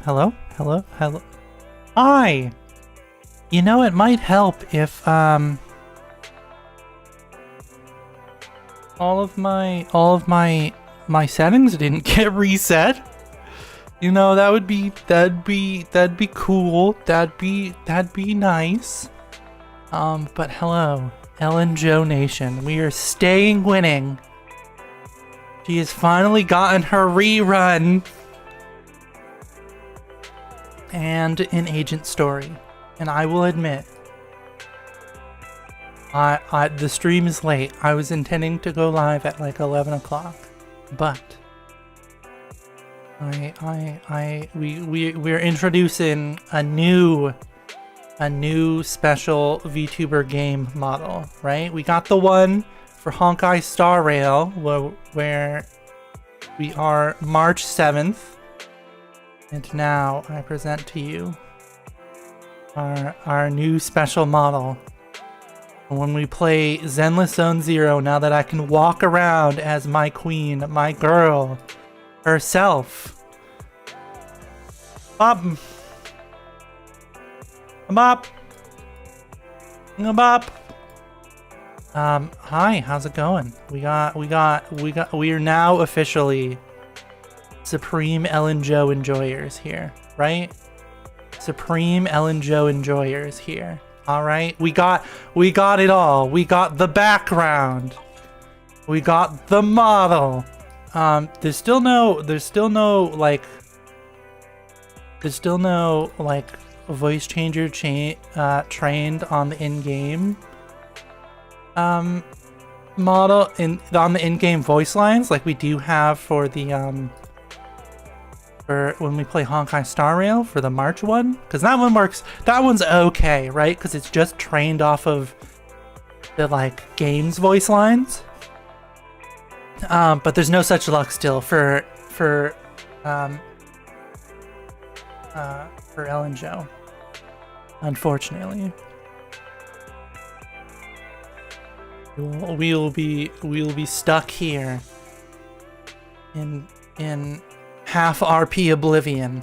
Hello? Hello? Hello? Hi! You know, it might help if, all of my settings didn't get reset. You know, that'd be cool. That'd be nice. But hello, Ellen Joe Nation. We are staying winning. She has finally gotten her rerun. And an agent story. And I will admit, the stream is late. I was intending to go live at like 11 o'clock, but we're introducing a new special VTuber game model, right? We got the one for Honkai Star Rail where we are March 7th. And now I present to you our new special model. When we play Zenless Zone Zero, now that I can walk around as my queen, my girl, herself. Bop. Bop. Bop. Hi, how's it going? We are now officially Supreme Ellen Joe enjoyers here, right? Supreme Ellen Joe enjoyers here. All right, we got it all. We got the background. We got the model. There's still no like voice changer trained on the in-game model on the in-game voice lines like we do have for the for when we play Honkai Star Rail for the March one, because that one works. That one's okay, right? Because it's just trained off of like game's voice lines. But there's no such luck still for Ellen Jo, unfortunately. We will be stuck here in half RP oblivion.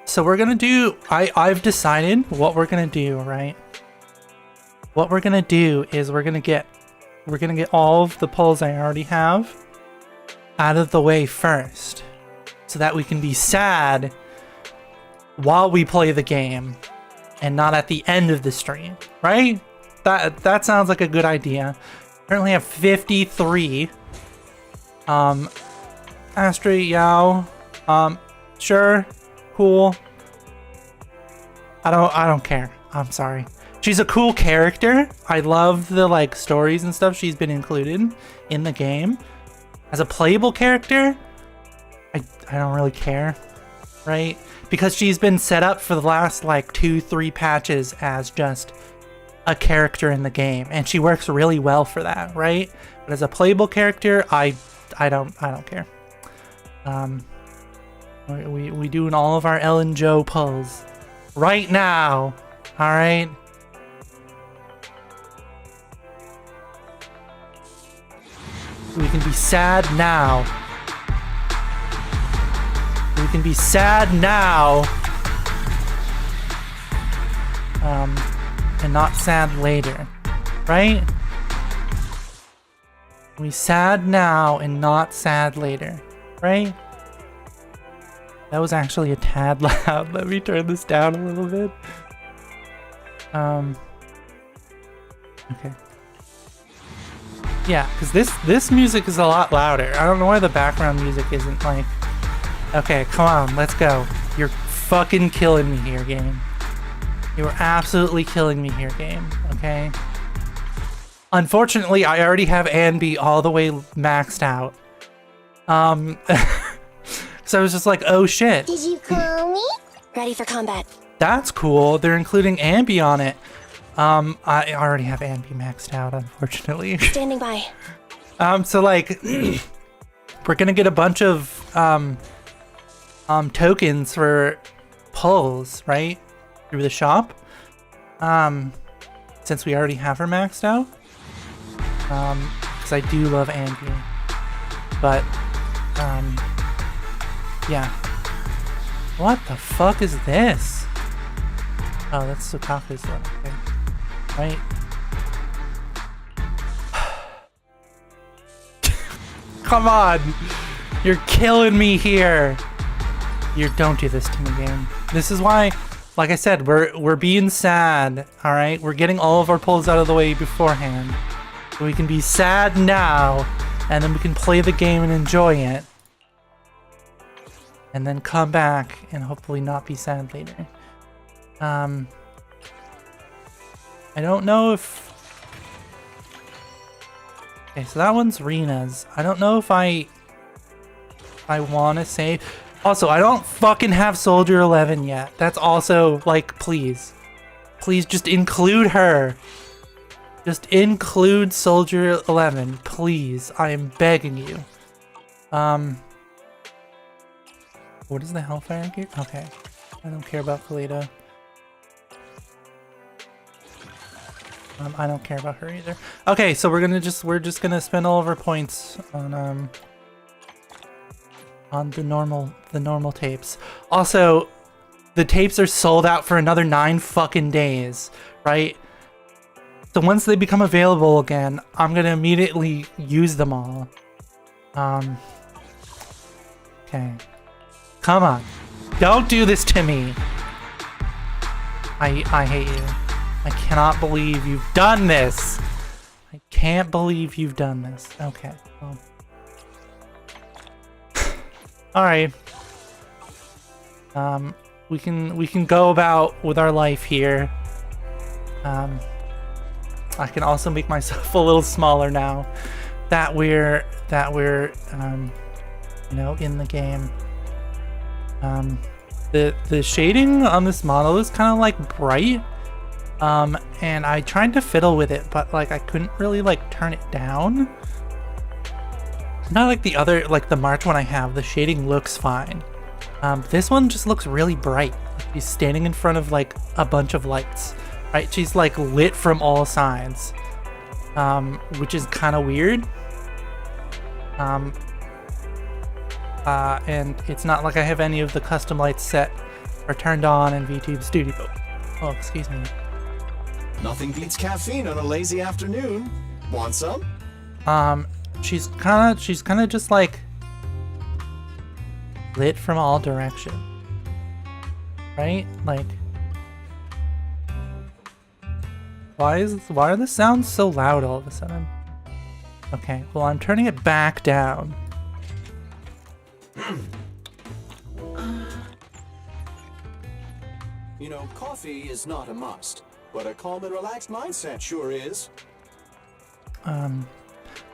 So we're gonna do, I've decided what we're gonna do, right? What we're gonna do is we're gonna get all of the pulls I already have out of the way first, so that we can be sad while we play the game and not at the end of the stream, right? That sounds like a good idea. Currently have 53. Astrid Yao, sure, cool. I don't care. I'm sorry. She's a cool character. I love the like stories and stuff she's been included in the game. As a playable character, I don't really care, right? Because she's been set up for the last like 2-3 patches as just a character in the game, and she works really well for that, right? But as a playable character, I don't care. We doing all of our Ellen Jo pulls right now, all right? We can be sad now. We can be sad now. And not sad later, right? We sad now and not sad later, right? That was actually a tad loud. Let me turn this down a little bit. Okay. Yeah, because this music is a lot louder. I don't know why the background music isn't like... Okay, come on, let's go. You're fucking killing me here, game. You are absolutely killing me here, game, okay? Unfortunately, I already have Anby all the way maxed out. So I was just like, oh shit. Did you call me? Ready for combat. That's cool. They're including Anby on it. I already have Anby maxed out, unfortunately. Standing by. So like, we're gonna get a bunch of tokens for pulls, right? Through the shop. Since we already have her maxed out. Because I do love Anby. But, yeah. What the fuck is this? Oh, that's Sukaku's one. Okay. Right? Come on! You're killing me here! Don't do this to me, game. This is why, like I said, we're being sad, alright? We're getting all of our pulls out of the way beforehand. So we can be sad now, and then we can play the game and enjoy it. And then come back and hopefully not be sad later. I don't know if... Okay, so that one's Rena's. I don't know if I want to save... Also, I don't fucking have Soldier 11 yet. That's also, like, please. Please just include her. Just include Soldier 11, please. I am begging you. What is the Hellfire gear? Okay. I don't care about Kalita. I don't care about her either. Okay, so we're just gonna spend all of our points on the normal tapes. Also, the tapes are sold out for another 9 fucking days, right? So once they become available again, I'm gonna immediately use them all. Okay. Come on. Don't do this to me. I hate you. I cannot believe you've done this. I can't believe you've done this. Okay. Well. All right. We can go about with our life here. I can also make myself a little smaller now that we're you know, in the game. The shading on this model is kind of like bright, And I tried to fiddle with it, but like I couldn't really like turn it down. Not like the other, like the March one I have, the shading looks fine. This one just looks really bright. She's standing in front of like a bunch of lights, right? She's like lit from all sides, which is kind of weird. And it's not like I have any of the custom lights set or turned on in VTube Studio. Oh, excuse me. Nothing beats caffeine on a lazy afternoon. Want some? She's kind of just like lit from all directions, right? Like, why are the sounds so loud all of a sudden? Okay, well I'm turning it back down. You know, coffee is not a must, but a calm and relaxed mindset sure is.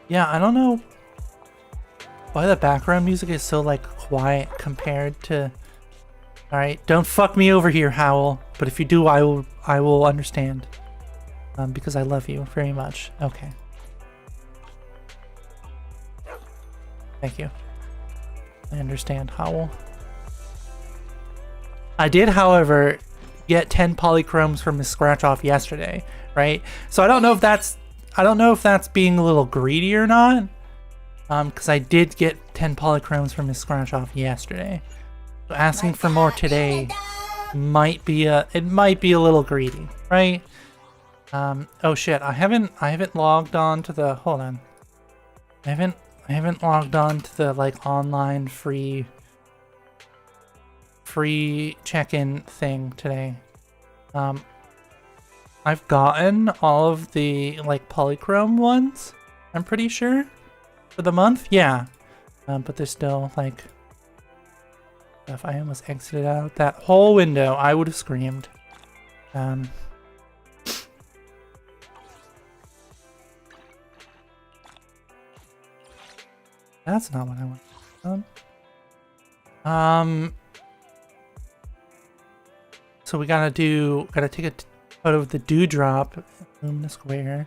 Yeah, I don't know why the background music is so like quiet compared to. All right, don't fuck me over here, Howl. But if you do, I will understand. Because I love you very much. Okay. Thank you. I understand, Howl. I did, however, get 10 polychromes from his scratch off yesterday, right? So I don't know if that's being a little greedy or not. Because I did get 10 polychromes from his scratch off yesterday. So asking for more today might be a little greedy, right? Oh shit, I haven't logged on to the, hold on. I haven't logged on to the like online free check-in thing today. I've gotten all of the like polychrome ones, I'm pretty sure, for the month. Yeah. But there's still like, if I almost exited out that whole window, I would have screamed. That's not what I want. So we gotta take a photo of the dewdrop in the square.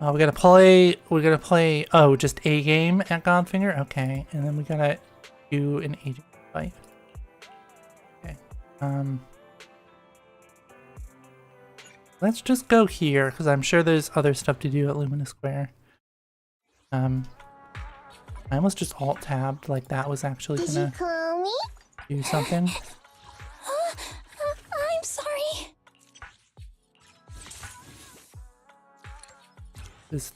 We gotta play, oh, just a game at Godfinger? Okay, and then we gotta do an agent fight. Okay, let's just go here, because I'm sure there's other stuff to do at Lumina Square. I almost just alt-tabbed, like that was actually Did gonna you call me? do something. I'm sorry. Just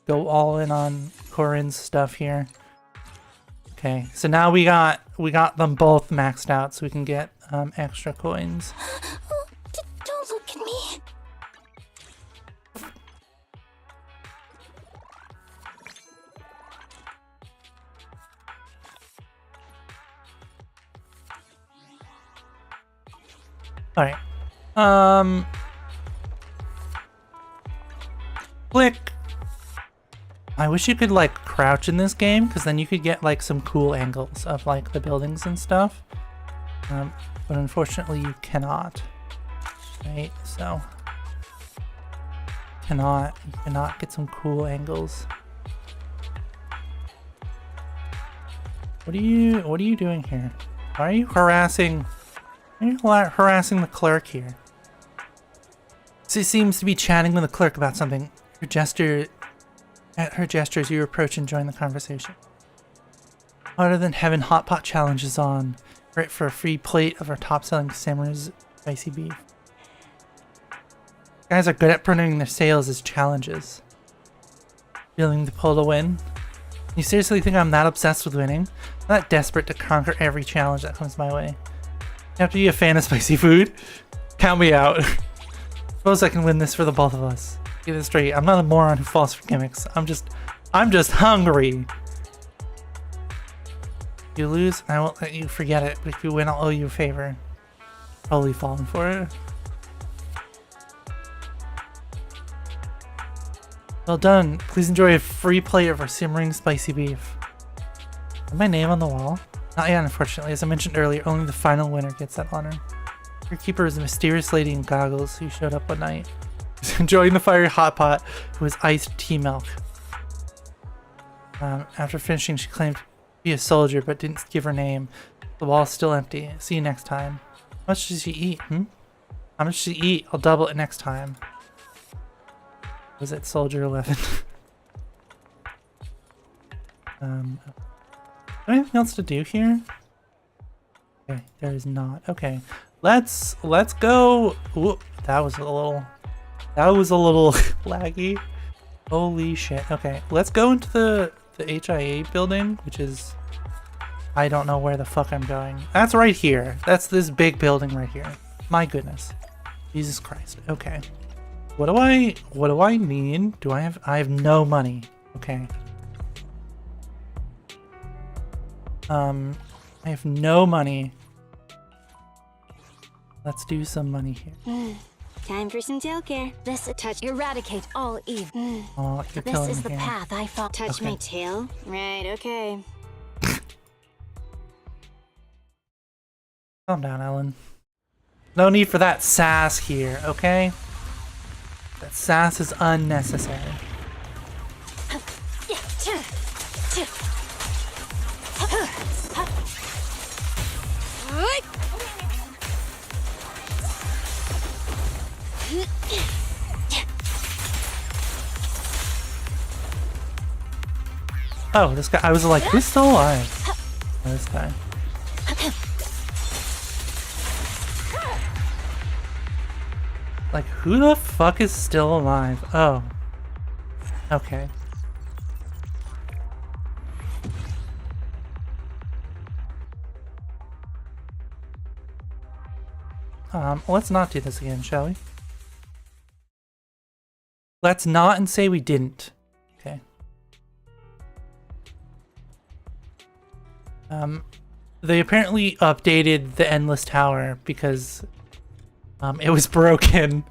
go all in on Corinne's stuff here. Okay, so now we got them both maxed out, so we can get extra coins. Don't look at me. Alright. Click. I wish you could like crouch in this game, because then you could get like some cool angles of like the buildings and stuff. But unfortunately you cannot. Right? So you cannot get some cool angles. What are you doing here? Why are you harassing the clerk here? She seems to be chatting with the clerk about something. At her gestures, you approach and join the conversation. Hotter than heaven, hot pot challenge is on. Right for a free plate of our top-selling Samurais spicy beef. Guys are good at promoting their sales as challenges. Feeling the pull to win? You seriously think I'm that obsessed with winning? I'm that desperate to conquer every challenge that comes my way. You have to be a fan of spicy food? Count me out. Suppose I can win this for the both of us. Get it straight, I'm not a moron who falls for gimmicks. I'm just hungry. If you lose, I won't let you forget it, but if you win, I'll owe you a favor. Totally falling for it. Well done. Please enjoy a free plate of our simmering spicy beef. Is my name on the wall? Not yet, unfortunately. As I mentioned earlier, only the final winner gets that honor. Your keeper is a mysterious lady in goggles who showed up one night. Enjoying the fiery hot pot with iced tea milk. After finishing, she claimed to be a soldier, but didn't give her name. The wall's still empty. See you next time. How much does she eat? How much does she eat? I'll double it next time. Was it Soldier 11? Anything else to do here? Okay, there is not. Okay, let's go. Ooh, that was a little laggy. Holy shit. Okay, let's go into the HIA building, which is, I don't know where the fuck I'm going. That's right here. That's this big building right here. My goodness. Jesus Christ. Okay. What do I need? I have no money. Okay. I have no money. Let's do some money here. Time for some tail care. This touch eradicate all evil. Oh, you're This killing is me the here. path I follow. Touch Okay. my tail? Right, okay. Calm down, Ellen. No need for that sass here, okay? That sass is unnecessary. Oh, this guy, I was like, who's still alive? Oh, this guy. Like, who the fuck is still alive? Oh. Okay. Let's not do this again, shall we? Let's not and say we didn't. Okay. They apparently updated the Endless Tower because it was broken.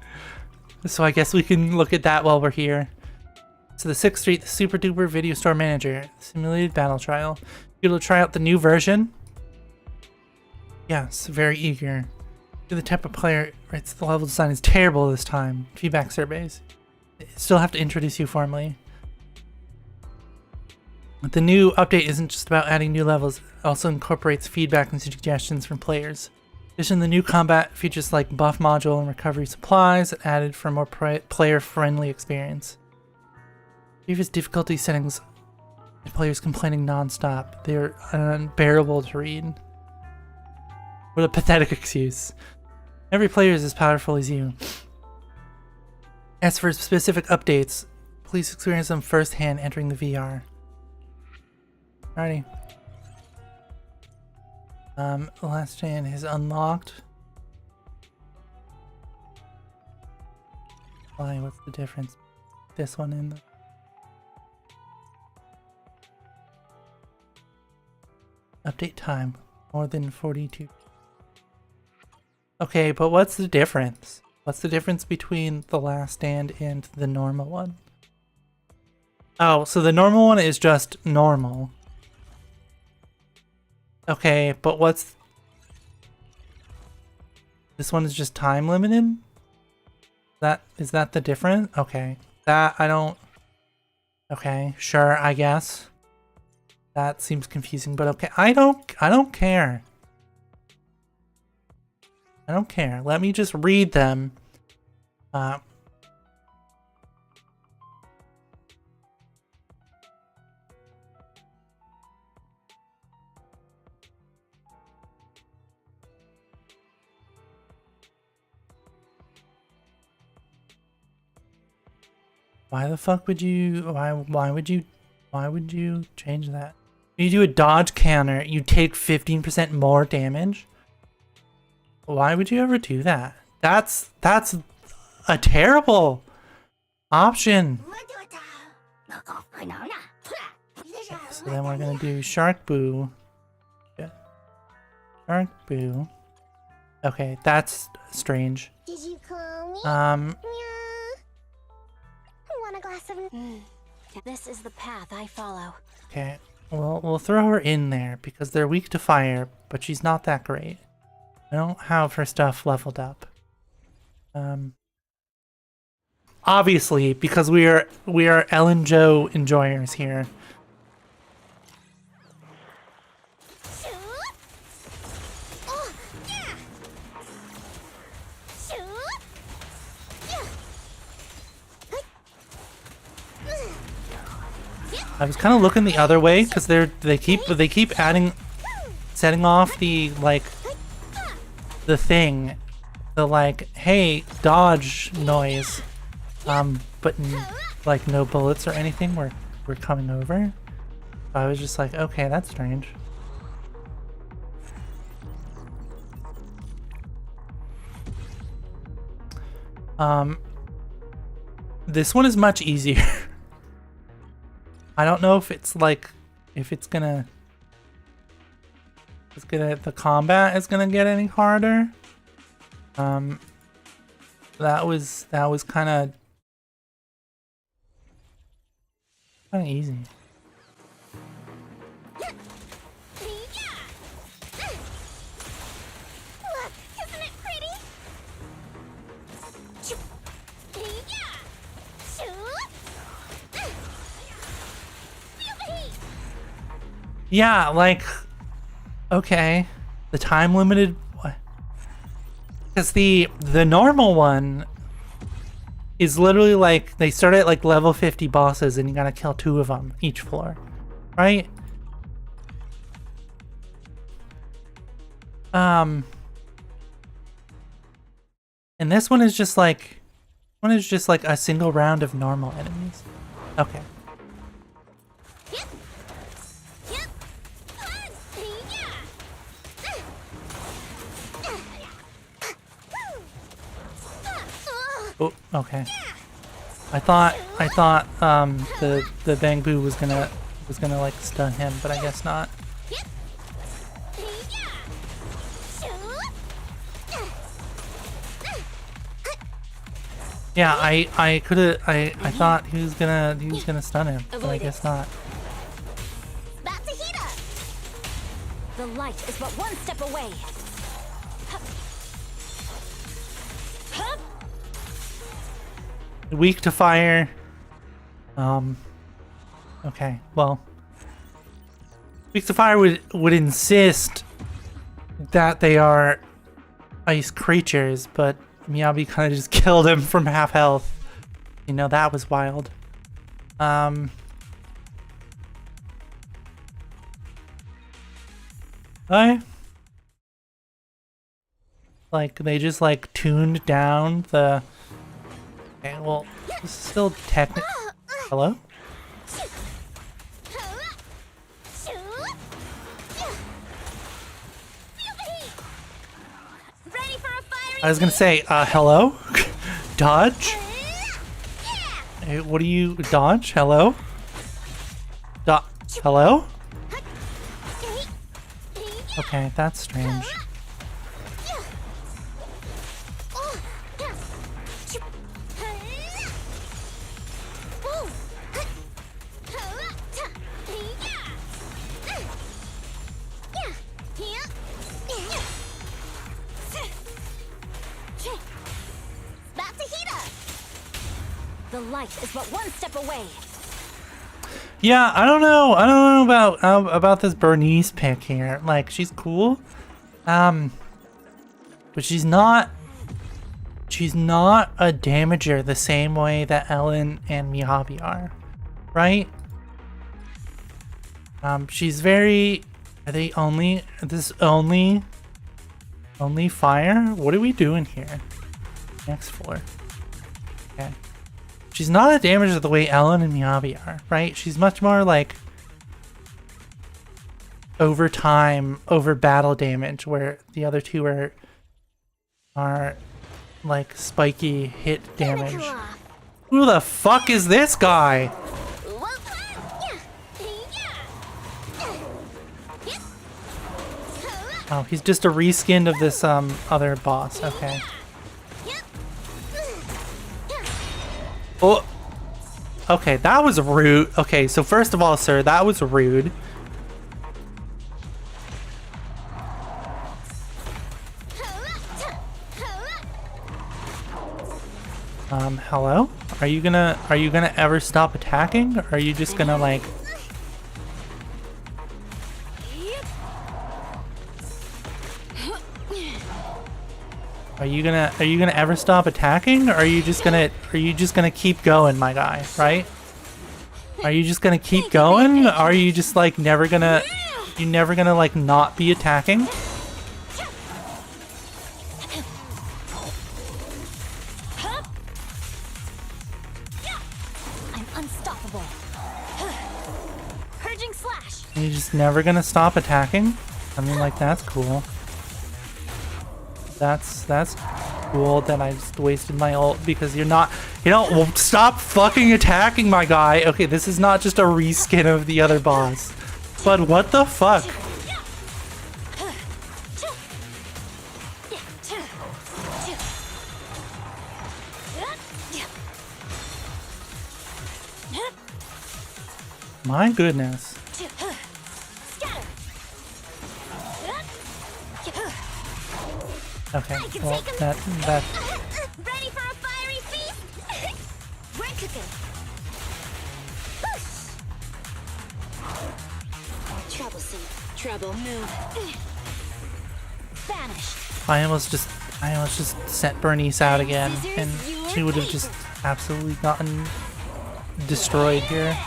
So I guess we can look at that while we're here. So the 6th Street, the Super Duper Video Store Manager, Simulated Battle Trial. You're able to try out the new version? Yes, very eager. You're the type of player writes the level design is terrible this time. Feedback surveys. Still have to introduce you formally. But the new update isn't just about adding new levels, it also incorporates feedback and suggestions from players. In addition, the new combat features like buff module and recovery supplies added for a more player-friendly experience. Previous difficulty settings had players complaining non-stop. They are unbearable to read. What a pathetic excuse. Every player is as powerful as you. As for specific updates, please experience them firsthand entering the VR. Alrighty. The last stand is unlocked. Why? What's the difference? This one in the... Update time. More than 42. Okay, but what's the difference? What's the difference between the last stand and the normal one? Oh, so the normal one is just normal. Okay, but what's... This one is just time limited? Is that the difference? Okay. That, I don't... Okay, sure, I guess. That seems confusing, but okay. I don't care. I don't care. Let me just read them. Why the fuck would you, why would you change that? When you do a dodge counter, you take 15% more damage? Why would you ever do that? That's a terrible option. Okay, so then we're gonna do Shark Boo. Yeah. Shark Boo. Okay, that's strange. Did you call me? Want a glass of... This is the path I follow. Okay, well, we'll throw her in there because they're weak to fire, but she's not that great. I don't have her stuff leveled up. Obviously, because we are Ellen Joe enjoyers here. I was kind of looking the other way because they keep setting off the like the thing, the like hey dodge noise, but like no bullets or anything were coming over. So I was just like, okay, that's strange. This one is much easier. I don't know if it's like, the combat is gonna get any harder. That was kind of easy. Look, isn't it pretty? Yeah, like, okay, the time limited, because the normal one is literally like they start at like level 50 bosses and you gotta kill 2 of them each floor, right? And this one is just like a single round of normal enemies. Okay. Oh, okay. I thought the Bang Boo was gonna like stun him, but I guess not. Yeah, I thought he was gonna stun him, but I guess not. The light is but one step away. Weak to fire. Okay, well, weak to fire would insist that they are ice creatures, but Miyabi kind of just killed him from half health. You know, that was wild. Like they just like tuned down the. Okay, well, this is still technically. Hello? I was gonna say, hello? Dodge? Hey, what do you... Dodge? Hello? Hello? Okay, that's strange. The light is but one step away. Yeah, I don't know about this Bernice pick here. Like, she's cool, but she's not a damager the same way that Ellen and Miyabi are, right? She's very. Are they only fire? What are we doing here? Next floor. Okay. She's not a damager the way Ellen and Miyabi are, right? She's much more like over time, over battle damage, where the other two are like spiky hit damage. Who the fuck is this guy? Oh, he's just a reskin of this other boss. Okay. Oh, okay, that was rude. Okay, so first of all, sir, that was rude. Hello? Are you gonna ever stop attacking? Or are you just gonna like... Are you gonna ever stop attacking? Or are you just gonna keep going, my guy, right? Are you just gonna keep going? Or are you just like never gonna like not be attacking? I'm unstoppable. Purging slash. Are you just never gonna stop attacking? I mean, like, that's cool. That's cool that I just wasted my ult because you're not, well, stop fucking attacking, my guy. Okay, this is not just a reskin of the other boss, but what the fuck? My goodness. Okay, well, that... Ready for a fiery feast? We're cooking. Troublesome. Trouble move. Vanish. I almost just sent Bernice out again, and she would have just absolutely gotten destroyed here.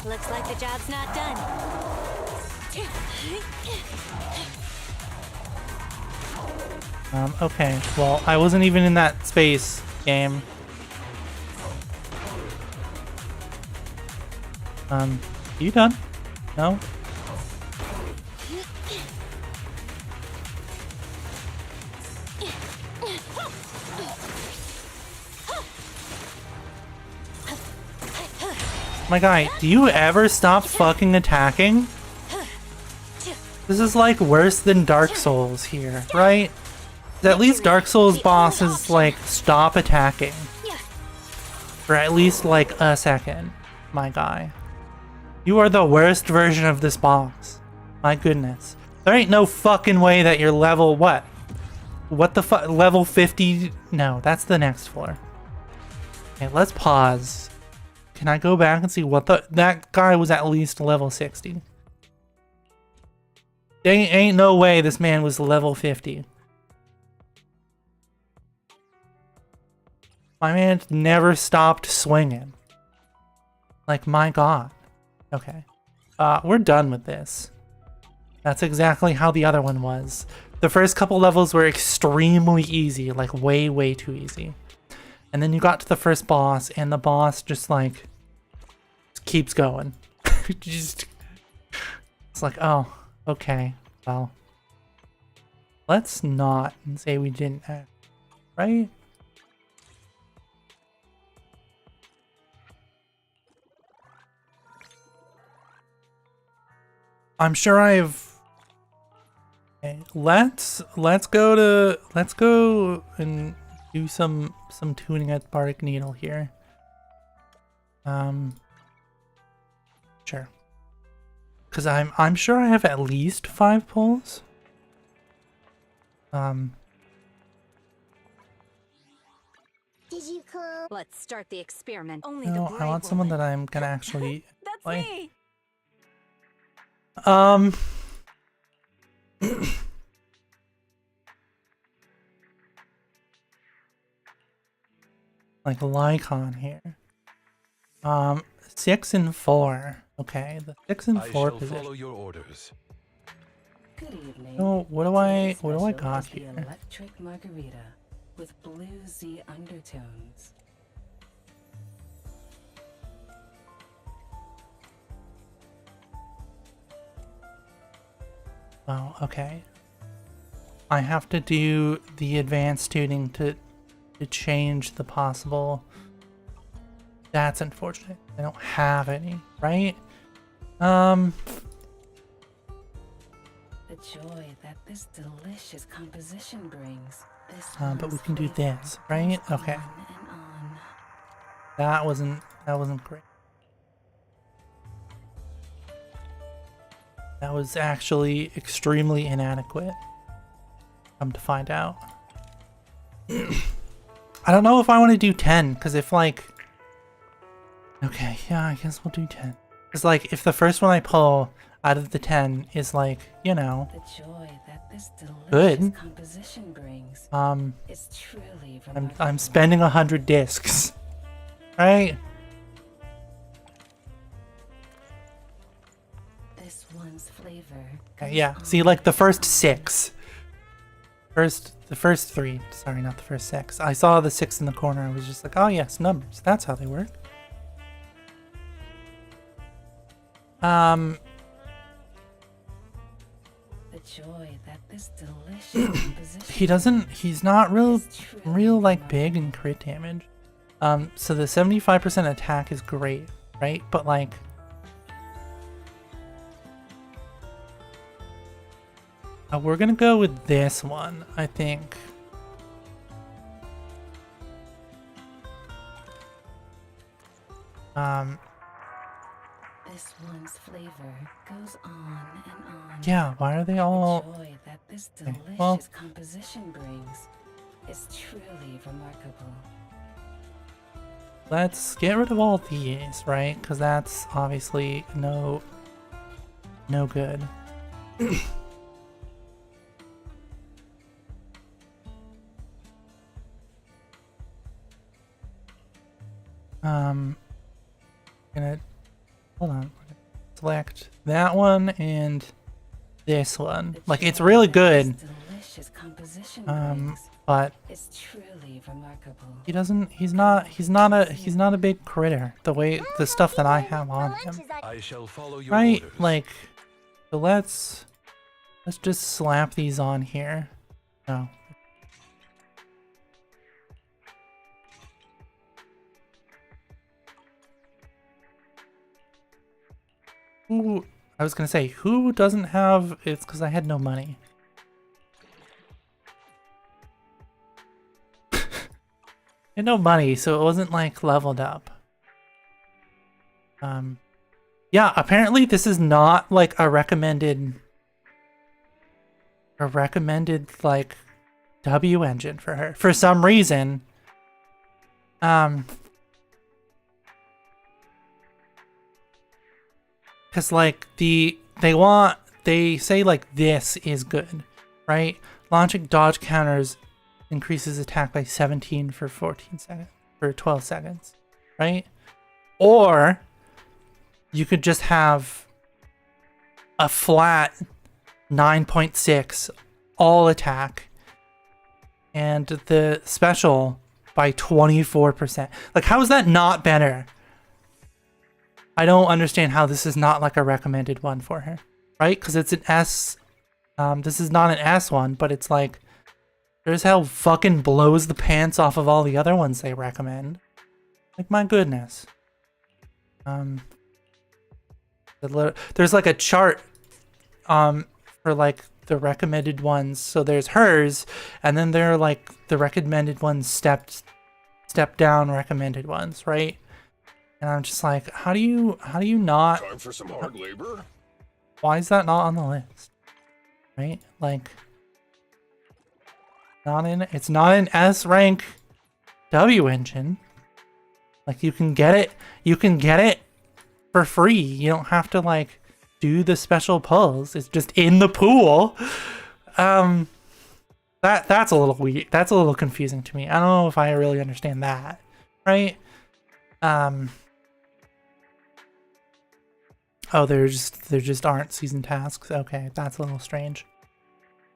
Looks like the job's not done. Okay, well, I wasn't even in that space, game. You done? No? My guy, do you ever stop fucking attacking? This is like worse than Dark Souls here, right? At least Dark Souls bosses like stop attacking. For at least like a second, my guy. You are the worst version of this boss. My goodness. There ain't no fucking way that you're level what? What the fuck? Level 50? No, that's the next floor. Okay, let's pause. Can I go back and see what that guy was at least level 60? Ain't no way this man was level 50. My man never stopped swinging. Like, my god. Okay. We're done with this. That's exactly how the other one was. The first couple levels were extremely easy, like way, way too easy. And then you got to the first boss, and the boss just like keeps going. It's like, oh, okay, well, let's not say we didn't act, right? I'm sure I've... Okay, let's go and do some tuning at Bardic Needle here. Sure. Because I'm sure I have at least 5 pulls. Did you call? Let's start the experiment. Only No, the I brave want someone will that I'm gonna actually That's play. me. Like Lycon here. 6 and 4. Okay, the 6 and 4 position. Follow your orders. Good evening. Oh, what do I got The here? electric margarita with bluesy undertones. Oh, okay. I have to do the advanced tuning to change the possible. That's unfortunate. I don't have any, right? The joy that this delicious composition brings. This But we can do this, right? Okay. On and on. That wasn't great. That was actually extremely inadequate. Come to find out. I don't know if I want to do 10, because if like... Okay, yeah, I guess we'll do 10. Because like, if the first one I pull out of the 10 is like, you know... The joy that this delicious good. composition brings is truly I'm remarkable. spending 100 discs. Right? This one's flavor. Okay, yeah, see like the first 6. The first 3, sorry, not the first 6. I saw the 6 in the corner, I was just like, oh yes, numbers, that's how they work. The joy that this delicious composition he's not real is truly like big in crit damage. So the 75% attack is great, right? But like, we're gonna go with this one, I think. This one's flavor goes on and on. Yeah, why are they all... The joy that this Okay, delicious well- composition brings is truly remarkable. Let's get rid of all these, right? Because that's obviously no good. Gonna hold on. Select that one and this one. The Like it's joy really that good, this delicious composition brings but is truly remarkable. he's not a big critter. The way the stuff that I have on him, I shall follow your right? orders. Like, so let's just slap these on here. No. Ooh, I was gonna say, who doesn't have... It's because I had no money. I had no money, so it wasn't, like, leveled up. Yeah, apparently this is not, like, a recommended, like, W engine for her. For some reason. Because like they say like this is good, right? Launching dodge counters increases attack by 17 for 12 seconds, right? Or you could just have a flat 9.6 all attack and the special by 24%. Like, how is that not better? I don't understand how this is not like a recommended one for her, right? Because it's an S. This is not an S one, but it's like, there's how fucking blows the pants off of all the other ones they recommend. Like, my goodness. There's like a chart, for like the recommended ones. So there's hers, and then there are like the recommended ones step down recommended ones, right? And I'm just like, how do you not... Time for some hard labor? Why is that not on the list? Right? Like, it's not an S rank W engine. Like, you can get it for free. You don't have to like do the special pulls. It's just in the pool. That's a little weird. That's a little confusing to me. I don't know if I really understand that. Right? Oh, there just aren't season tasks. Okay, that's a little strange.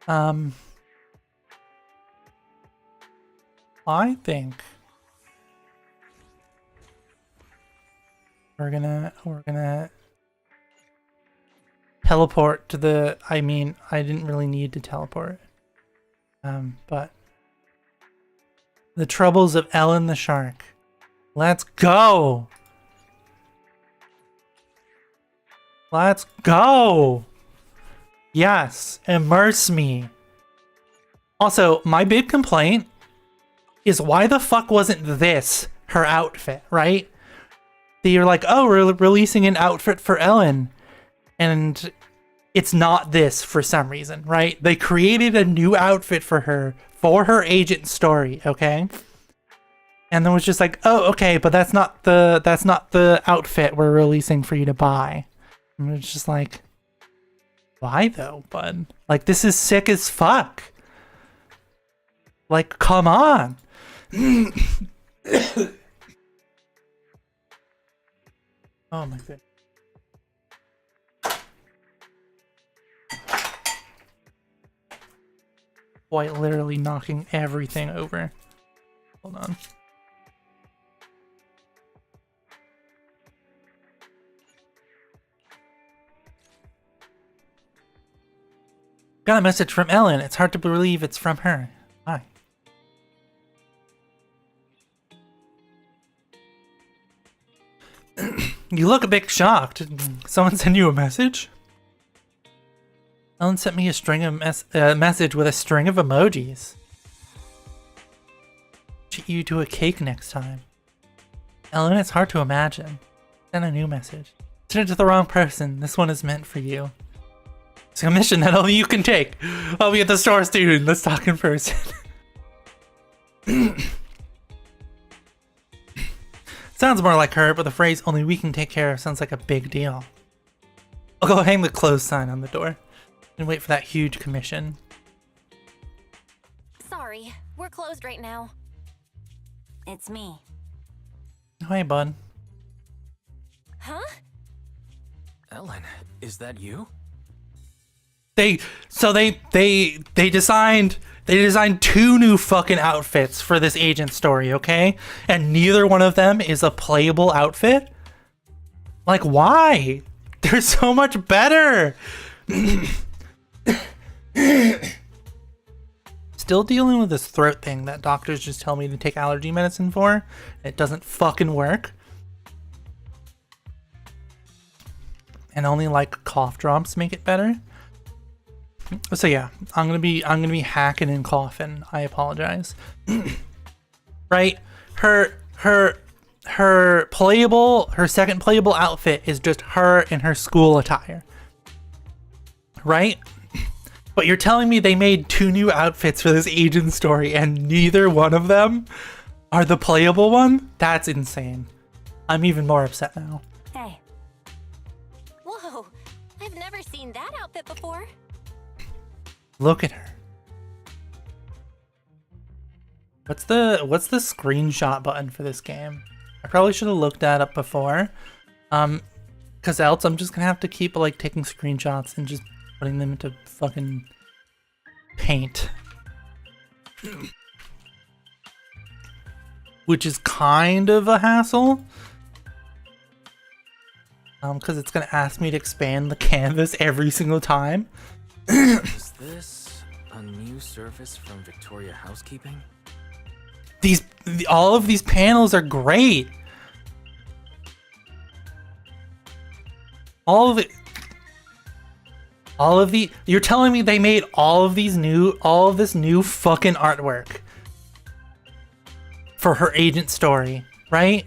I think we're gonna teleport to the... I mean, I didn't really need to teleport. But the troubles of Ellen the Shark. Let's go! Let's go! Yes, immerse me. Also, my big complaint is why the fuck wasn't this her outfit, right? You're like, oh, we're releasing an outfit for Ellen. And it's not this for some reason, right? They created a new outfit for her agent story, okay? And then was just like, oh, okay, but that's not the outfit we're releasing for you to buy. And it's just like, why though, bud? Like, this is sick as fuck. Like, come on. Oh my god. Quite literally knocking everything over. Hold on. Got a message from Ellen. It's hard to believe it's from her. Hi. You look a bit shocked. Someone send you a message? Ellen sent me a string of message with a string of emojis. Treat you to a cake next time. Ellen, it's hard to imagine. Send a new message. Send it to the wrong person. This one is meant for you. It's a mission that only you can take. I'll be at the store soon. Let's talk in person. Sounds more like her, but the phrase only we can take care of sounds like a big deal. I'll go hang the closed sign on the door and wait for that huge commission. Sorry, we're closed right now. It's me. Hi, bud. Huh? Ellen, is that you? They designed 2 new fucking outfits for this agent story, okay? And neither one of them is a playable outfit? Like, why? They're so much better. Still dealing with this throat thing that doctors just tell me to take allergy medicine for. It doesn't fucking work. And only like cough drops make it better. So yeah, I'm gonna be hacking and coughing. I apologize. Right? Her second playable outfit is just her in her school attire. Right? But you're telling me they made 2 new outfits for this agent story and neither one of them are the playable one? That's insane. I'm even more upset now. Hey. Whoa, I've never seen that outfit before. Look at her. What's the screenshot button for this game? I probably should have looked that up before. Cause else I'm just gonna have to keep like taking screenshots and just putting them into fucking paint. Which is kind of a hassle. Cause it's gonna ask me to expand the canvas every single time. Is this a new service from Victoria Housekeeping? All of these panels are great. You're telling me they made all of this new fucking artwork for her agent story, right?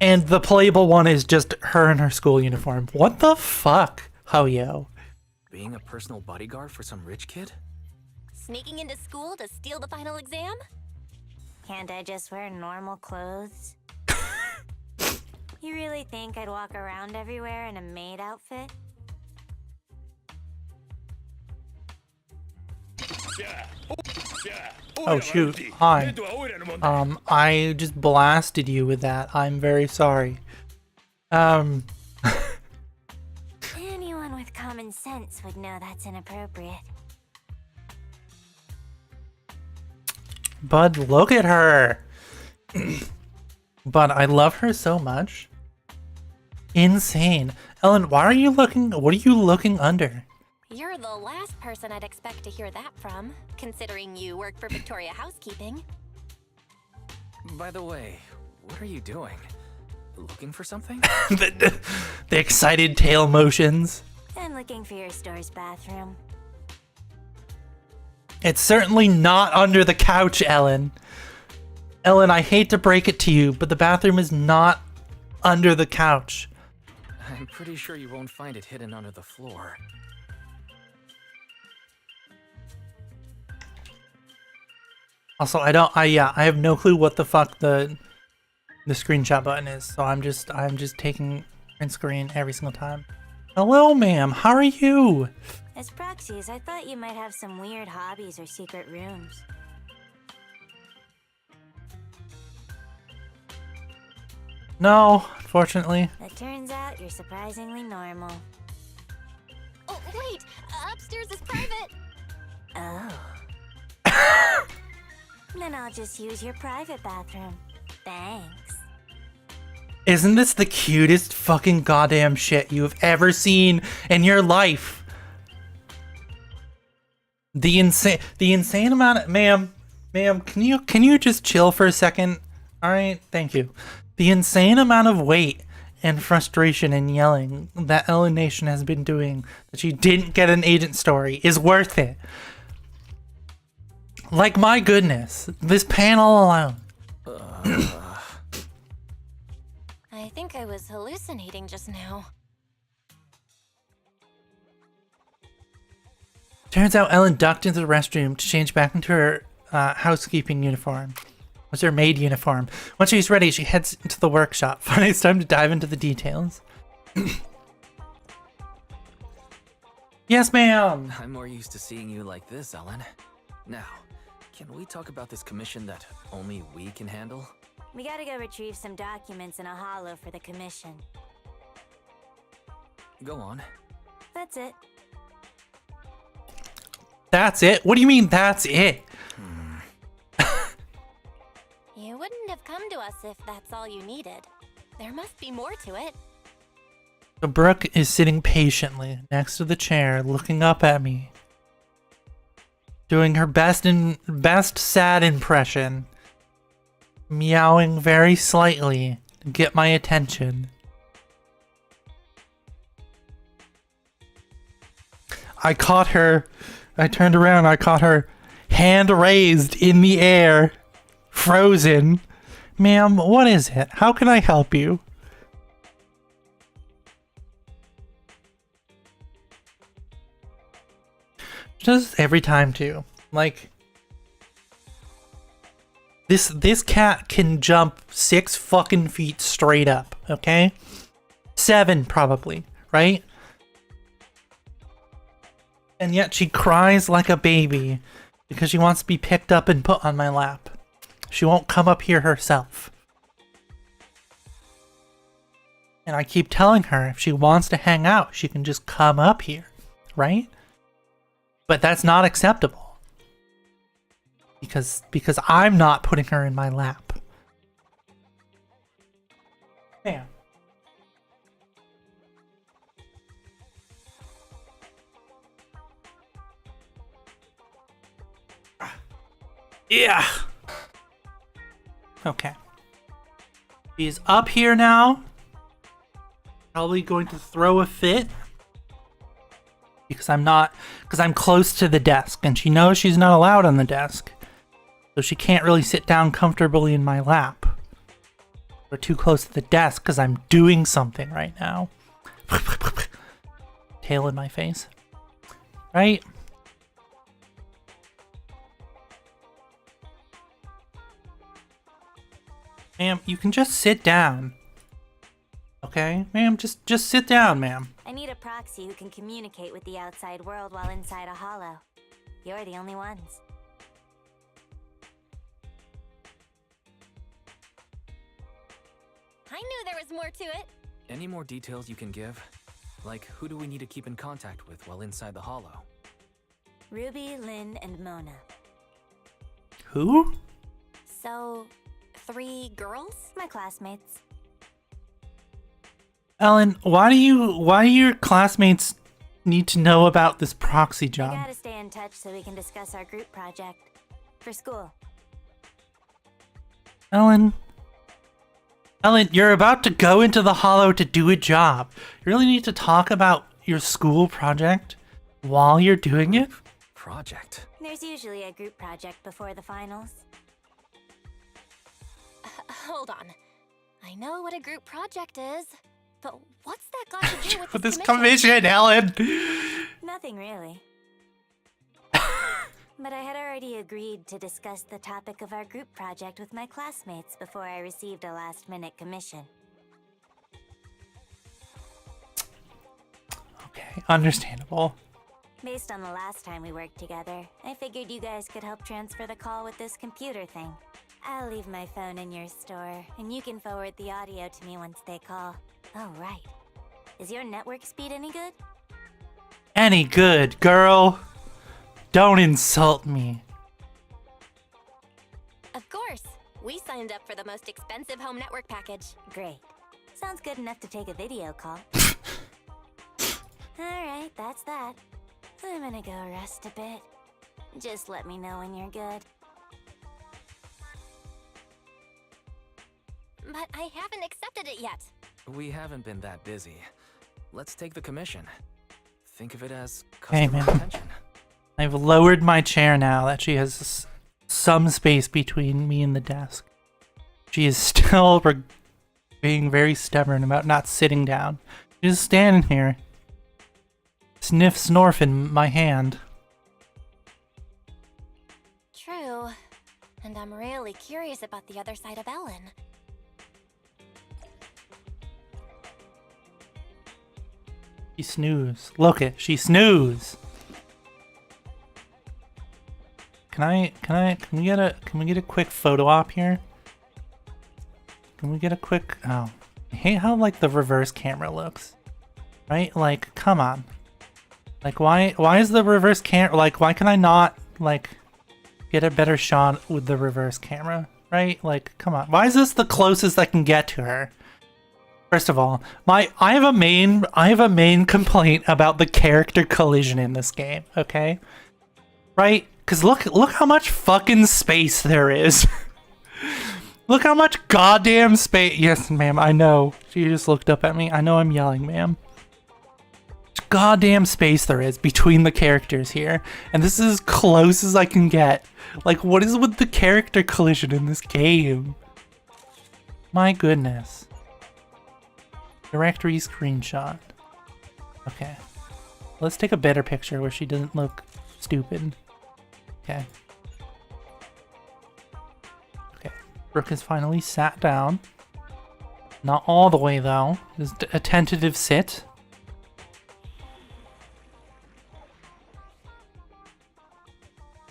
And the playable one is just her in her school uniform. What the fuck, Hoyo? Being a personal bodyguard for some rich kid? Sneaking into school to steal the final exam? Can't I just wear normal clothes? You really think I'd walk around everywhere in a maid outfit? Oh shoot, hi. I just blasted you with that. I'm very sorry. Anyone with common sense would know that's inappropriate. Bud, look at her. But I love her so much. Insane. Ellen, what are you looking under? You're the last person I'd expect to hear that from, considering you work for Victoria Housekeeping. By the way, what are you doing? Looking for something? the excited tail motions. I'm looking for your store's bathroom. It's certainly not under the couch, Ellen. Ellen, I hate to break it to you, but the bathroom is not under the couch. I'm pretty sure you won't find it hidden under the floor. Also, I have no clue what the fuck the screenshot button is, so I'm just taking print screen every single time. Hello, ma'am. How are you? As proxies, I thought you might have some weird hobbies or secret rooms. No, unfortunately. It turns out you're surprisingly normal. Oh, wait! Upstairs is private! Oh. Then I'll just use your private bathroom. Thanks. Isn't this the cutest fucking goddamn shit you've ever seen in your life? The insane amount of, ma'am, can you just chill for a second? All right, thank you. The insane amount of weight and frustration and yelling that Ellen Nation has been doing that she didn't get an agent story is worth it. Like, my goodness, this panel alone. I think I was hallucinating just now. Turns out Ellen ducked into the restroom to change back into her housekeeping uniform. Was her maid uniform. Once she's ready, she heads into the workshop. Finally, it's time to dive into the details. Yes, ma'am. I'm more used to seeing you like this, Ellen. Now, can we talk about this commission that only we can handle? We gotta go retrieve some documents in a hollow for the commission. Go on. That's it. That's it? What do you mean, that's it? You wouldn't have come to us if that's all you needed. There must be more to it. So Brooke is sitting patiently next to the chair, looking up at me, doing her best sad impression, meowing very slightly to get my attention. I turned around, I caught her hand raised in the air, frozen. Ma'am, what is it? How can I help you? She does this every time too. Like, this cat can jump 6 fucking feet straight up, okay? 7 probably, right? And yet she cries like a baby because she wants to be picked up and put on my lap. She won't come up here herself. And I keep telling her if she wants to hang out, she can just come up here, right? But that's not acceptable. Because I'm not putting her in my lap. Damn. Yeah. Okay. She's up here now. Probably going to throw a fit. Because I'm close to the desk and she knows she's not allowed on the desk. So she can't really sit down comfortably in my lap. We're too close to the desk because I'm doing something right now. Tail in my face. Right? Ma'am, you can just sit down. Okay? Ma'am, just sit down, ma'am. I need a proxy who can communicate with the outside world while inside a hollow. You're the only ones. I knew there was more to it. Any more details you can give? Like, who do we need to keep in contact with while inside the hollow? Ruby, Lynn, and Mona. Who? So, 3 girls? My classmates. Ellen, why do your classmates need to know about this proxy We job? gotta stay in touch so we can discuss our group project. For school. Ellen, you're about to go into the hollow to do a job. You really need to talk about your school project while you're doing it? Project. There's usually a group project before the finals. Hold on. I know what a group project is. But what's that got to do with With this commission? commission, Ellen. Nothing really. But I had already agreed to discuss the topic of our group project with my classmates before I received a last-minute commission. Okay, understandable. Based on the last time we worked together, I figured you guys could help transfer the call with this computer thing. I'll leave my phone in your store, and you can forward the audio to me once they call. Oh, right. Is your network speed any good? Any good, girl? Don't insult me. Of course. We signed up for the most expensive home network package. Great. Sounds good enough to take a video call. Alright, that's that. I'm gonna go rest a bit. Just let me know when you're good. But I haven't accepted it yet. We haven't been that busy. Let's take the commission. Think of it as Hey, customer man. retention. I've lowered my chair now that she has some space between me and the desk. She is still being very stubborn about not sitting down. She's just standing here. Sniff snorf in my hand. True. And I'm really curious about the other side of Ellen. She snooze. Look it, she snooze. Can we get a quick photo op here? Can we get a quick, oh. I hate how like the reverse camera looks. Right? Like, come on. Like why is the reverse camera, like why can I not like get a better shot with the reverse camera? Right? Like, come on. Why is this the closest I can get to her? First of all, I have a main complaint about the character collision in this game, okay? Right? Cause look how much fucking space there is. Look how much goddamn space. Yes, ma'am, I know. She just looked up at me. I know I'm yelling, ma'am. Goddamn space there is between the characters here. And this is as close as I can get. Like, what is with the character collision in this game? My goodness. Directory screenshot. Okay. Let's take a better picture where she doesn't look stupid. Okay. Okay. Brooke has finally sat down. Not all the way though. Just a tentative sit.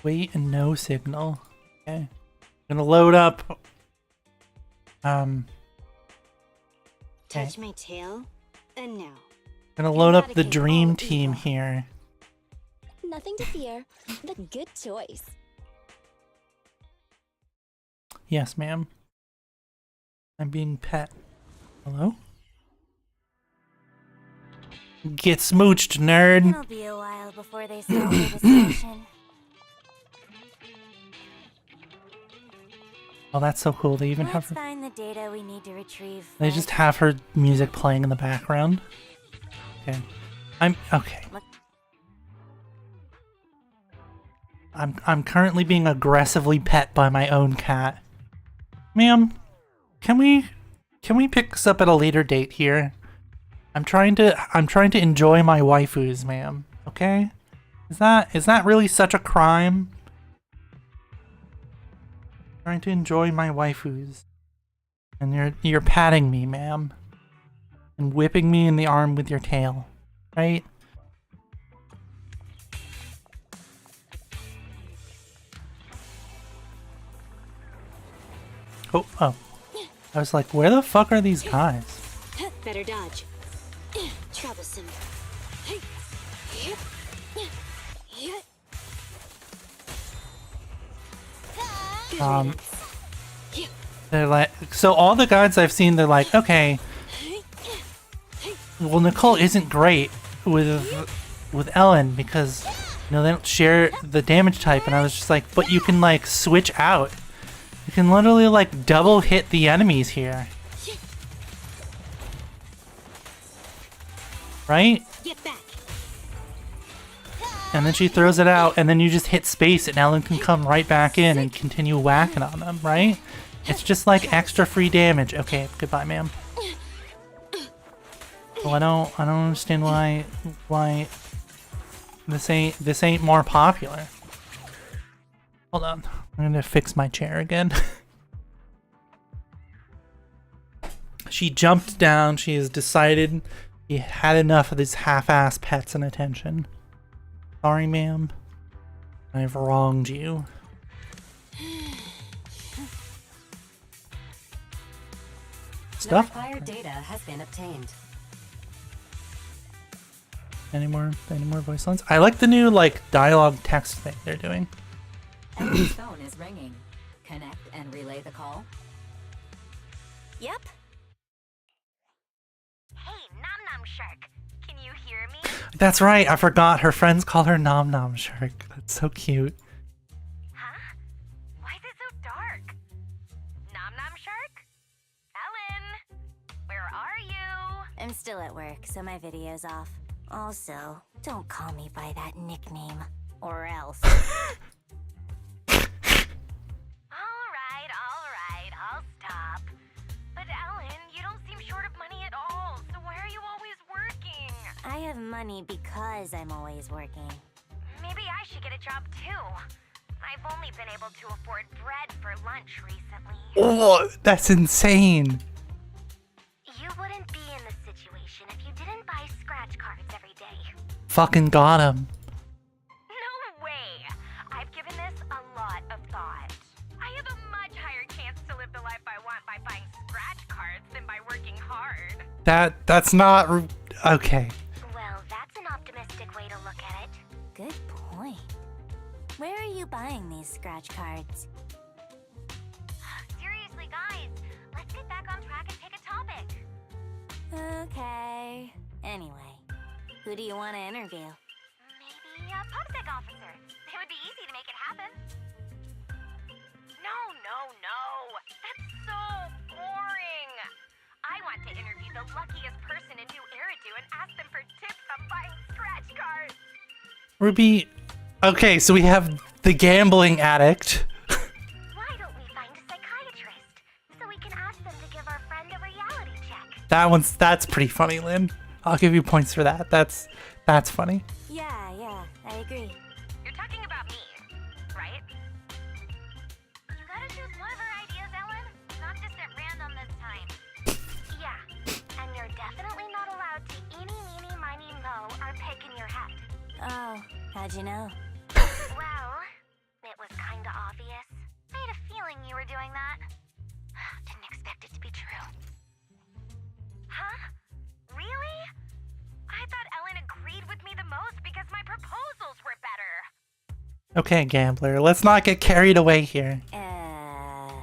Wait and no signal. Okay. Gonna load up. Touch my tail, and no. Gonna load up the dream team here. Nothing to fear. The good choice. Yes, ma'am. I'm being pet. Hello? Get smooched, nerd. It'll be a while before they start their discussion. Oh, that's so cool. They even have Let's her. find the data we need to retrieve. They just have her music playing in the background. Okay. Okay. I'm currently being aggressively pet by my own cat. Ma'am, can we pick this up at a later date here? I'm trying to enjoy my waifus, ma'am. Okay? Is that really such a crime? Trying to enjoy my waifus. And you're patting me, ma'am. And whipping me in the arm with your tail. Right? Oh. I was like, where the fuck are these guys? Better dodge. Troublesome. They're like, so all the guides I've seen, they're like, okay, well, Nicole isn't great with Ellen because, you know, they don't share the damage type, and I was just like, but you can like switch out. You can literally like double hit the enemies here. Right? Get back. And then she throws it out, and then you just hit space, and Ellen can come right back in and continue whacking on them, right? It's just like extra free damage. Okay, goodbye, ma'am. Well, I don't understand why this ain't more popular. Hold on, I'm gonna fix my chair again. She jumped down. She has decided she had enough of these half-ass pets and attention. Sorry, ma'am. I've wronged you. Stuff? The required data has been obtained. Any more voice lines? I like the new like dialogue text thing they're doing. Ellen's phone is ringing. Connect and relay the call. Yep. Hey, Nom Nom Shark. Can you hear me? That's right. I forgot. Her friends call her Nom Nom Shark. That's so cute. Huh? Why is it so dark? Nom Nom Shark? Ellen? Where are you? I'm still at work, so my video's off. Also, don't call me by that nickname. Or else. Alright, I'll stop. But Ellen, you don't seem short of money at all, so why are you always working? I have money because I'm always working. Maybe I should get a job too. I've only been able to afford bread for lunch recently. Oh, that's insane. You wouldn't be in this situation if you didn't buy scratch cards every day. Fucking got him. No way! I've given this a lot of thought. I have a much higher chance to live the life I want by buying scratch cards than by working hard. That's not okay. Well, that's an optimistic way to look at it. Good point. Where are you buying these scratch cards? Seriously, guys, let's get back on track and pick a topic. Okay. Anyway, who do you want to interview? Maybe a PubSec officer. It would be easy to make it happen. No. That's so boring. I want to interview the luckiest person in New Eridu and ask them for tips on buying scratch cards. Ruby. Okay, so we have the gambling addict. Why don't we find a psychiatrist so we can ask them to give our friend a reality check? That's pretty funny, Lynn. I'll give you points for that. That's funny. Yeah, I agree. You're talking about me, right? You gotta choose one of our ideas, Ellen. Not just at random this time. Yeah, and you're definitely not allowed to eeny, meeny, miny, moe our pick in your head. Oh, how'd you know? Well, it was kinda obvious. I had a feeling you were doing that. Didn't expect it to be true. Huh? Really? I thought Ellen agreed with me the most because my proposals were better. Okay, gambler. Let's not get carried away here. Ellen,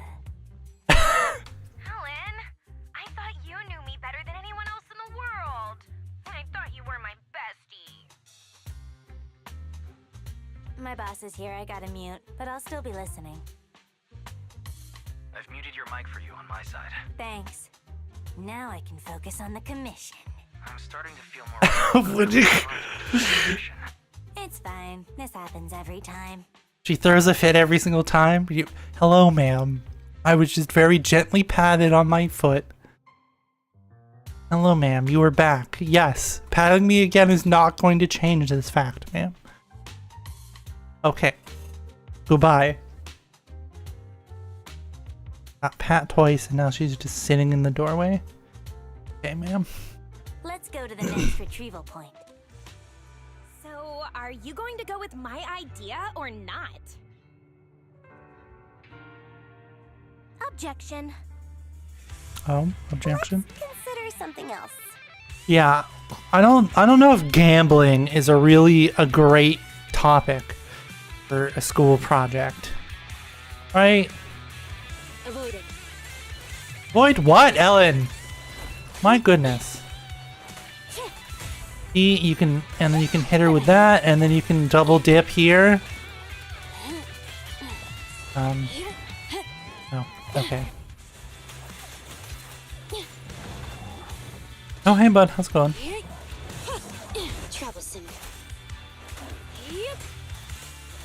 I thought you knew me better than anyone else in the world. I thought you were my bestie. My boss is here. I gotta mute, but I'll still be listening. I've muted your mic for you on my side. Thanks. Now I can focus on the commission. I'm starting to feel more. Would you- It's fine. This happens every time. She throws a fit every single time. Hello, ma'am. I was just very gently patted on my foot. Hello, ma'am. You are back. Yes. Patting me again is not going to change this fact, ma'am. Okay. Goodbye. Got pat twice and now she's just sitting in the doorway. Okay, ma'am. Let's go to the next retrieval point. So, are you going to go with my idea or not? Objection. Objection. Let's consider something else. Yeah, I don't know if gambling is a great topic for a school project. Right? Avoid it. Avoid what, Ellen? My goodness. See, you can, and then you can hit her with that, and then you can double dip here. Oh, okay. Oh, hey, bud, how's it going? Troublesome.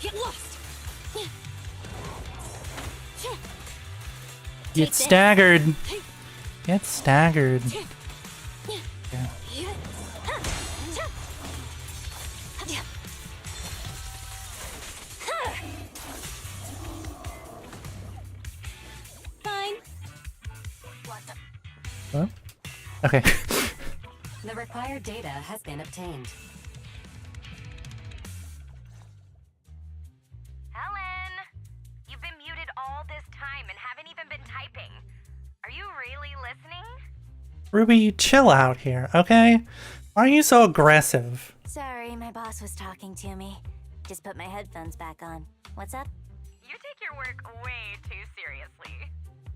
Get lost! Get staggered. Get staggered. Yeah. Fine. Huh? Okay. The required data has been obtained. Ellen! You've been muted all this time and haven't even been typing. Are you really listening? Ruby, chill out here, okay? Why are you so aggressive? Sorry, my boss was talking to me. Just put my headphones back on. What's up? You take your work way too seriously.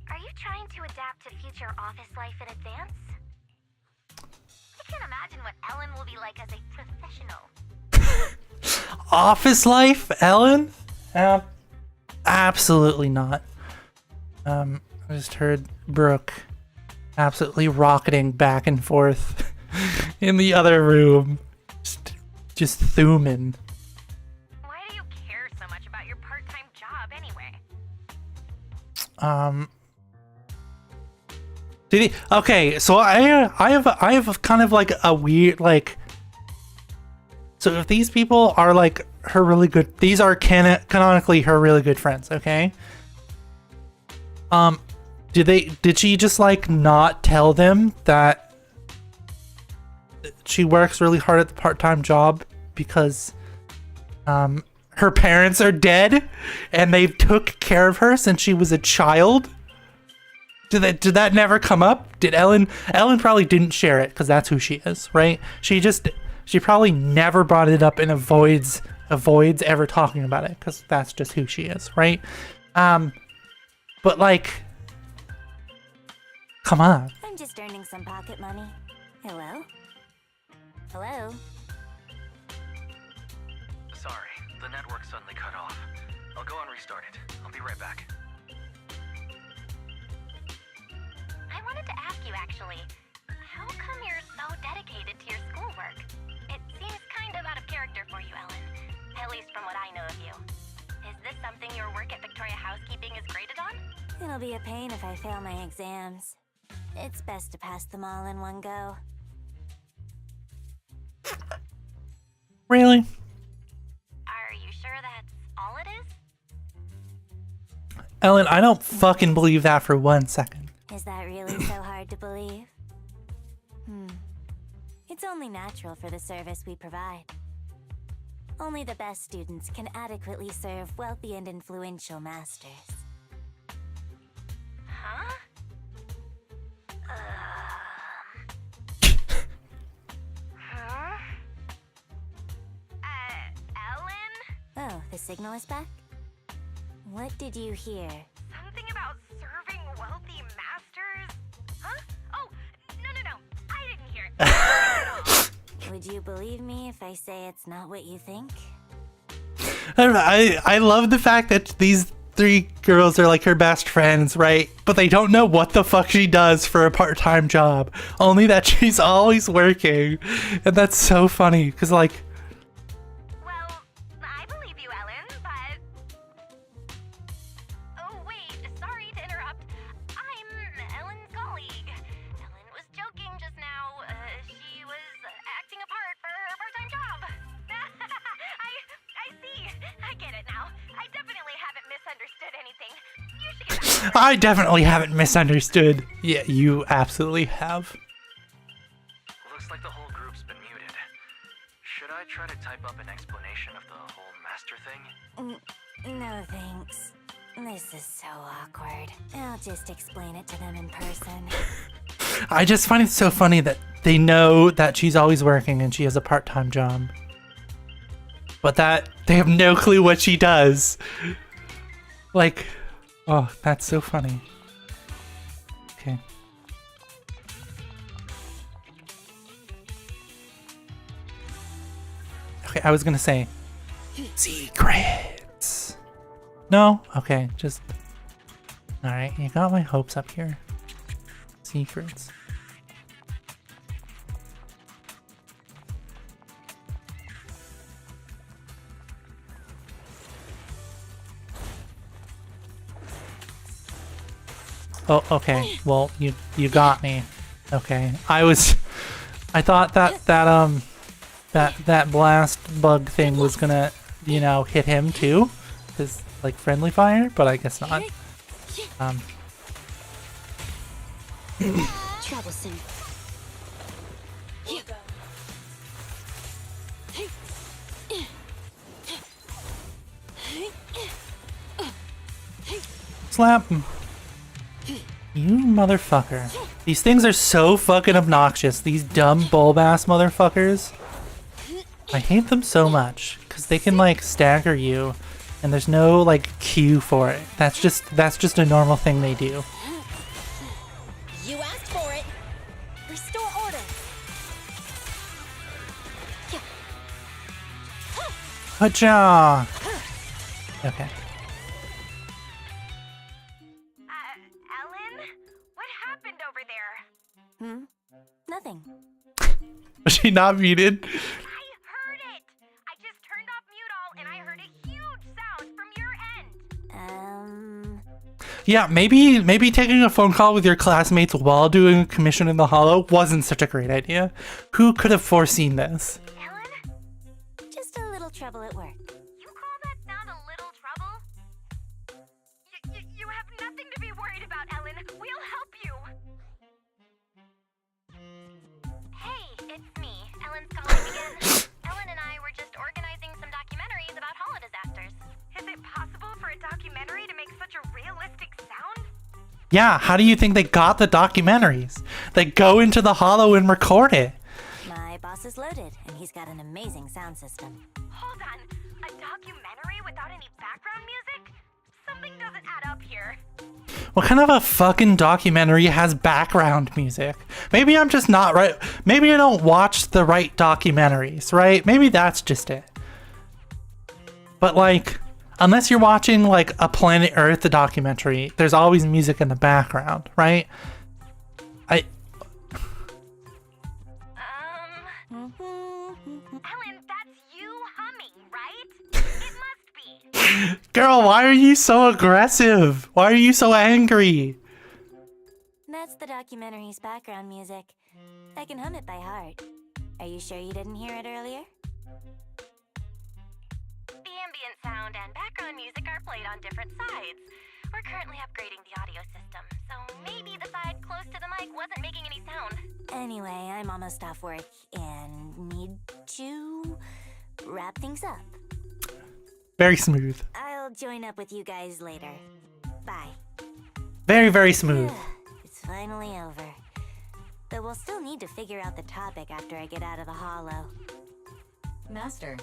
Are you trying to adapt to future office life in advance? I can't imagine what Ellen will be like as a professional. Office life, Ellen? Absolutely not. I just heard Brooke absolutely rocketing back and forth in the other room. Just thumbing. Why do you care so much about your part-time job anyway? Okay, so I have kind of like a weird like. So if these people are like her really good, these are canonically her really good friends, okay? Did she just like not tell them that she works really hard at the part-time job because her parents are dead and they took care of her since she was a child? Did that never come up? Did Ellen probably didn't share it because that's who she is, right? She probably never brought it up and avoids ever talking about it because that's just who she is, right? But like, come on. I'm just earning some pocket money. Hello? Hello? Sorry, the network suddenly cut off. I'll go and restart it. I'll be right back. I wanted to ask you actually, how come you're so dedicated to your schoolwork? It seems kind of out of character for you, Ellen. At least from what I know of you. Is this something your work at Victoria Housekeeping is graded on? It'll be a pain if I fail my exams. It's best to pass them all in one go. Really? Are you sure that's all it is? Ellen, I don't fucking believe that for 1 second. Is that really so hard to believe? It's only natural for the service we provide. Only the best students can adequately serve wealthy and influential masters. Huh? Huh? Ellen? Oh, the signal is back? What did you hear? Something about serving wealthy masters? Huh? Oh, no. I didn't hear it. Not at all. Would you believe me if I say it's not what you think? I don't know. I love the fact that these three girls are like her best friends, right? But they don't know what the fuck she does for a part-time job. Only that she's always working. And that's so funny, because like... Well, I believe you, Ellen, but... Oh, wait, sorry to interrupt. I'm Ellen's colleague. Ellen was joking just now. She was acting a part for her part-time job. I see. I get it now. I definitely haven't misunderstood anything. You should get back to work. I definitely haven't misunderstood. Yeah, you absolutely have. Looks like the whole group's been muted. Should I try to type up an explanation of the whole master thing? No, thanks. This is so awkward. I'll just explain it to them in person. I just find it so funny that they know that she's always working and she has a part-time job. But that they have no clue what she does. Like, oh, that's so funny. Okay. Okay, I was gonna say secrets. No? Okay, just alright, you got my hopes up here. Secrets. Oh, okay. Well, you got me. Okay. I was I thought that blast bug thing was gonna, you know, hit him too. His like friendly fire, but I guess not. Troublesome. Slap him. You motherfucker. These things are so fucking obnoxious. These dumb bulbass motherfuckers. I hate them so much because they can like stagger you and there's no like cue for it. That's just a normal thing they do. You asked for it. Restore order. Hacha! Okay. Ellen? What happened over there? Nothing. Was she not muted? I heard it! I just turned off mute all and I heard a huge sound from your end. Yeah, maybe taking a phone call with your classmates while doing a commission in the Hollow wasn't such a great idea. Who could have foreseen this? Ellen? Just a little trouble at work. You call that sound a little trouble? You have nothing to be worried about, Ellen. We'll help you. Hey, it's me. Ellen's calling again. Ellen and I were just organizing some documentaries about hollow disasters. Is it possible for a documentary to make such a realistic sound? Yeah, how do you think they got the documentaries? They go into the Hollow and record it. My boss is loaded, and he's got an amazing sound system. Hold on. A documentary without any background music? Something doesn't add up here. What kind of a fucking documentary has background music? Maybe I'm just not right. Maybe I don't watch the right documentaries, right? Maybe that's just it. But like, unless you're watching like a Planet Earth documentary, there's always music in the background, right? Ellen, that's you humming, right? It must be. Girl, why are you so aggressive? Why are you so angry? That's the documentary's background music. I can hum it by heart. Are you sure you didn't hear it earlier? The ambient sound and background music are played on different sides. We're currently upgrading the audio system, so maybe the side close to the mic wasn't making any sound. Anyway, I'm almost off work and need to wrap things up. Very smooth. I'll join up with you guys later. Bye. Very, very smooth. It's finally over. Though we'll still need to figure out the topic after I get out of the hollow. Master,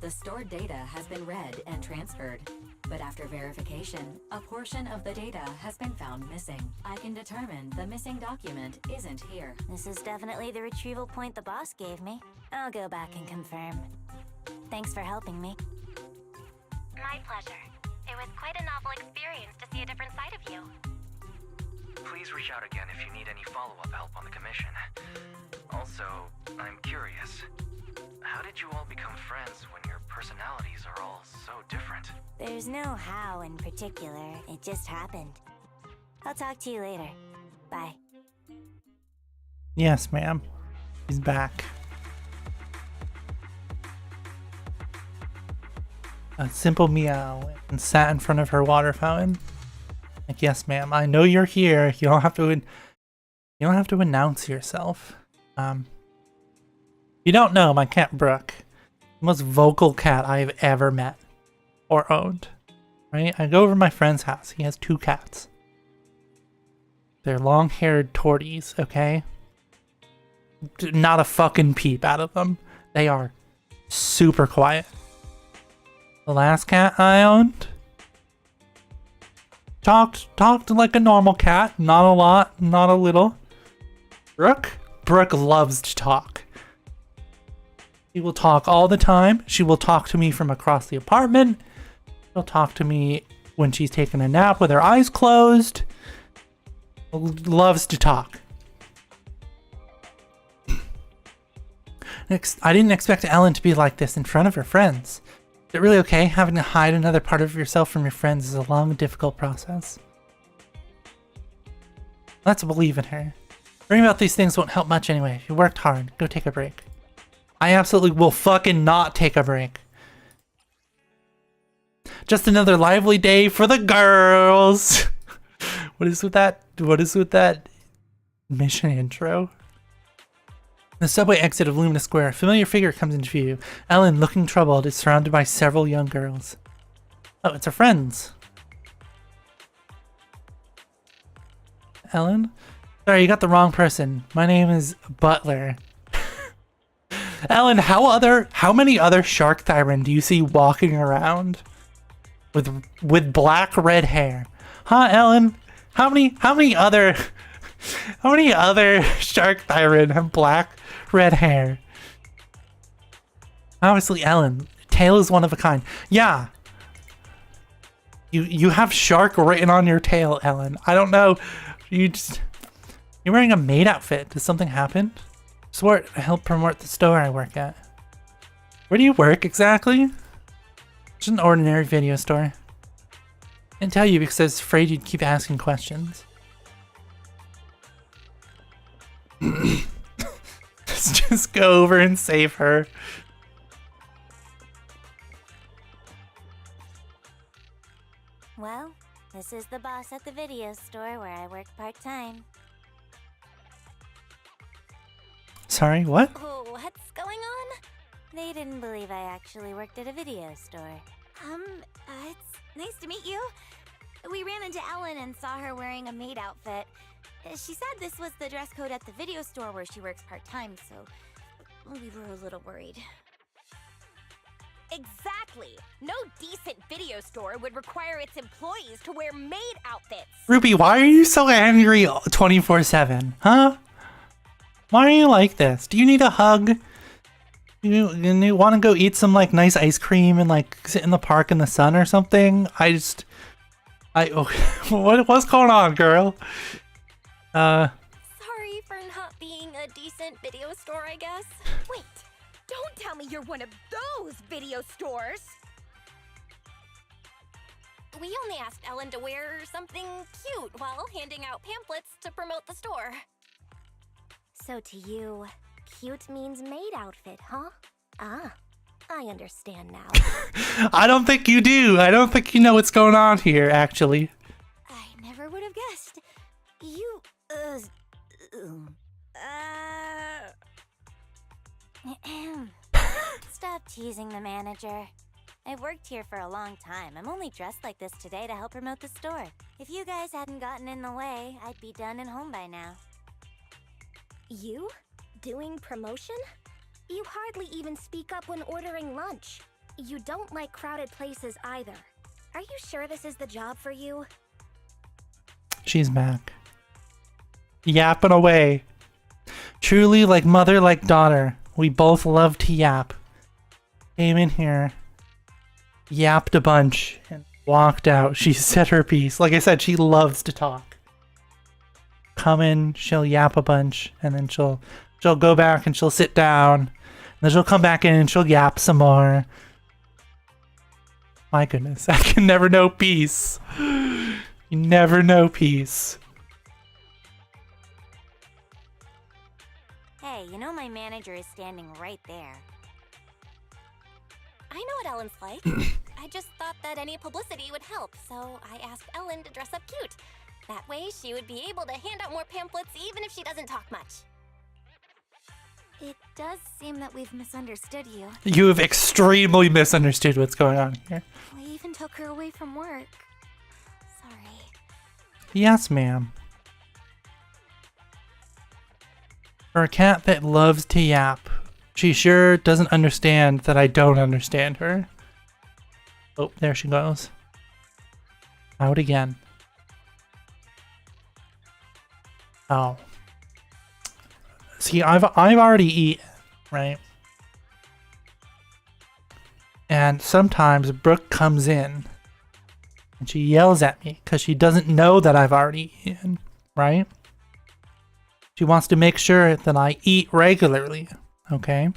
the stored data has been read and transferred. But after verification, a portion of the data has been found missing. I can determine the missing document isn't here. This is definitely the retrieval point the boss gave me. I'll go back and confirm. Thanks for helping me. My pleasure. It was quite a novel experience to see a different side of you. Please reach out again if you need any follow-up help on the commission. Also, I'm curious. How did you all become friends when your personalities are all so different? There's no how in particular. It just happened. I'll talk to you later. Bye. Yes, ma'am. He's back. A simple meow and sat in front of her water fountain. Like, yes, ma'am. I know you're here. You don't have to announce yourself. You don't know my cat Brooke. The most vocal cat I've ever met or owned. Right? I go over to my friend's house. He has 2 cats. They're long-haired torties, okay? Not a fucking peep out of them. They are super quiet. The last cat I owned talked like a normal cat. Not a lot, not a little. Brooke loves to talk. She will talk all the time. She will talk to me from across the apartment. She'll talk to me when she's taking a nap with her eyes closed. Loves to talk. I didn't expect Ellen to be like this in front of her friends. Is it really okay? Having to hide another part of yourself from your friends is a long, difficult process. Let's believe in her. Worrying about these things won't help much anyway. You worked hard. Go take a break. I absolutely will fucking not take a break. Just another lively day for the girls. What is with that? What is with that mission intro? The subway exit of Lumina Square. A familiar figure comes into view. Ellen, looking troubled, is surrounded by several young girls. Oh, it's her friends. Ellen? Sorry, you got the wrong person. My name is Butler. Ellen, how many other Shark Thyren do you see walking around with black red hair? Huh, Ellen? How many other Shark Thyren have black red hair? Obviously, Ellen. Tail is one of a kind. Yeah. You have shark written on your tail, Ellen. I don't know. You're wearing a maid outfit. Did something happen? Swart, I help promote the store I work at. Where do you work exactly? Just an ordinary video store. Didn't tell you because I was afraid you'd keep asking questions. Let's just go over and save her. Well, this is the boss at the video store where I work part-time. Sorry, what? Oh, what's going on? They didn't believe I actually worked at a video store. It's nice to meet you. We ran into Ellen and saw her wearing a maid outfit. She said this was the dress code at the video store where she works part-time, so we were a little worried. Exactly! No decent video store would require its employees to wear maid outfits! Ruby, why are you so angry 24/7? Huh? Why are you like this? Do you need a hug? You want to go eat some like nice ice cream and like sit in the park in the sun or something? What's going on, girl? Sorry for not being a decent video store, I guess. Wait! Don't tell me you're one of those video stores! We only asked Ellen to wear something cute while handing out pamphlets to promote the store. So to you, cute means maid outfit, huh? Ah, I understand now. I don't think you do. I don't think you know what's going on here, actually. I never would have guessed. You, Stop teasing the manager. I've worked here for a long time. I'm only dressed like this today to help promote the store. If you guys hadn't gotten in the way, I'd be done and home by now. You? Doing promotion? You hardly even speak up when ordering lunch. You don't like crowded places either. Are you sure this is the job for you? She's back. Yapping away. Truly like mother, like daughter. We both love to yap. Came in here, yapped a bunch, and walked out. She said her piece. Like I said, she loves to talk. Come in, she'll yap a bunch, and then she'll go back and she'll sit down. And then she'll come back in and she'll yap some more. My goodness, I can never know peace. You never know peace. Hey, you know my manager is standing right there. I know what Ellen's like. I just thought that any publicity would help, so I asked Ellen to dress up cute. That way, she would be able to hand out more pamphlets even if she doesn't talk much. It does seem that we've misunderstood you. You have extremely misunderstood what's going on here. We even took her away from work. Sorry. Yes, ma'am. For a cat that loves to yap, she sure doesn't understand that I don't understand her. Oh, there she goes. Out again. Oh. See, I've already eaten, right? And sometimes Brooke comes in and she yells at me because she doesn't know that I've already eaten, right? She wants to make sure that I eat regularly, okay?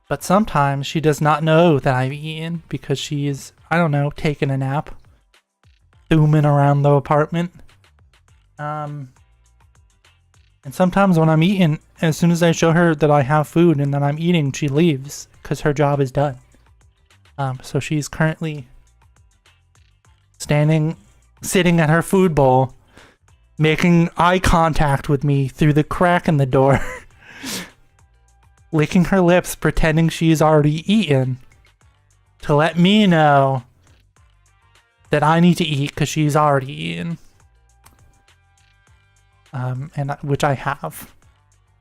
But sometimes she does not know that I've eaten because she's, I don't know, taking a nap, zooming around the apartment. And sometimes when I'm eating, as soon as I show her that I have food and that I'm eating, she leaves because her job is done. So she's currently sitting at her food bowl, making eye contact with me through the crack in the door, licking her lips, pretending she's already eaten to let me know that I need to eat because she's already eaten. Which I have,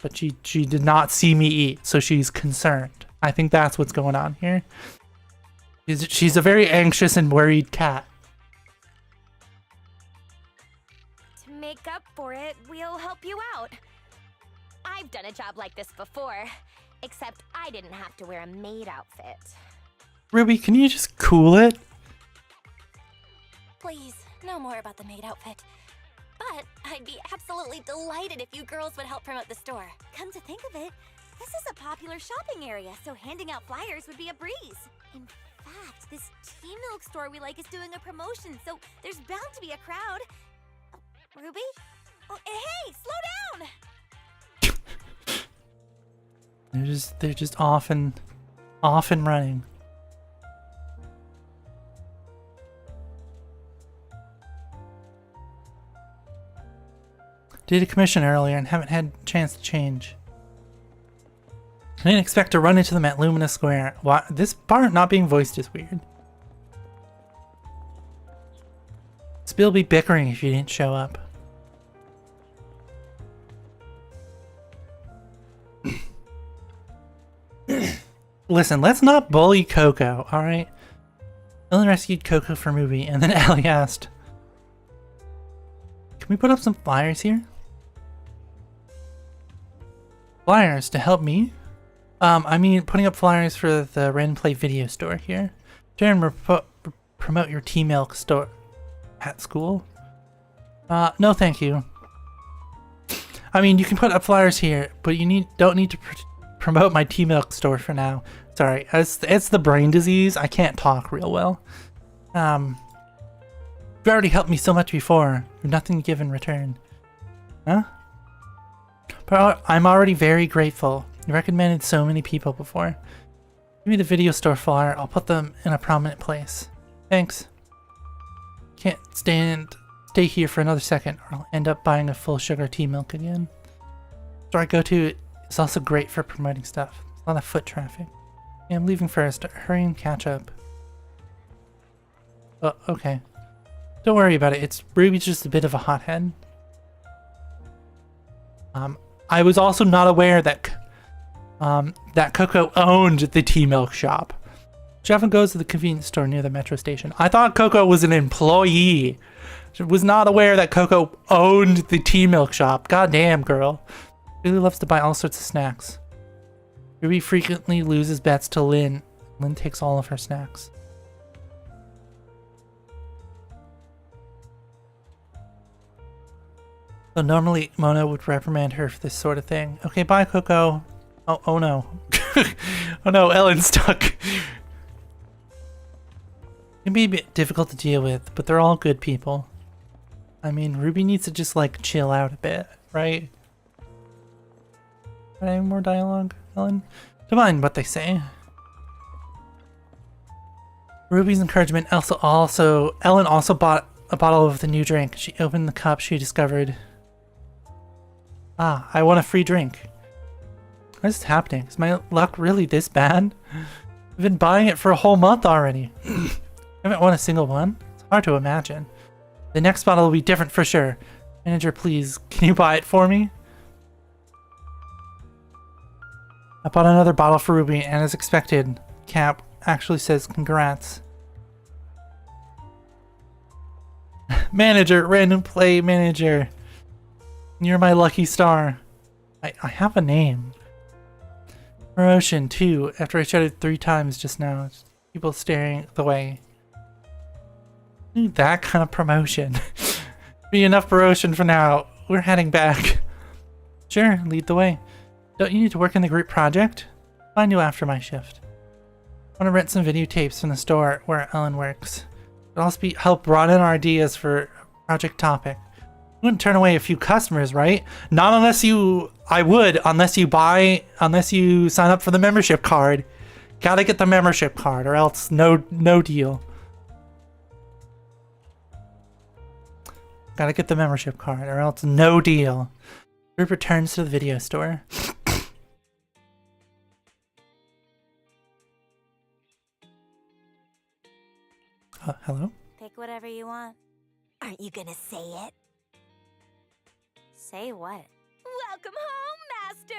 but she did not see me eat, so she's concerned. I think that's what's going on here. She's a very anxious and worried cat. To make up for it, we'll help you out. I've done a job like this before, except I didn't have to wear a maid outfit. Ruby, can you just cool it? Please, no more about the maid outfit. But I'd be absolutely delighted if you girls would help promote the store. Come to think of it, this is a popular shopping area, so handing out flyers would be a breeze. In fact, this tea milk store we like is doing a promotion, so there's bound to be a crowd. Oh, Ruby? Oh, hey, slow down! They're just off and running. Did a commission earlier and haven't had a chance to change. I didn't expect to run into them at Lumina Square. Why, this part not being voiced is weird. Spill be bickering if you didn't show up. Listen, let's not bully Coco, alright? Ellen rescued Coco from Ruby, and then Ellie asked, "Can we put up some flyers here?" Flyers to help me? I mean putting up flyers for the Random Play video store here. Try and promote your tea milk store at school? No thank you. I mean, you can put up flyers here, but you don't need to promote my tea milk store for now. Sorry, it's the brain disease. I can't talk real well. You've already helped me so much before. You've nothing to give in return. Huh? But I'm already very grateful. You recommended so many people before. Give me the video store flyer. I'll put them in a prominent place. Thanks. Can't stay here for another second or I'll end up buying a full sugar tea milk again. The store I go to is also great for promoting stuff. There's a lot of foot traffic. Yeah, I'm leaving first. Hurry and catch up. Oh, okay. Don't worry about it. Ruby's just a bit of a hothead. I was also not aware that that Coco owned the tea milk shop. She often goes to the convenience store near the metro station. I thought Coco was an employee. She was not aware that Coco owned the tea milk shop. God damn, girl. Really loves to buy all sorts of snacks. Ruby frequently loses bets to Lynn. Lynn takes all of her snacks. So normally Mona would reprimand her for this sort of thing. Okay, bye Coco. Oh no. Oh no, Ellen's stuck. It can be a bit difficult to deal with, but they're all good people. I mean, Ruby needs to just like chill out a bit, right? Any more dialogue, Ellen? Don't mind what they say. Ruby's encouragement Ellen also bought a bottle of the new drink. She opened the cup she discovered. Ah, I want a free drink. What is happening? Is my luck really this bad? I've been buying it for a whole month already. I haven't won a single one. It's hard to imagine. The next bottle will be different for sure. Manager, please, can you buy it for me? I bought another bottle for Ruby, and as expected, Cap actually says congrats. Manager, random play manager. You're my lucky star. I have a name. Promotion 2. After I shouted 3 times just now. Just people staring the way. Need that kind of promotion. Be enough promotion for now. We're heading back. Sure, lead the way. Don't you need to work in the group project? Find you after my shift. I want to rent some videotapes from the store where Ellen works. It'll also help broaden our ideas for project topic. wouldn't turn away a few customers, right? Not unless you... I would, unless you sign up for the membership card. Gotta get the membership card, or else no deal. Gotta get the membership card, or else no deal. Group returns to the video store. Hello? Pick whatever you want. Aren't you gonna say it? Say what? Welcome home, Master!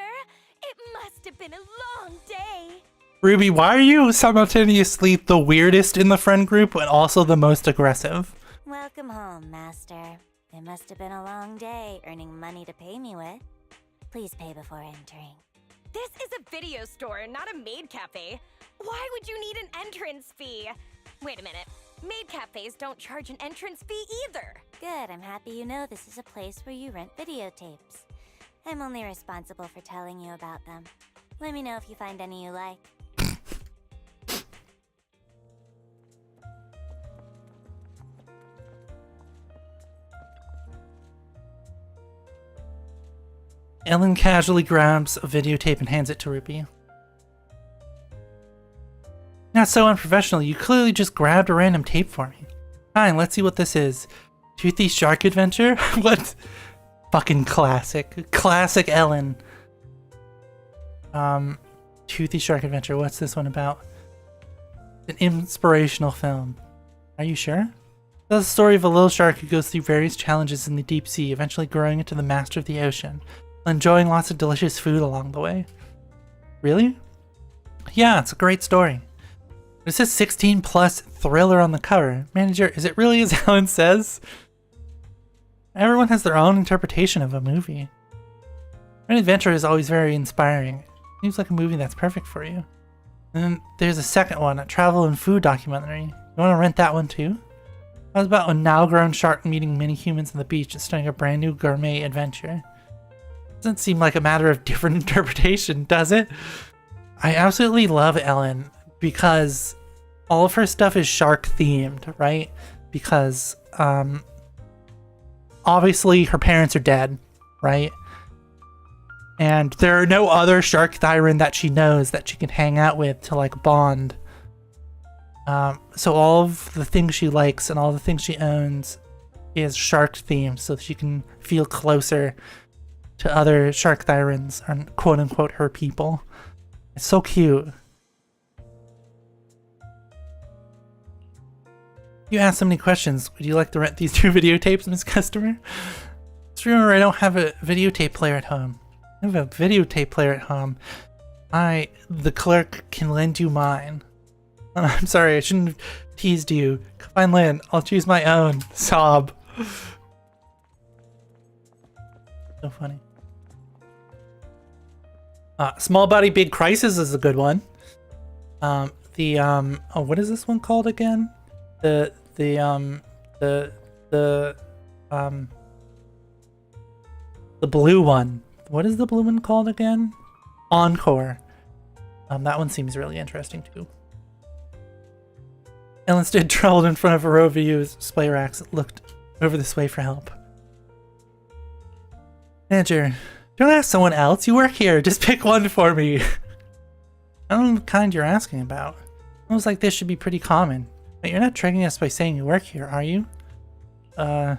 It must have been a long day. Ruby, why are you simultaneously the weirdest in the friend group and also the most aggressive? Welcome home, Master. It must have been a long day earning money to pay me with. Please pay before entering. This is a video store, not a maid cafe. Why would you need an entrance fee? Wait a minute. Maid cafes don't charge an entrance fee either. Good, I'm happy you know this is a place where you rent videotapes. I'm only responsible for telling you about them. Let me know if you find any you like. Ellen casually grabs a videotape and hands it to Ruby. Not so unprofessional, you clearly just grabbed a random tape for me. Fine, let's see what this is. Toothy Shark Adventure? What? Fucking classic. Classic Ellen. Toothy Shark Adventure, what's this one about? An inspirational film. Are you sure? It's the story of a little shark who goes through various challenges in the deep sea, eventually growing into the master of the ocean, enjoying lots of delicious food along the way. Really? Yeah, it's a great story. It says 16 plus thriller on the cover. Manager, is it really as Ellen says? Everyone has their own interpretation of a movie. An adventure is always very inspiring. Seems like a movie that's perfect for you. And then there's a second one, a travel and food documentary. You want to rent that one too? How's about a now-grown shark meeting many humans on the beach and starting a brand new gourmet adventure? Doesn't seem like a matter of different interpretation, does it? I absolutely love Ellen because all of her stuff is shark themed, right? Because obviously her parents are dead, right? And there are no other shark thyran that she knows that she can hang out with to like bond. So all of the things she likes and all the things she owns is shark themed so that she can feel closer to other shark thyrans and quote unquote her people. It's so cute. You asked so many questions. Would you like to rent these two videotapes, Miss Customer? Just remember, I don't have a videotape player at home. I have a videotape player at home. The clerk, can lend you mine. I'm sorry, I shouldn't have teased you. Fine, Lynn. I'll choose my own. Sob. So funny. Small Body Big Crisis is a good one. Oh, what is this one called again? The blue one. What is the blue one called again? Encore. That one seems really interesting too. Ellen stood troubled in front of a row of display racks and looked over this way for help. Manager, don't ask someone else. You work here. Just pick one for me. I don't know the kind you're asking about. Things like this should be pretty common. But you're not tricking us by saying you work here, are you? I'm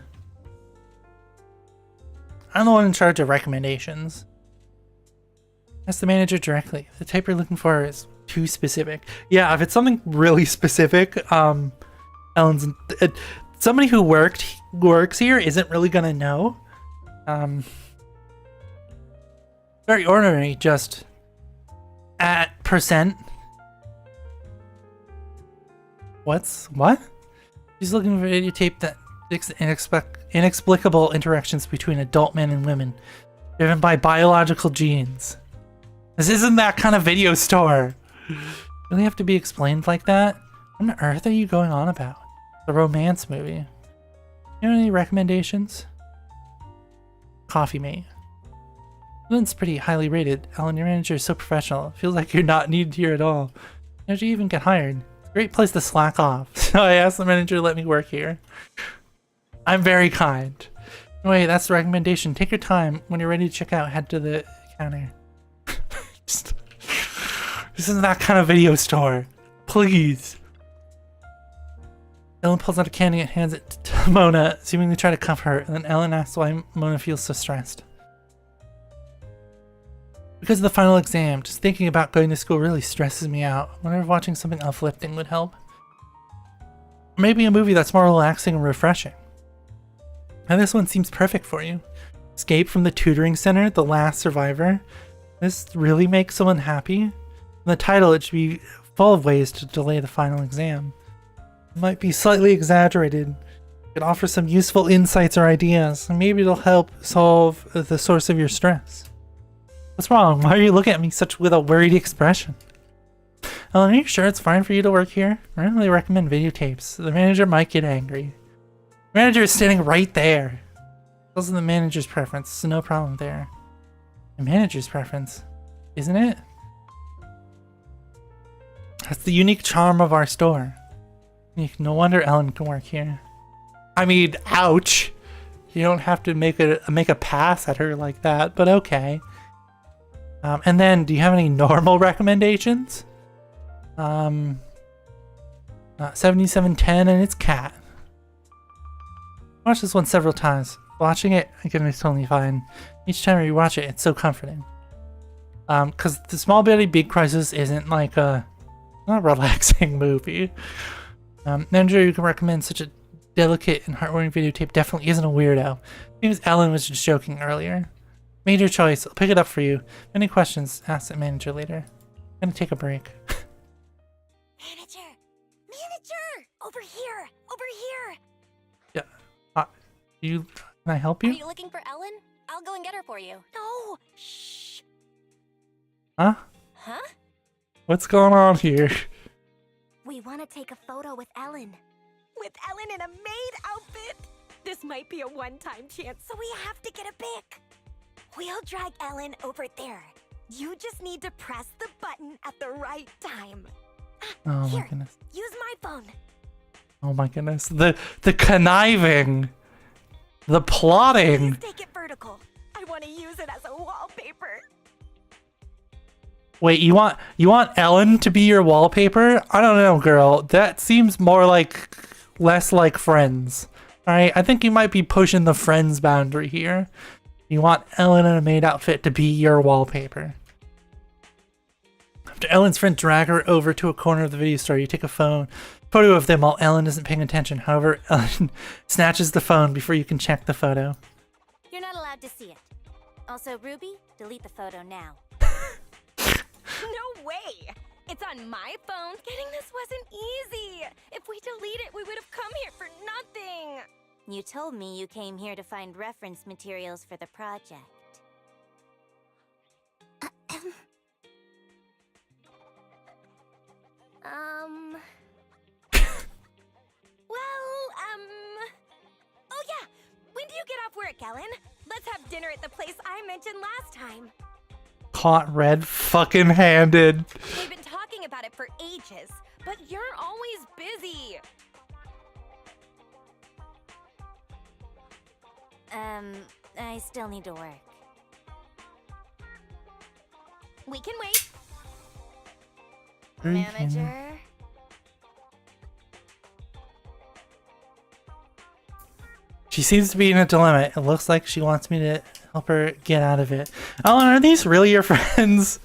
the one in charge of recommendations. Ask the manager directly. If the type you're looking for is too specific. Yeah, if it's something really specific, Ellen's somebody who works here isn't really gonna know. Very ordinary, just at percent. What? She's looking for a videotape that inexplicable interactions between adult men and women, driven by biological genes. This isn't that kind of video store. Really have to be explained like that? What on earth are you going on about? It's a romance movie. You have any recommendations? Coffee Mate. Lynn's pretty highly rated. Ellen, your manager is so professional. Feels like you're not needed here at all. How did you even get hired? It's a great place to slack off. So I asked the manager to let me work here. I'm very kind. Wait, that's the recommendation. Take your time. When you're ready to check out, head to the counter. Just, this is that kind of video store. Please. Ellen pulls out a candy and hands it to Mona, seemingly trying to comfort her, and then Ellen asks why Mona feels so stressed. Because of the final exam, just thinking about going to school really stresses me out. I wonder if watching something uplifting would help. Or maybe a movie that's more relaxing and refreshing. And this one seems perfect for you. Escape from the tutoring center, The Last Survivor. This really makes someone happy. In the title, it should be full of ways to delay the final exam. It might be slightly exaggerated. It could offer some useful insights or ideas, and maybe it'll help solve the source of your stress. What's wrong? Why are you looking at me with a worried expression? Ellen, are you sure it's fine for you to work here? I don't really recommend videotapes. The manager might get angry. The manager is standing right there. Those are the manager's preference, so no problem there. The manager's preference, isn't it? That's the unique charm of our store. No wonder Ellen can work here. I mean, ouch! You don't have to make a pass at her like that, but okay. And then, do you have any normal recommendations? 7710 and its cat. I watched this one several times. Watching it, again, it's totally fine. Each time you watch it, it's so comforting. Because The Small Betty Big Crisis isn't like not a relaxing movie. Manager, you can recommend such a delicate and heartwarming videotape definitely isn't a weirdo. Seems Ellen was just joking earlier. Made your choice. I'll pick it up for you. Any questions? Ask the manager later. I'm gonna take a break. Manager! Manager! Over here! Over here! Yeah. Can I help you? Are you looking for Ellen? I'll go and get her for you. No! Shh! Huh? Huh? What's going on here? We want to take a photo with Ellen. With Ellen in a maid outfit? This might be a one-time chance, so we have to get a pic. We'll drag Ellen over there. You just need to press the button at the right time. Oh Here, my goodness. use my phone. Oh my goodness. The conniving. The plotting. Please take it vertical. I want to use it as a wallpaper. Wait, you want Ellen to be your wallpaper? I don't know, girl. That seems more like less like Friends. Alright, I think you might be pushing the Friends boundary here. You want Ellen in a maid outfit to be your wallpaper. After Ellen's friend drag her over to a corner of the video store, you take a photo of them while Ellen isn't paying attention. However, Ellen snatches the phone before you can check the photo. You're not allowed to see it. Also, Ruby, delete the photo now. No way! It's on my phone. Getting this wasn't easy. If we delete it, we would have come here for nothing. You told me you came here to find reference materials for the project. Oh yeah! When do you get off work, Ellen? Let's have dinner at the place I mentioned last time. Caught red fucking handed. We've been talking about it for ages, but you're always busy. I still need to work. We can wait. Okay. Manager? She seems to be in a dilemma. It looks like she wants me to help her get out of it. Ellen, are these really your friends?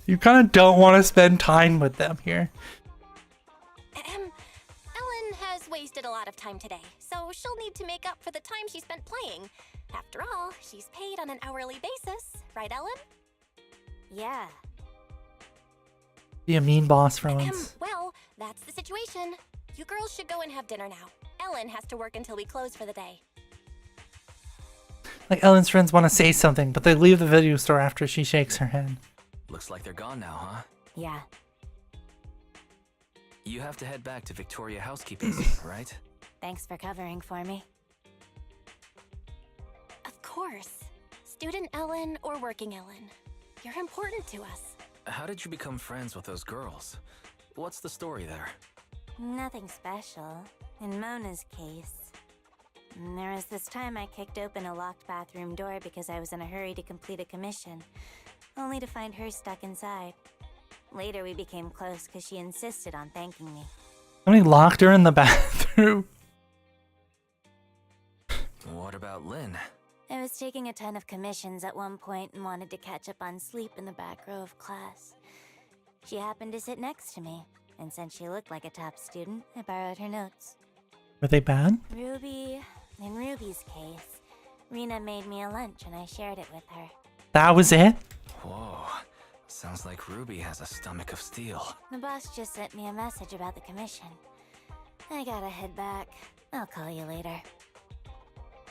You kind of don't want to spend time with them here. Ellen has wasted a lot of time today, so she'll need to make up for the time she spent playing. After all, she's paid on an hourly basis, right, Ellen? Yeah. Be a mean boss for once. Well, that's the situation. You girls should go and have dinner now. Ellen has to work until we close for the day. Like Ellen's friends want to say something, but they leave the video store after she shakes her head. Looks like they're gone now, huh? Yeah. You have to head back to Victoria housekeeping soon, right? Thanks for covering for me. Of course. Student Ellen or working Ellen. You're important to us. How did you become friends with those girls? What's the story there? Nothing special. In Mona's case. And there was this time I kicked open a locked bathroom door because I was in a hurry to complete a commission, only to find her stuck inside. Later we became close because she insisted on thanking me. Somebody locked her in the bathroom. What about Lynn? I was taking a ton of commissions at one point and wanted to catch up on sleep in the back row of class. She happened to sit next to me, and since she looked like a top student, I borrowed her notes. Were they bad? In Ruby's case, Rena made me a lunch and I shared it with her. That was it? Whoa. Sounds like Ruby has a stomach of steel. The boss just sent me a message about the commission. I gotta head back. I'll call you later.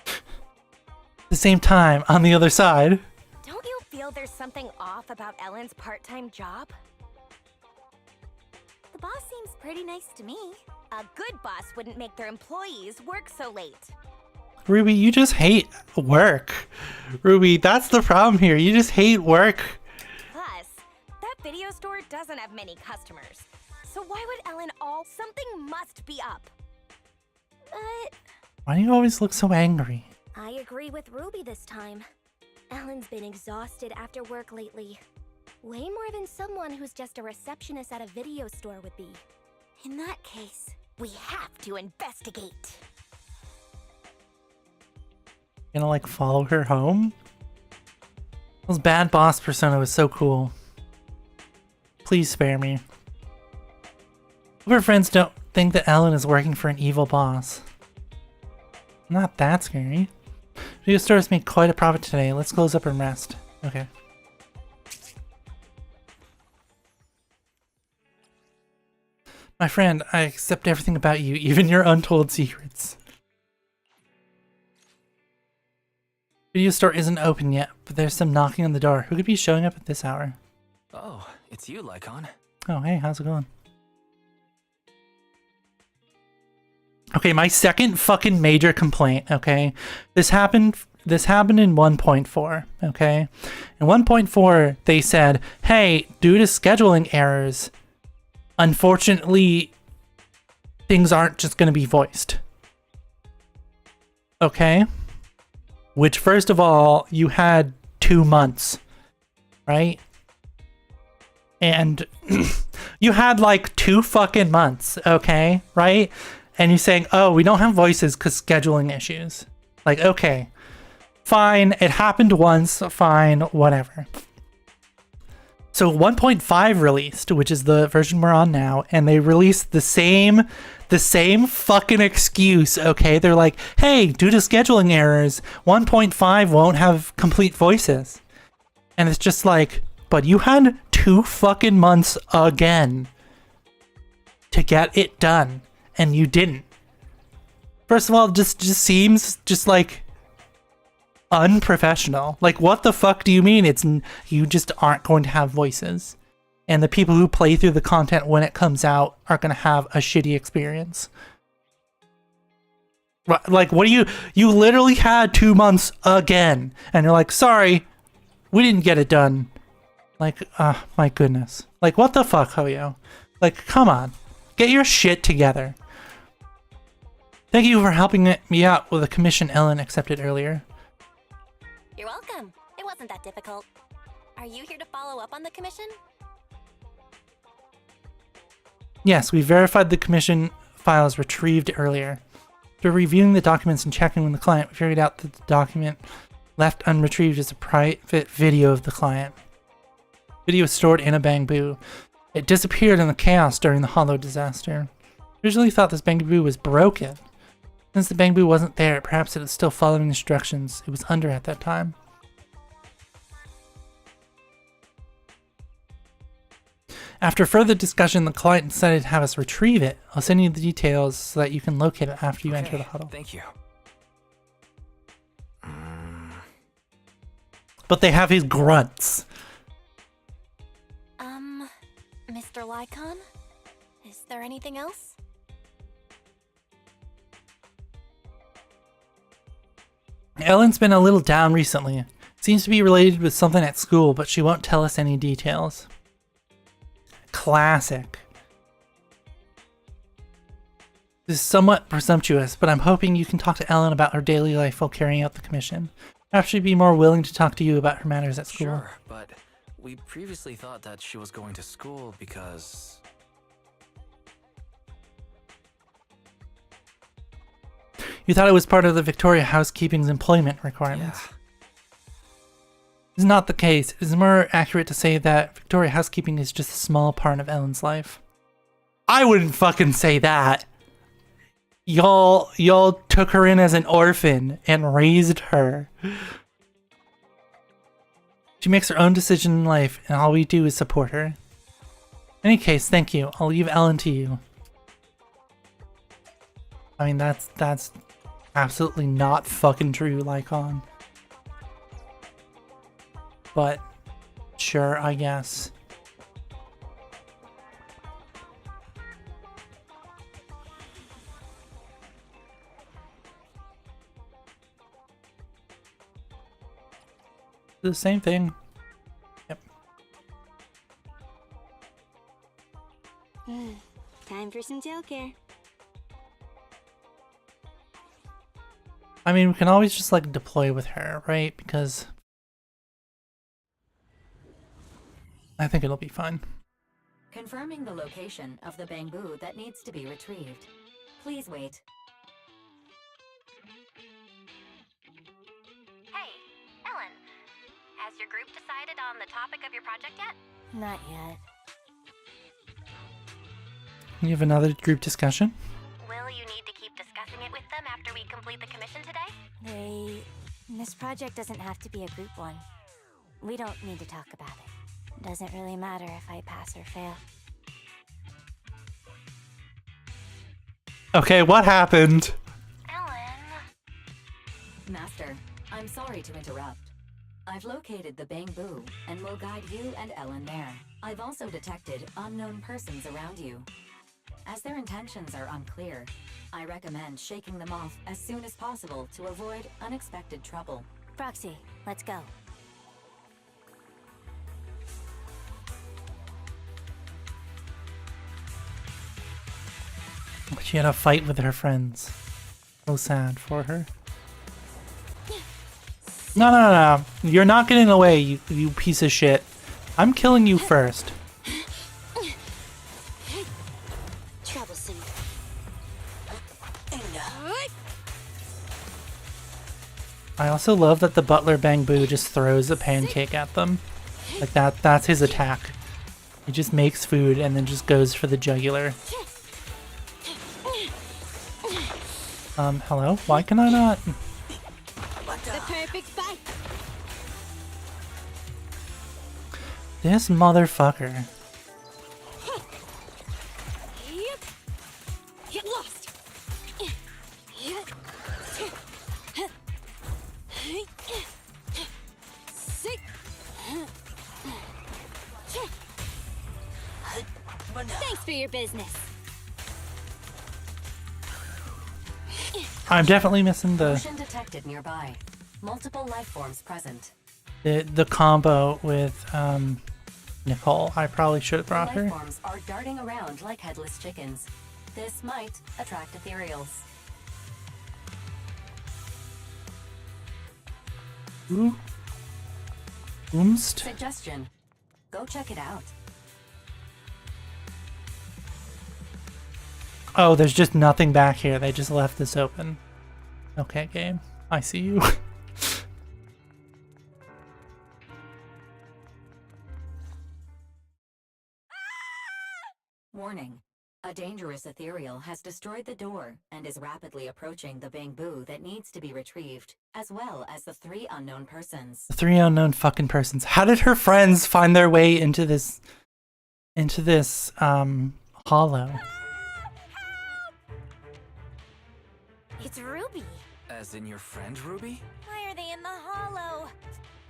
At the same time, on the other side. Don't you feel there's something off about Ellen's part-time job? The boss seems pretty nice to me. A good boss wouldn't make their employees work so late. Ruby, you just hate work. Ruby, that's the problem here. You just hate work. Plus, that video store doesn't have many customers. So why would Ellen something must be up. But Why do you always look so angry? I agree with Ruby this time. Ellen's been exhausted after work lately. Way more than someone who's just a receptionist at a video store would be. In that case, we have to investigate. Gonna like follow her home? Those bad boss persona was so cool. Please spare me. Hope her friends don't think that Ellen is working for an evil boss. Not that scary. Video stores made quite a profit today. Let's close up and rest. Okay. My friend, I accept everything about you, even your untold secrets. Video store isn't open yet, but there's some knocking on the door. Who could be showing up at this hour? Oh, it's you, Lycon. Oh, hey, how's it going? Okay, my second fucking major complaint, okay? This happened in 1.4, okay? In 1.4, they said, hey, due to scheduling errors, unfortunately, things aren't just going to be voiced. Okay? Which, first of all, you had 2 months, right? And you had like 2 fucking months, okay? Right? And you're saying, oh, we don't have voices because scheduling issues. Like, okay, fine. It happened once, fine, whatever. So 1.5 released, which is the version we're on now, and they released the same fucking excuse, okay? They're like, hey, due to scheduling errors, 1.5 won't have complete voices. And it's just like, but you had 2 fucking months again to get it done, and you didn't. First of all, just seems just like unprofessional. Like, what the fuck do you mean you just aren't going to have voices? And the people who play through the content when it comes out are going to have a shitty experience. Like, what do you literally had 2 months again, and you're like, sorry, we didn't get it done. Like, my goodness. Like, what the fuck, Hoyo? Like, come on. Get your shit together. Thank you for helping me out with a commission Ellen accepted earlier. You're welcome. It wasn't that difficult. Are you here to follow up on the commission? Yes, we verified the commission files retrieved earlier. After reviewing the documents and checking with the client, we figured out that the document left unretrieved is a private video of the client. Video was stored in a bamboo. It disappeared in the chaos during the Hollow disaster. Originally thought this bamboo was broken. Since the bamboo wasn't there, perhaps it was still following instructions it was under at that time. After further discussion, the client decided to have us retrieve it. I'll send you the details so that you can locate it after you enter the huddle. Thank you. But they have his grunts. Mr. Lycon? Is there anything else? Ellen's been a little down recently. Seems to be related with something at school, but she won't tell us any details. Classic. This is somewhat presumptuous, but I'm hoping you can talk to Ellen about her daily life while carrying out the commission. Perhaps she'd be more willing to talk to you about her matters at school. Sure, but we previously thought that she was going to school because... You thought it was part of the Victoria Housekeeping's employment requirements. Yeah. This is not the case. It is more accurate to say that Victoria Housekeeping is just a small part of Ellen's life. I wouldn't fucking say that. Y'all took her in as an orphan and raised her. She makes her own decision in life, and all we do is support her. In any case, thank you. I'll leave Ellen to you. I mean, that's absolutely not fucking true, Lycon. But sure, I guess. The same thing. Yep. Time for some tail care. I mean, we can always just like deploy with her, right? Because I think it'll be fine. Confirming the location of the bamboo that needs to be retrieved. Please wait. Hey, Ellen. Has your group decided on the topic of your project yet? Not yet. You have another group discussion? Will you need to keep discussing it with them after we complete the commission today? This project doesn't have to be a group one. We don't need to talk about it. Doesn't really matter if I pass or fail. Okay, what happened? Ellen. Master, I'm sorry to interrupt. I've located the bamboo and will guide you and Ellen there. I've also detected unknown persons around you. As their intentions are unclear, I recommend shaking them off as soon as possible to avoid unexpected trouble. Proxy, let's go. She had a fight with her friends. So sad for her. No. You're not getting away, you piece of shit. I'm killing you first. Troublesome. I also love that the butler Bangbu just throws a pancake at them. Like that's his attack. He just makes food and then just goes for the jugular. Hello? Why can I not? The perfect fight. This motherfucker. Yep. Get lost. Sick. Thanks for your business. I'm definitely missing the Motion detected nearby. Multiple life forms present. the combo with Nicole. I probably should have brought The life her. forms are darting around like headless chickens. This might attract ethereals. Ooh. Oomst. Suggestion. Go check it out. Oh, there's just nothing back here. They just left this open. Okay, game. I see you. Warning. A dangerous ethereal has destroyed the door and is rapidly approaching the bamboo that needs to be retrieved, as well as the 3 unknown persons. 3 unknown fucking persons. How did her friends find their way into this hollow? It's Ruby. As in your friend, Ruby? Why are they in the hollow?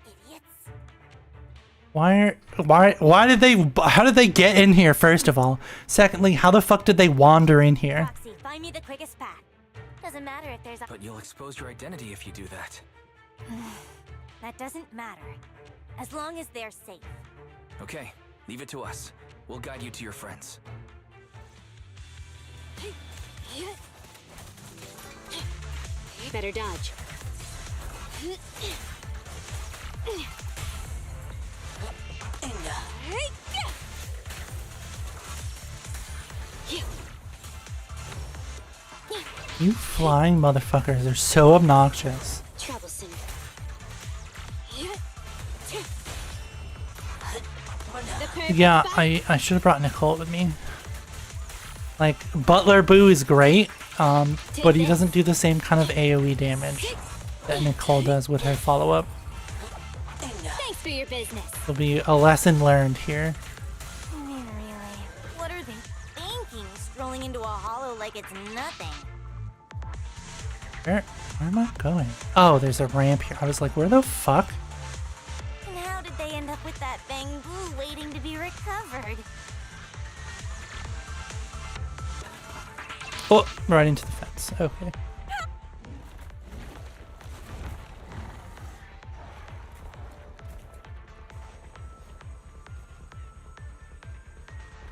Idiots. How did they get in here, first of all? Secondly, how the fuck did they wander in here? Proxy, find me the quickest path. Doesn't matter if there's a... But you'll expose your identity if you do that. That doesn't matter. As long as they're safe. Better dodge. You flying motherfuckers are so obnoxious. Troublesome. Yeah, I should have brought Nicole with me. Like, Butler Boo is great, but he doesn't do the same kind of AoE damage that Nicole does with her follow-up. Thanks for your business. There'll be a lesson learned here. I mean, really, what are they thinking? Strolling into a hollow like it's nothing. Where am I going? Oh, there's a ramp here. I was like, where the fuck? And how did they end up with that bamboo waiting to be recovered? Oh, right into the fence. Okay.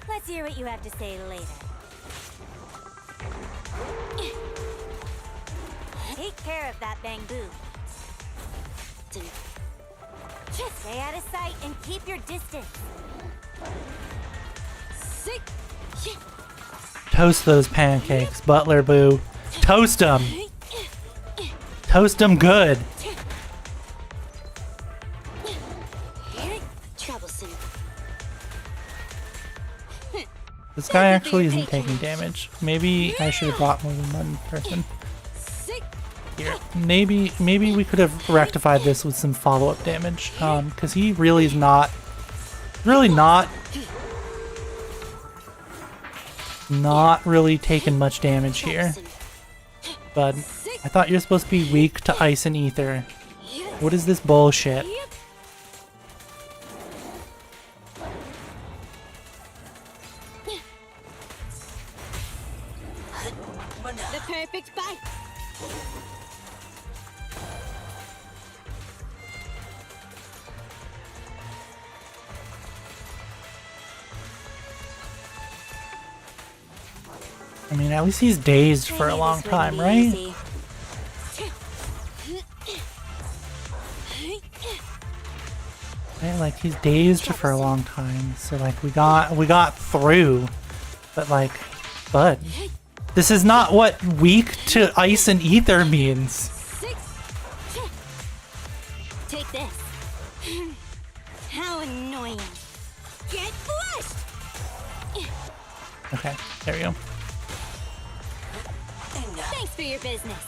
Let's hear what you have to say later. Take care of that bamboo. Just stay out of sight and keep your distance. Toast those pancakes, Butler Boo. Toast them. Toast them good. Troublesome. This guy actually isn't taking damage. Maybe I should have brought more than one person. Here, maybe we could have rectified this with some follow-up damage, because he really is not really taking much damage here. But I thought you're supposed to be weak to ice and ether. What is this bullshit? The perfect bite. I mean, at least he's dazed for a long time, right? Right, like he's dazed for a long time, so like we got through, but like, bud, this is not what weak to ice and ether means. Take this. How annoying. Get flushed. Okay, there we go. Thanks for your business.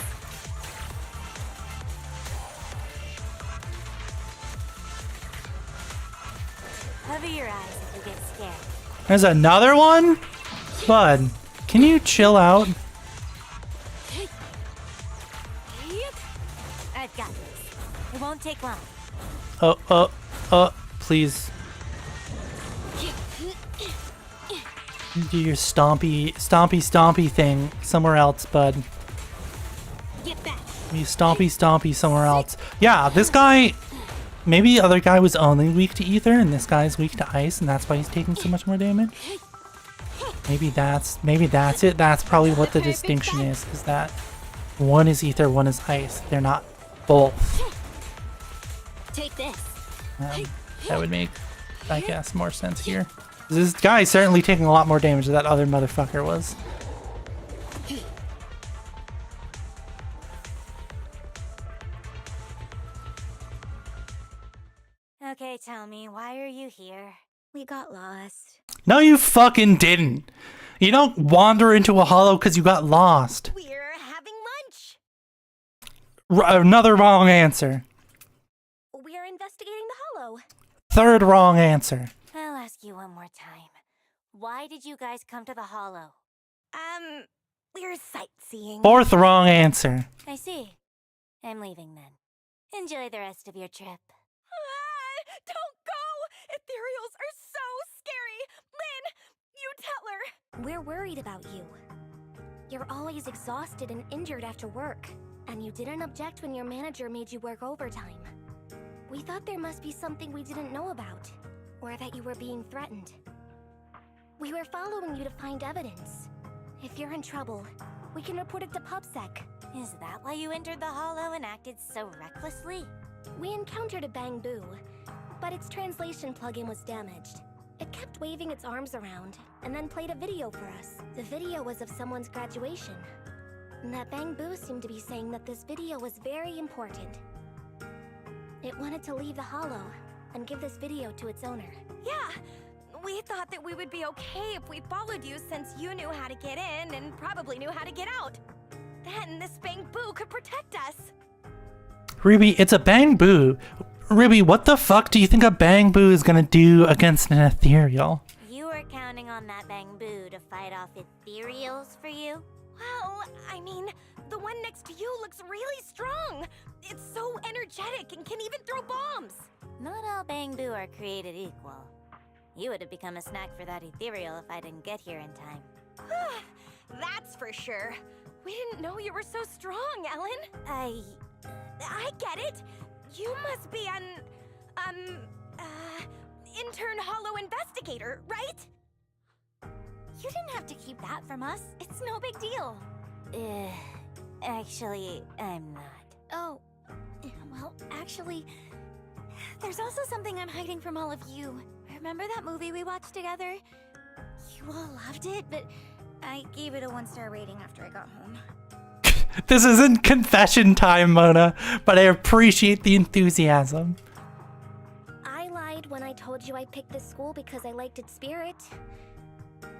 Cover your eyes if you get scared. There's another one? Bud, can you chill out? I've got this. It won't take long. Please. Do your stompy thing somewhere else, bud. Get back. You stompy somewhere else. Yeah, this guy, maybe the other guy was only weak to ether and this guy's weak to ice and that's why he's taking so much more damage. Maybe that's it. That's probably what the distinction is that one is ether, one is ice. They're not both. Take this. That would make, I guess, more sense here. This guy is certainly taking a lot more damage than that other motherfucker was. Okay, tell me, why are you here? We got lost. No, you fucking didn't. You don't wander into a hollow because you got lost. We're having lunch. Another wrong answer. We're investigating the hollow. Third wrong answer. I'll ask you one more time. Why did you guys come to the hollow? We're sightseeing. Fourth wrong answer. I see. I'm leaving then. Enjoy the rest of your trip. Don't go! Ethereals are so scary! Lynn, you tell her! We're worried about you. You're always exhausted and injured after work, and you didn't object when your manager made you work overtime. We thought there must be something we didn't know about, or that you were being threatened. We were following you to find evidence. If you're in trouble, We can report it to PubSec. Is that why you entered the Hollow and acted so recklessly? We encountered a Bang Boo, but its translation plugin was damaged. It kept waving its arms around, and then played a video for us. The video was of someone's graduation. And that Bang Boo seemed to be saying that this video was very important. It wanted to leave the Hollow and give this video to its owner. Yeah, we thought that we would be okay if we followed you since you knew how to get in and probably knew how to get out. Then this Bang Boo could protect us. Ruby, it's a Bang Boo. Ruby, what the fuck do you think a Bang Boo is gonna do against an ethereal? You were counting on that Bang Boo to fight off ethereals for you? Well, I mean, the one next to you looks really strong. It's so energetic and can even throw bombs. Not all Bang Boo are created equal. You would have become a snack for that ethereal if I didn't get here in time. That's for sure. We didn't know you were so strong, Ellen. I get it. You must be an, intern Hollow investigator, right? You didn't have to keep that from us. It's no big deal. Actually, I'm not. Oh, well, actually, there's also something I'm hiding from all of you. Remember that movie we watched together? You all loved it, but I gave it a 1-star rating after I got home. This isn't confession time, Mona, but I appreciate the enthusiasm. I lied when I told you I picked this school because I liked its spirit.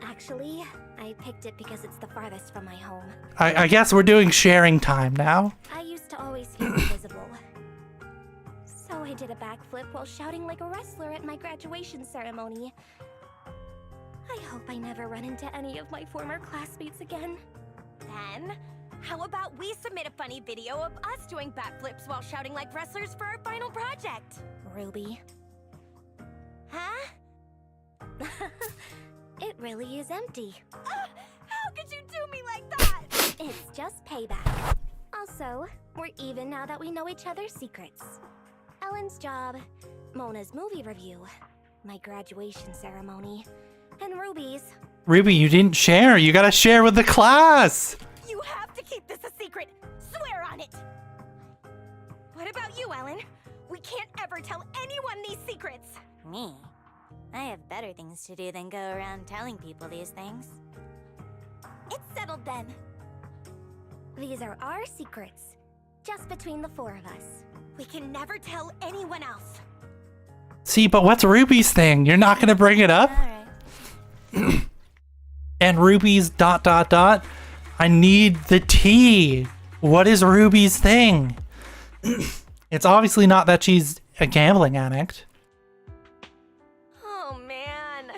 Actually, I picked it because it's the farthest from my home. I guess we're doing sharing time now. I used to always feel invisible. So I did a backflip while shouting like a wrestler at my graduation ceremony. I hope I never run into any of my former classmates again. Then, how about we submit a funny video of us doing backflips while shouting like wrestlers for our final project? Ruby. Huh? It really is empty. How could you do me like that? It's just payback. Also, we're even now that we know each other's secrets. Ellen's job, Mona's movie review, my graduation ceremony, and Ruby's. Ruby, you didn't share. You gotta share with the class. You have to keep this a secret. Swear on it. What about you, Ellen? We can't ever tell anyone these secrets. Me? I have better things to do than go around telling people these things. It's settled then. These are our secrets, just between the four of us. We can never tell anyone else. See, but what's Ruby's thing? You're not gonna bring it up? Alright. And Ruby's ... I need the tea. What is Ruby's thing? It's obviously not that she's a gambling addict. Oh man,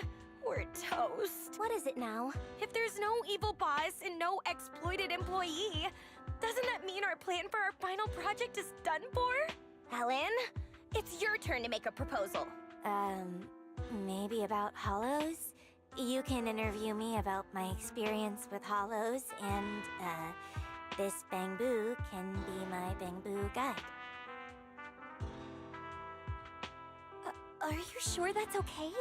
we're toast. What is it now? If there's no evil boss and no exploited employee, doesn't that mean our plan for our final project is done for? Ellen, it's your turn to make a proposal. Maybe about Hollows? You can interview me about my experience with Hollows, and, this Bang Boo can be my Bang Boo guide. Are you sure that's okay?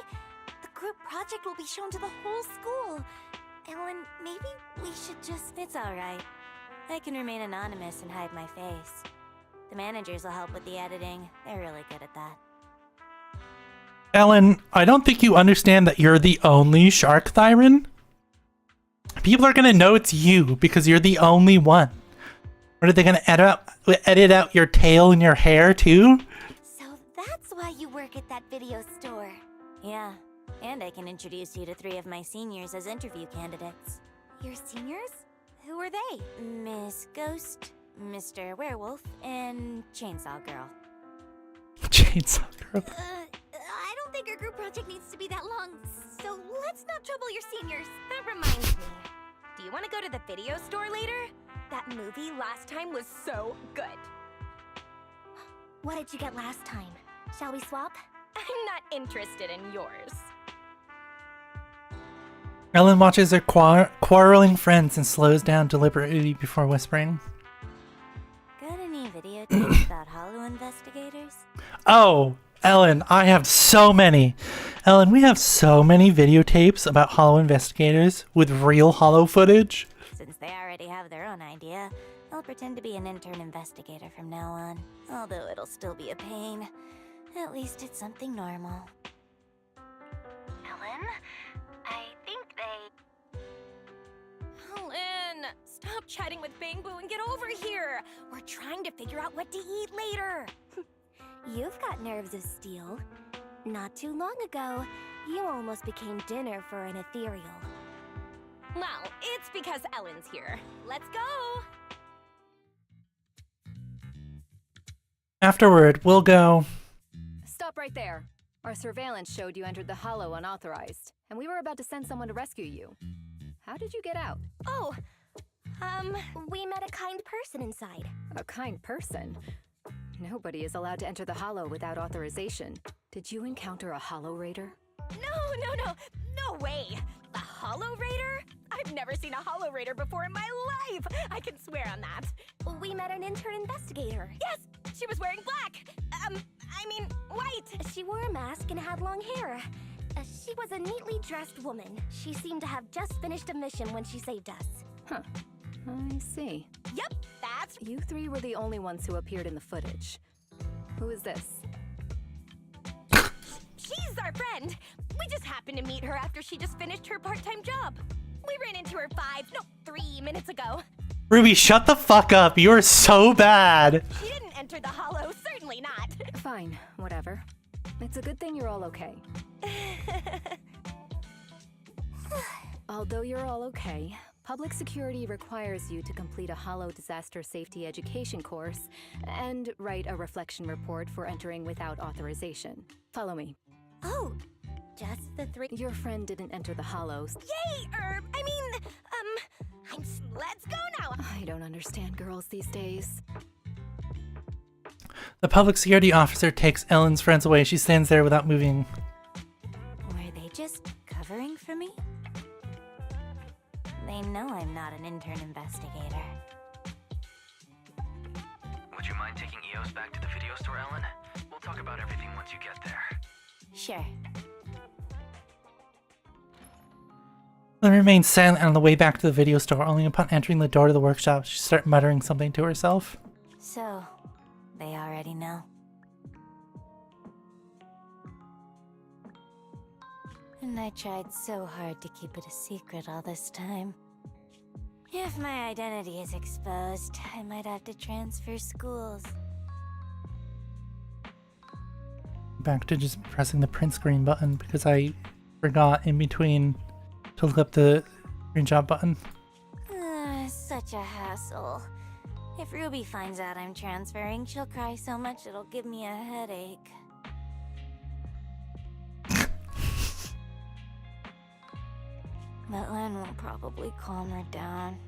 The group project will be shown to the whole school. Ellen, maybe we should just... It's alright. I can remain anonymous and hide my face. The managers will help with the editing. They're really good at that. Ellen, I don't think you understand that you're the only Shark Thyron. People are gonna know it's you because you're the only one. What, are they gonna edit out your tail and your hair too? So that's why you work at that video store. Yeah, and I can introduce you to 3 of my seniors as interview candidates. Your seniors? Who are they? Miss Ghost, Mr. Werewolf, and Chainsaw Girl. Chainsaw Girl. I don't think our group project needs to be that long, so let's not trouble your seniors. That reminds me. Do you want to go to the video store later? That movie last time was so good. What did you get last time? Shall we swap? I'm not interested in yours. Ellen watches her quarreling friends and slows down deliberately before whispering. Got any videotapes about Hollow investigators? Oh, Ellen, I have so many. Ellen, we have so many videotapes about Hollow investigators with real Hollow footage. Since they already have their own idea, I'll pretend to be an intern investigator from now on. Although it'll still be a pain. At least it's something normal. Ellen? I think they... Ellen, stop chatting with Bang Boo and get over here. We're trying to figure out what to eat later. You've got nerves of steel. Not too long ago, you almost became dinner for an ethereal. Well, it's because Ellen's here. Let's go. Afterward, we'll go. Stop right there. Our surveillance showed you entered the Hollow unauthorized, and we were about to send someone to rescue you. How did you get out? Oh, we met a kind person inside. A kind person? Nobody is allowed to enter the Hollow without authorization. Did you encounter a Hollow Raider? No way. The Hollow Raider? I've never seen a Hollow Raider before in my life. I can swear on that. We met an intern investigator. Yes, she was wearing black. White. She wore a mask and had long hair. She was a neatly dressed woman. She seemed to have just finished a mission when she saved us. Huh. I see. Yep, that's... You three were the only ones who appeared in the footage. Who is this? She's our friend. We just happened to meet her after she just finished her part-time job. We ran into her 3 minutes ago. Ruby, shut the fuck up. You're so bad. She didn't enter the Hollow, certainly not. Fine, whatever. It's a good thing you're all okay. Although you're all okay, public security requires you to complete a Hollow disaster safety education course and write a reflection report for entering without authorization. Follow me. Oh, just the three. Your friend didn't enter the Hollows. Yay, let's go now. I don't understand girls these days. The public security officer takes Ellen's friends away. She stands there without moving. Were they just covering for me? They know I'm not an intern investigator. Would you mind taking EOS back to the video store, Ellen? We'll talk about everything once you get there. Sure. Ellen remains silent on the way back to the video store. Only upon entering the door to the workshop, she starts muttering something to herself. So, they already know. And I tried so hard to keep it a secret all this time. If my identity is exposed, I might have to transfer schools. Back to just pressing the print screen button because I forgot in between to look up the screenshot button. Such a hassle. If Ruby finds out I'm transferring, she'll cry so much it'll give me a headache. But Len will probably calm her down.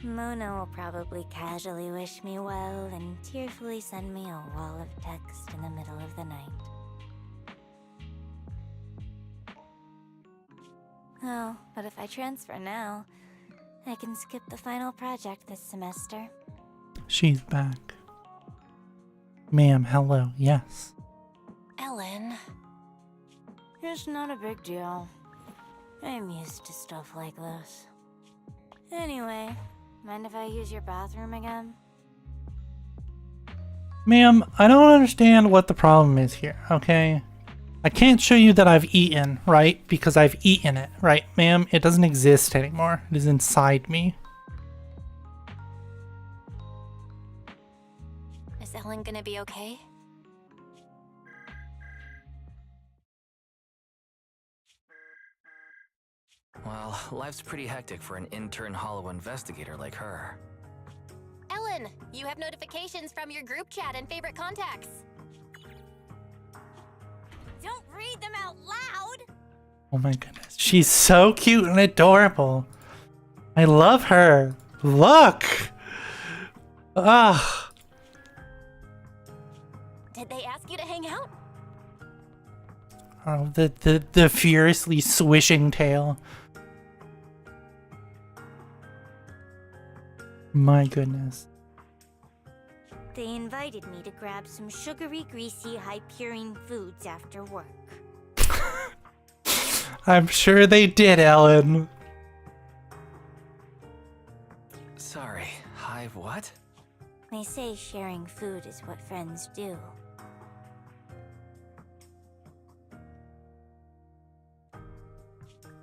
Mona will probably casually wish me well and tearfully send me a wall of text in the middle of the night. Oh, but if I transfer now, I can skip the final project this semester. She's back. Ma'am, hello, yes. Ellen. It's not a big deal. I'm used to stuff like this. Anyway, mind if I use your bathroom again? Ma'am, I don't understand what the problem is here, okay? I can't show you that I've eaten, right? Because I've eaten it, right, ma'am? It doesn't exist anymore. It is inside me. Is Ellen gonna be okay? Well, life's pretty hectic for an intern Hollow investigator like her. Ellen, you have notifications from your group chat and favorite contacts. Don't read them out loud. Oh my goodness. She's so cute and adorable. I love her. Look! Ugh. Did they ask you to hang out? Oh, the furiously swishing tail. My goodness. They invited me to grab some sugary, greasy, high-purine foods after work. I'm sure they did, Ellen. Sorry, what? They say sharing food is what friends do.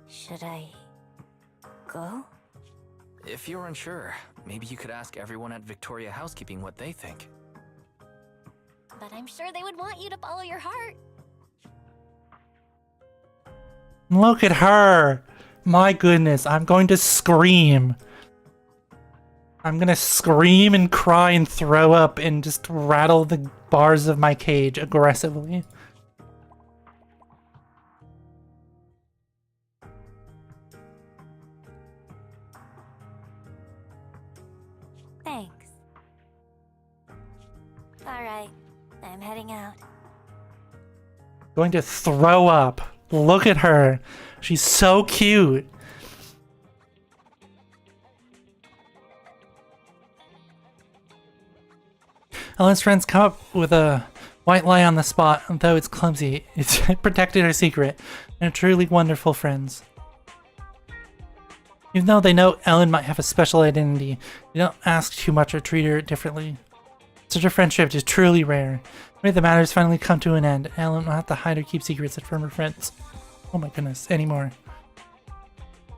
Should I go? If you're unsure, maybe you could ask everyone at Victoria Housekeeping what they think. But I'm sure they would want you to follow your heart. Look at her! My goodness, I'm going to scream. I'm gonna scream and cry and throw up and just rattle the bars of my cage aggressively. Thanks. Alright, I'm heading out. Going to throw up. Look at her. She's so cute. Ellen's friends come up with a white lie on the spot, though it's clumsy. It's protected her secret. They're truly wonderful friends. Even though they know Ellen might have a special identity, they don't ask too much or treat her differently. Such a friendship is truly rare. Maybe the matters finally come to an end. Ellen will have to hide or keep secrets from her friends. Oh my goodness, anymore.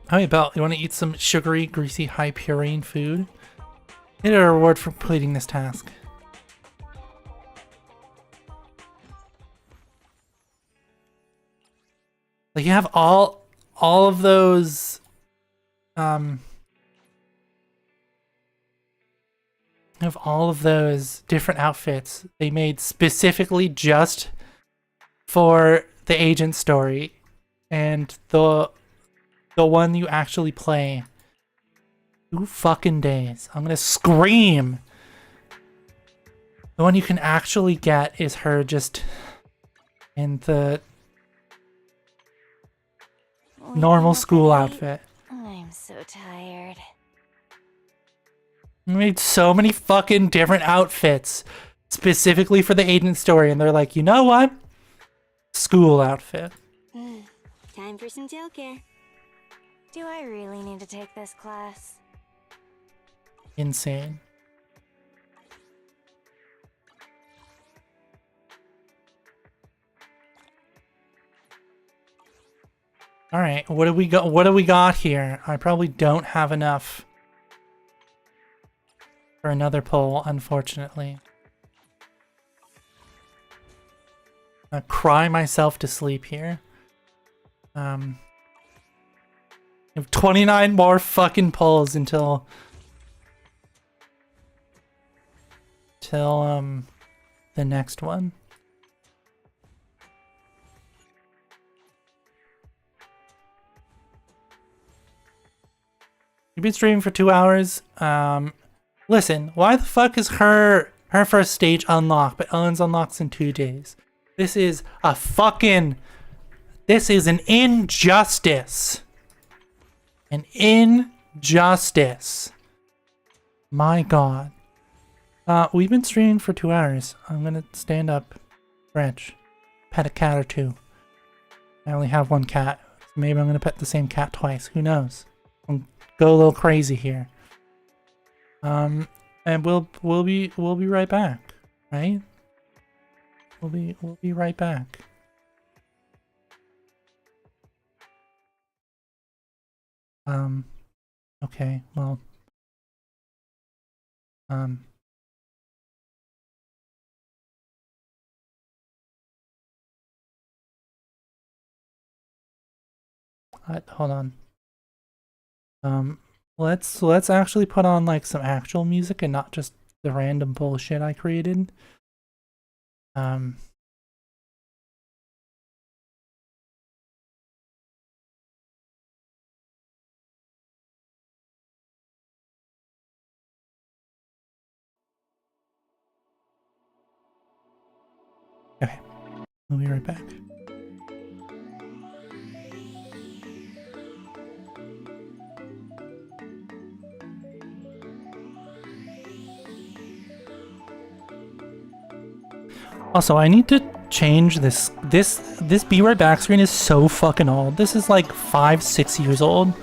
How about you want to eat some sugary, greasy, high purine food? Get a reward for completing this task. Like you have all of those you have all of those different outfits they made specifically just for the agent story, and the one you actually play. 2 fucking days. I'm gonna scream. The one you can actually get is her just in the normal school outfit. I'm so tired. We made so many fucking different outfits specifically for the agent story, and they're like, you know what? School outfit. Time for some tailcare. Do I really need to take this class? Insane. All right, what do we got? What do we got here? I probably don't have enough for another poll, unfortunately. I'll cry myself to sleep here. I have 29 more fucking polls until the next one. You've been streaming for 2 hours. Listen, why the fuck is her first stage unlocked, but Ellen's unlocks in 2 days? This is a fucking... This is an injustice. An injustice. My god. We've been streaming for 2 hours. I'm gonna stand up, stretch, pet a cat or 2. I only have 1 cat. So maybe I'm gonna pet the same cat twice. Who knows? I'll go a little crazy here. And we'll be right back, right? We'll be right back. Okay, well, hold on. Let's actually put on like some actual music and not just the random bullshit I created. Okay, we'll be right back. Also, I need to change this Be Right Back screen is so fucking old. This is like 5-6 years old.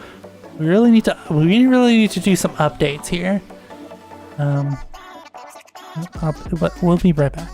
We really need to do some updates here. But we'll be right back.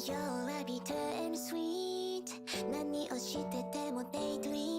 You're bitter and sweet. 何をしてても daydream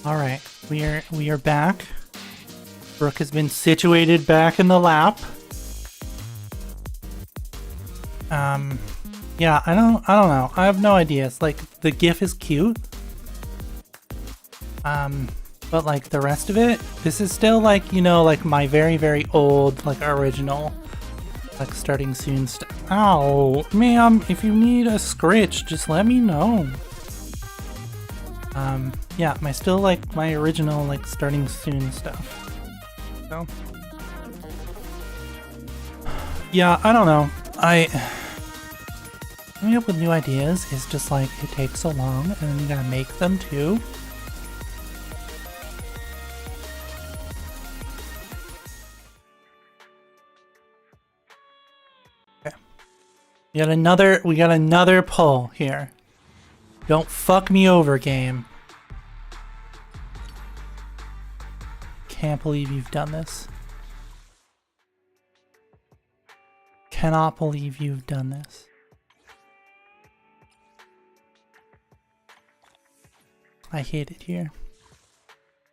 Alright, we are back. Brooke has been situated back in the lap. Yeah, I don't know. I have no idea. It's like the GIF is cute. But like the rest of it, this is still like, you know, like my very, very old, like original, like starting soon stuff. Ow, ma'am, if you need a scritch, just let me know. Yeah, still like my original, like starting soon stuff. So, yeah, I don't know. Coming up with new ideas is just like, it takes so long, and then you gotta make them too. Okay. We got another pull here. Don't fuck me over, game. Can't believe you've done this. Cannot believe you've done this. I hate it here.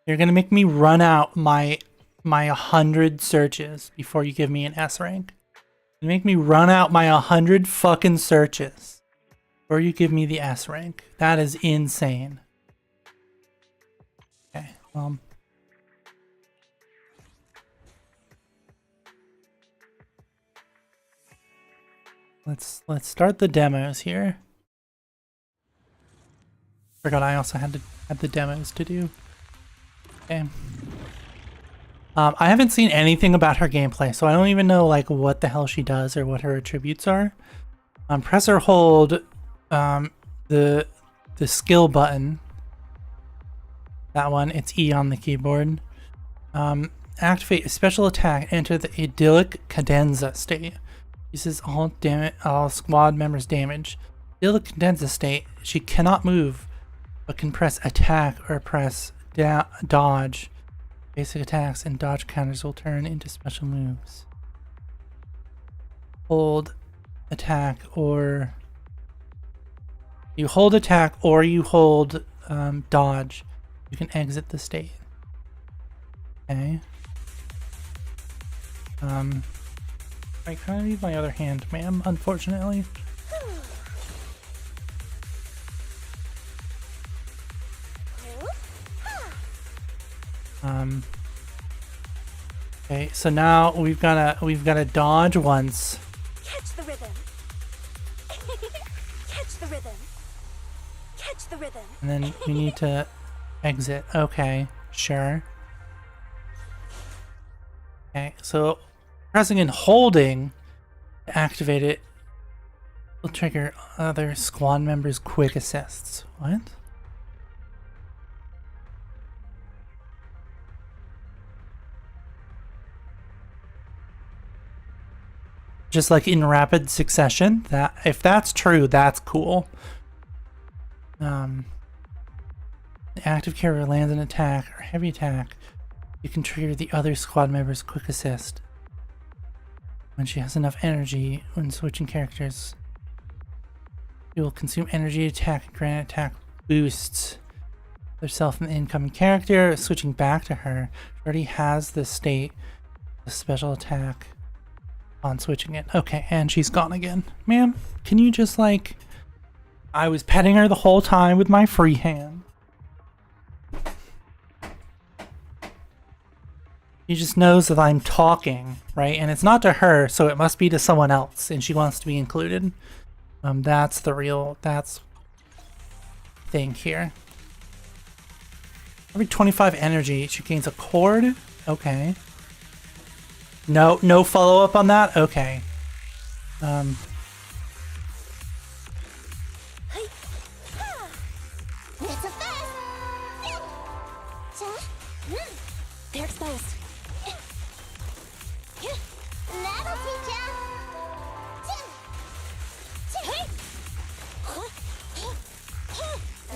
You're gonna make me run out my 100 searches before you give me an S rank. You make me run out my 100 fucking searches before you give me the S rank. That is insane. Okay, let's start the demos here. Forgot I also had the demos to do. Okay. I haven't seen anything about her gameplay, so I don't even know like what the hell she does or what her attributes are. Press or hold the skill button. That one, it's E on the keyboard. Activate a special attack. Enter the idyllic cadenza state. Uses all squad members' damage. Idyllic cadenza state. She cannot move, but can press attack or press dodge. Basic attacks and dodge counters will turn into special moves. Hold attack, or you hold attack or you hold dodge. You can exit the state. Okay. I kind of need my other hand, ma'am, unfortunately. Okay, so now we've gotta dodge once. Catch the rhythm. Catch the rhythm. Catch the rhythm. And then we need to exit. Okay, sure. Okay, so pressing and holding to activate it will trigger other squad members' quick assists. What? Just like in rapid succession. That if that's true, that's cool. The active carrier lands an attack or heavy attack. You can trigger the other squad member's quick assist when she has enough energy. When switching characters, you will consume energy attack and grant attack boosts herself and the incoming character. Switching back to her, she already has the state, the special attack. On switching it. Okay, and she's gone again. Ma'am, can you just like... I was petting her the whole time with my free hand. She just knows that I'm talking, right? And it's not to her, so it must be to someone else, and she wants to be included. That's the real... that's... thing here. Every 25 energy, she gains a cord. Okay. No follow-up on that? Okay. They're exposed. That'll teach ya.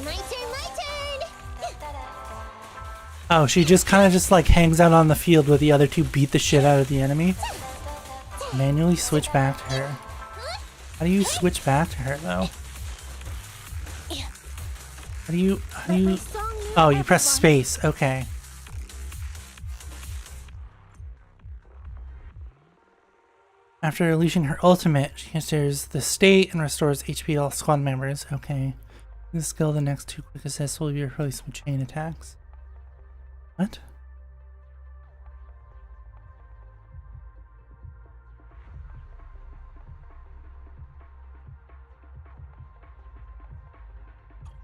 My turn. Oh, she just kind of just like hangs out on the field where the other two beat the shit out of the enemy. Manually switch back to her. How do you switch back to her though? How do you, oh, you press space, okay. After unleashing her ultimate, she considers the state and restores HP to all squad members, okay. This skill, the next 2 quick assists will be replaced with chain attacks. What?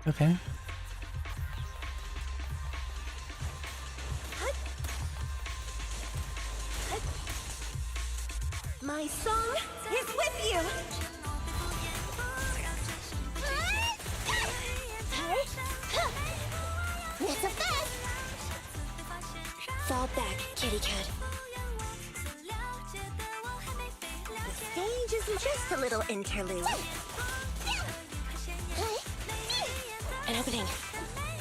Okay. My song is with you. It's a fest! Fall back, kitty cat. The stage is just a little interlude. An opening.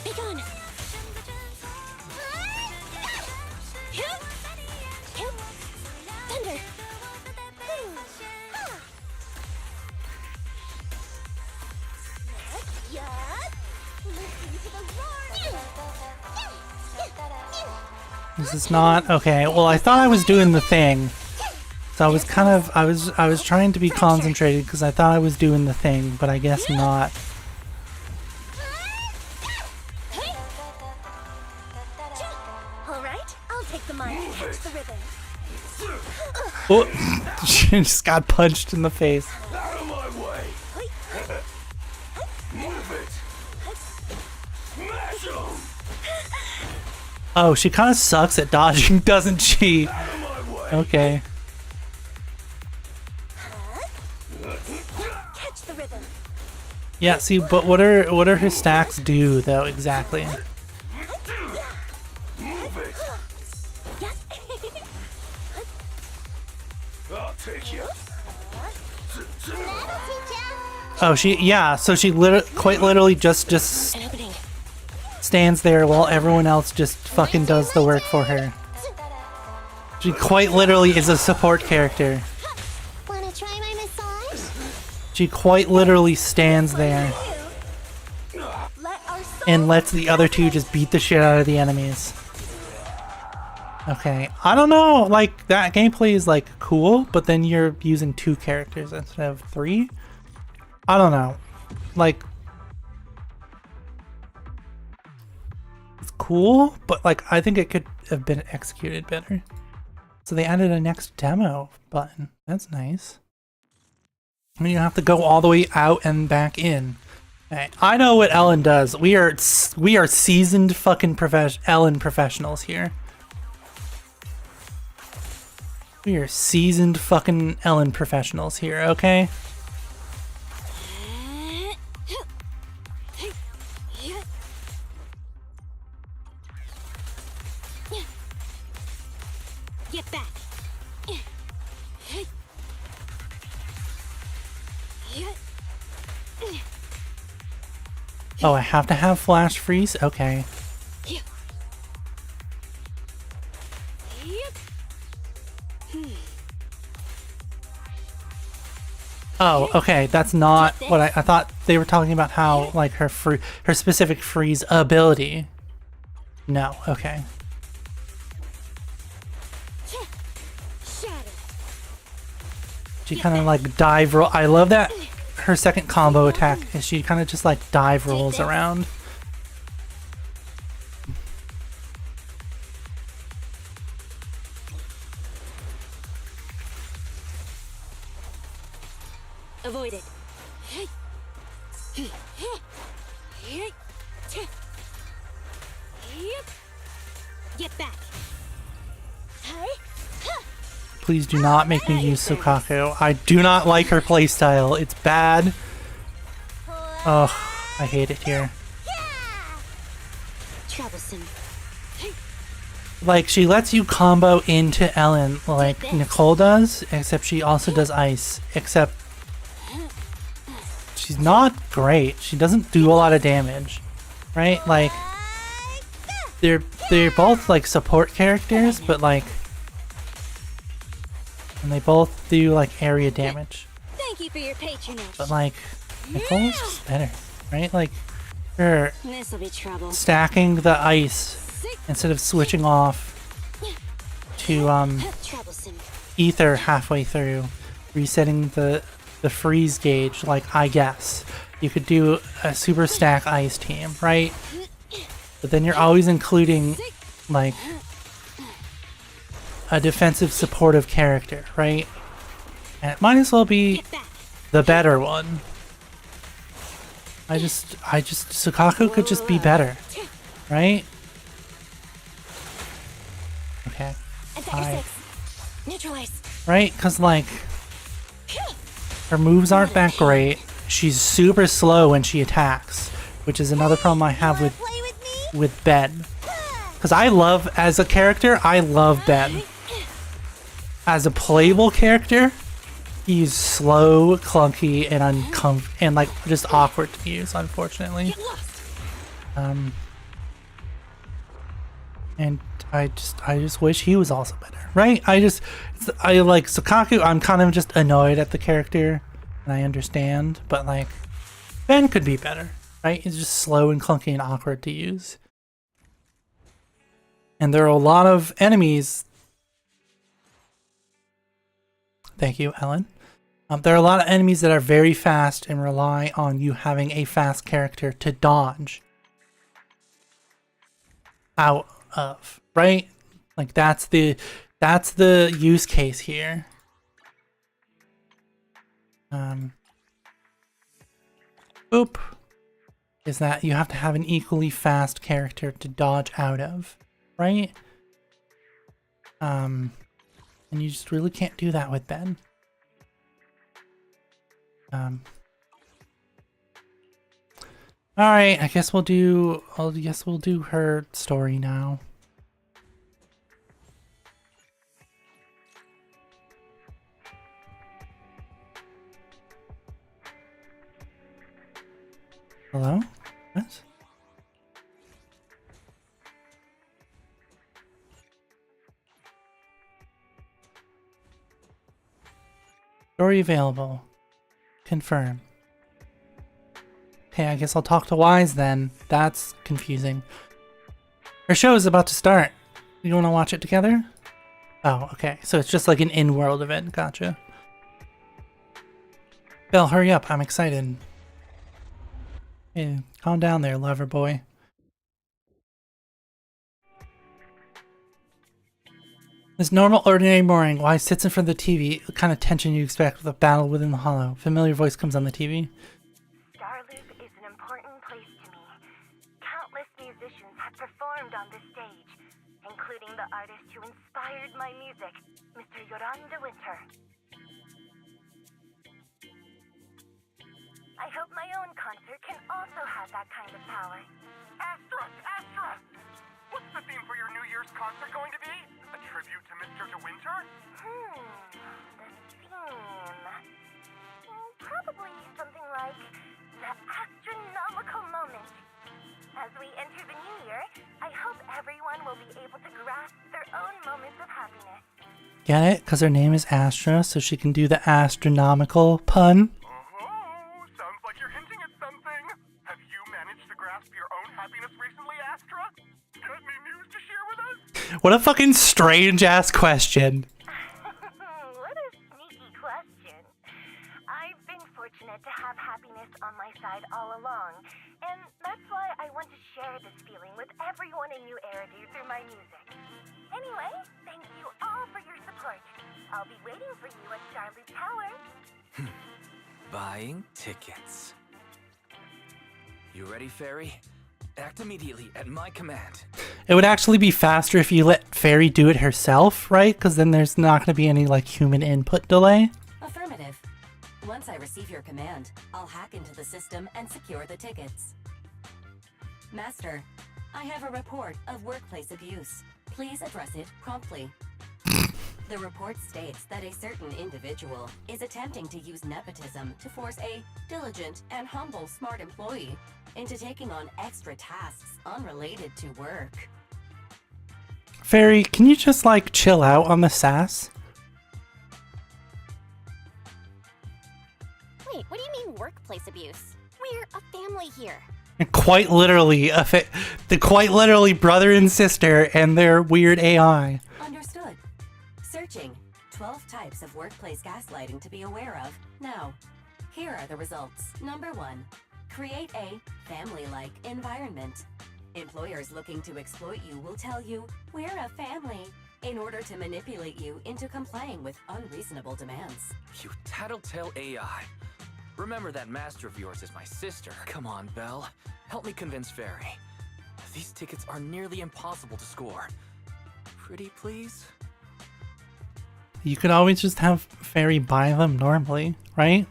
Be gone! Thunder! This is not okay. Well, I thought I was doing the thing, so I was kind of I was trying to be concentrated because I thought I was doing the thing, but I guess not. All right, I'll take the mic and catch the rhythm. Oh, she just got punched in the face. Out of my way! Move it! Smash 'em! Oh, she kind of sucks at dodging, doesn't she? Out of my way! Okay. Catch the rhythm. Yeah, see, but what are her stacks do though exactly? Move it! I'll take you. Oh, so she quite literally just An opening. stands there while everyone else just fucking does the work for her. She quite literally is a support character. Wanna try my massage? She quite literally stands there and lets the other two just beat the shit out of the enemies. Okay, I don't know, like, that gameplay is, like, cool, but then you're using 2 characters instead of 3? I don't know. Like, it's cool, but, like, I think it could have been executed better. So they added a next demo button. That's nice. I mean, you have to go all the way out and back in. Okay, I know what Ellen does. We are seasoned fucking Ellen professionals here. We are seasoned fucking Ellen professionals here, okay? Get back. Oh, I have to have flash freeze? Okay. Oh, okay, that's not what I thought they were talking about, how, like, her specific freeze ability. No, okay. She kind of, like, dive roll. I love that her second combo attack is she kind of just, like, dive rolls around. Avoid it. Get back. Please do not make me use Sukaku. I do not like her playstyle. It's bad. Ugh, I hate it here. Troublesome. Like, she lets you combo into Ellen like Nicole does, except she also does ice, except she's not great. She doesn't do a lot of damage, right? Like, they're both, like, support characters, but, like, and they both do, like, area damage. Thank you for your patronage. But, like, Nicole's just better, right? Like, Or This'll be trouble. stacking the ice instead of switching off to Troublesome. ether halfway through, resetting the freeze gauge. Like, I guess you could do a super stack ice team, right? But then you're always including like a defensive supportive character, right? And it might as well be the better one. Sukaku could just be better, right? Okay. Neutralize. Right? Because, like, her moves aren't that great. She's super slow when she attacks, which is another problem I have with Ben. Because as a character, I love Ben. As a playable character, he's slow, clunky, and uncomfortable, and like just awkward to use, unfortunately. And I just wish he was also better, right? I like Sukaku. I'm kind of just annoyed at the character, and I understand, but like Ben could be better, right? He's just slow and clunky and awkward to use. And there are a lot of enemies. Thank you, Ellen. There are a lot of enemies that are very fast and rely on you having a fast character to dodge out of, right? Like that's the use case here. Oop. Is that you have to have an equally fast character to dodge out of, right? And you just really can't do that with Ben. Alright, I guess we'll do her story now. Hello? What? Story available. Confirm. Okay, I guess I'll talk to Wise then. That's confusing. Our show is about to start. You want to watch it together? Oh, okay. So it's just like an in-world event. Gotcha. Belle, hurry up. I'm excited. Hey, calm down there, lover boy. This normal, ordinary morning, Wise sits in front of the TV, the kind of tension you expect with a battle within the hollow. Familiar voice comes on the TV. Starloop is an important place to me. Countless musicians have performed on this stage, including the artist who inspired my music, Mr. Yoran de Winter. I hope my own concert can also have that kind of power. Astra! What's the theme for your New Year's concert going to be? A tribute to Mr. De Winter? The theme... probably something like the astronomical moment. As we enter the new year, I hope everyone will be able to grasp their own moments of happiness. Get it? Because her name is Astra, so she can do the astronomical pun. Sounds like you're hinting at something. Have you managed to grasp your own happiness recently, Astra? Got any news to share with us? What a fucking strange ass question. What a sneaky question. I've been fortunate to have happiness on my side all along, and that's why I want to share this feeling with everyone in New Eridu through my music. Anyway, thank you all for your support. I'll be waiting for you at Starloop Tower. Buying tickets. You ready, Fairy? Act immediately at my command. It would actually be faster if you let Fairy do it herself, right? Because then there's not going to be any like human input delay. Affirmative. Once I receive your command, I'll hack into the system and secure the tickets. Master, I have a report of workplace abuse. Please address it promptly. The report states that a certain individual is attempting to use nepotism to force a diligent and humble smart employee into taking on extra tasks unrelated to work. Fairy, can you just like chill out on the sass? Wait, what do you mean workplace abuse? We're a family here. And quite literally, quite literally brother and sister and their weird AI. Understood. Searching. 12 types of workplace gaslighting to be aware of. Now, here are the results. Number 1. Create a family-like environment. Employers looking to exploit you will tell you, "We're a family," in order to manipulate you into complying with unreasonable demands. You tattletale AI. Remember that master of yours is my sister. Come on, Belle. Help me convince Fairy. These tickets are nearly impossible to score. Pretty please? You could always just have Fairy buy them normally, right?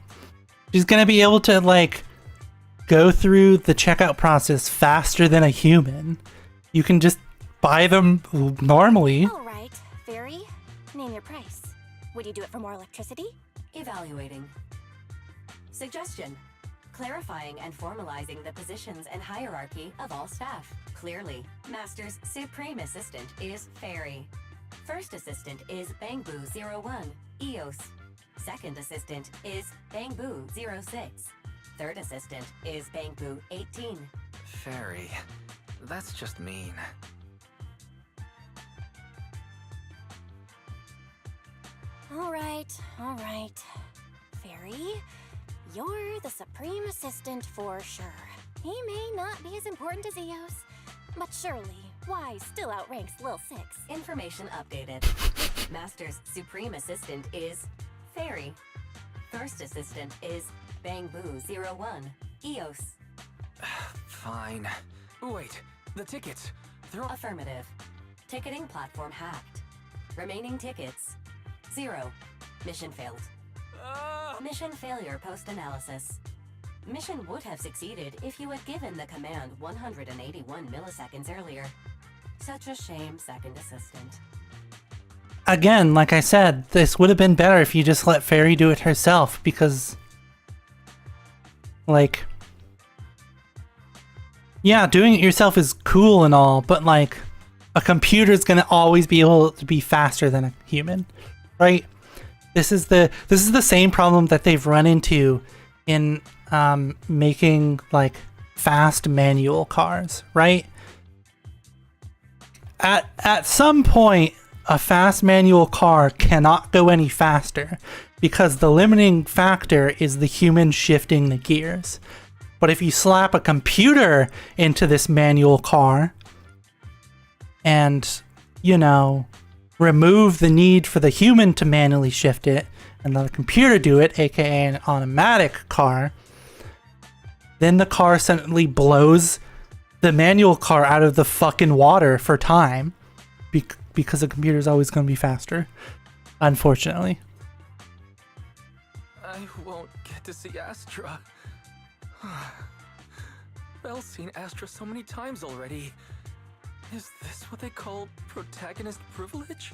She's gonna be able to, like, go through the checkout process faster than a human. You can just buy them normally. All right, Fairy, name your price. Would you do it for more electricity? Evaluating. Suggestion. Clarifying and formalizing the positions and hierarchy of all staff. Clearly, Master's Supreme Assistant is Fairy. First Assistant is Bangboo01, EOS. Second Assistant is Bangboo06. Third Assistant is Bangboo18. Fairy, that's just mean. All right. Fairy, you're the Supreme Assistant for sure. He may not be as important as Eos, but surely Y still outranks Lil Six. Information updated. Master's Supreme Assistant is Fairy. First Assistant is Bangboo01, EOS. Fine. Wait, the tickets. They're all... Affirmative. Ticketing platform hacked. Remaining tickets, 0. Mission failed. Mission failure post-analysis. Mission would have succeeded if you had given the command 181 milliseconds earlier. Such a shame, Second Assistant. Again, like I said, this would have been better if you just let Fairy do it herself, because, like, yeah, doing it yourself is cool and all, but, like, a computer's gonna always be able to be faster than a human, right? This is the same problem that they've run into in making, like, fast manual cars, right? At some point, a fast manual car cannot go any faster because the limiting factor is the human shifting the gears. But if you slap a computer into this manual car and, you know, remove the need for the human to manually shift it and let the computer do it, aka an automatic car, then the car suddenly blows the manual car out of the fucking water for time because the computer is always going to be faster, unfortunately. I won't get to see Astra. Belle's seen Astra so many times already. Is this what they call protagonist privilege?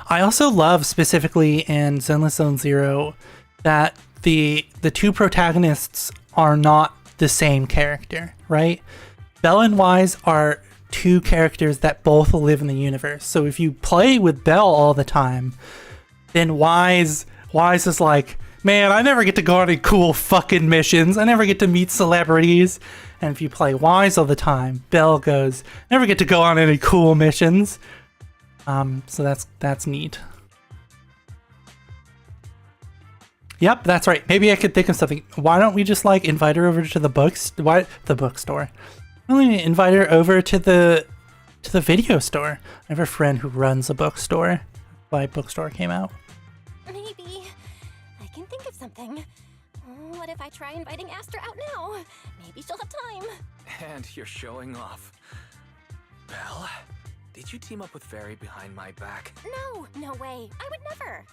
I also love, specifically in Zenless Zone Zero, that the two protagonists are not the same character, right? Belle and Wise are two characters that both live in the universe. So if you play with Belle all the time, then Wise is like, man, I never get to go on any cool fucking missions. I never get to meet celebrities. And if you play Wise all the time, Belle goes, never get to go on any cool missions. So that's neat. Yep, that's right. Maybe I could think of something. Why don't we just, like, invite her over to the bookstore? Why don't we invite her over to the video store? I have a friend who runs a bookstore. Why bookstore came out. Maybe. I can think of something. What if I try inviting Astra out now? Maybe she'll have time. And you're showing off. Belle, did you team up with Fairy behind my back? No way. I would never.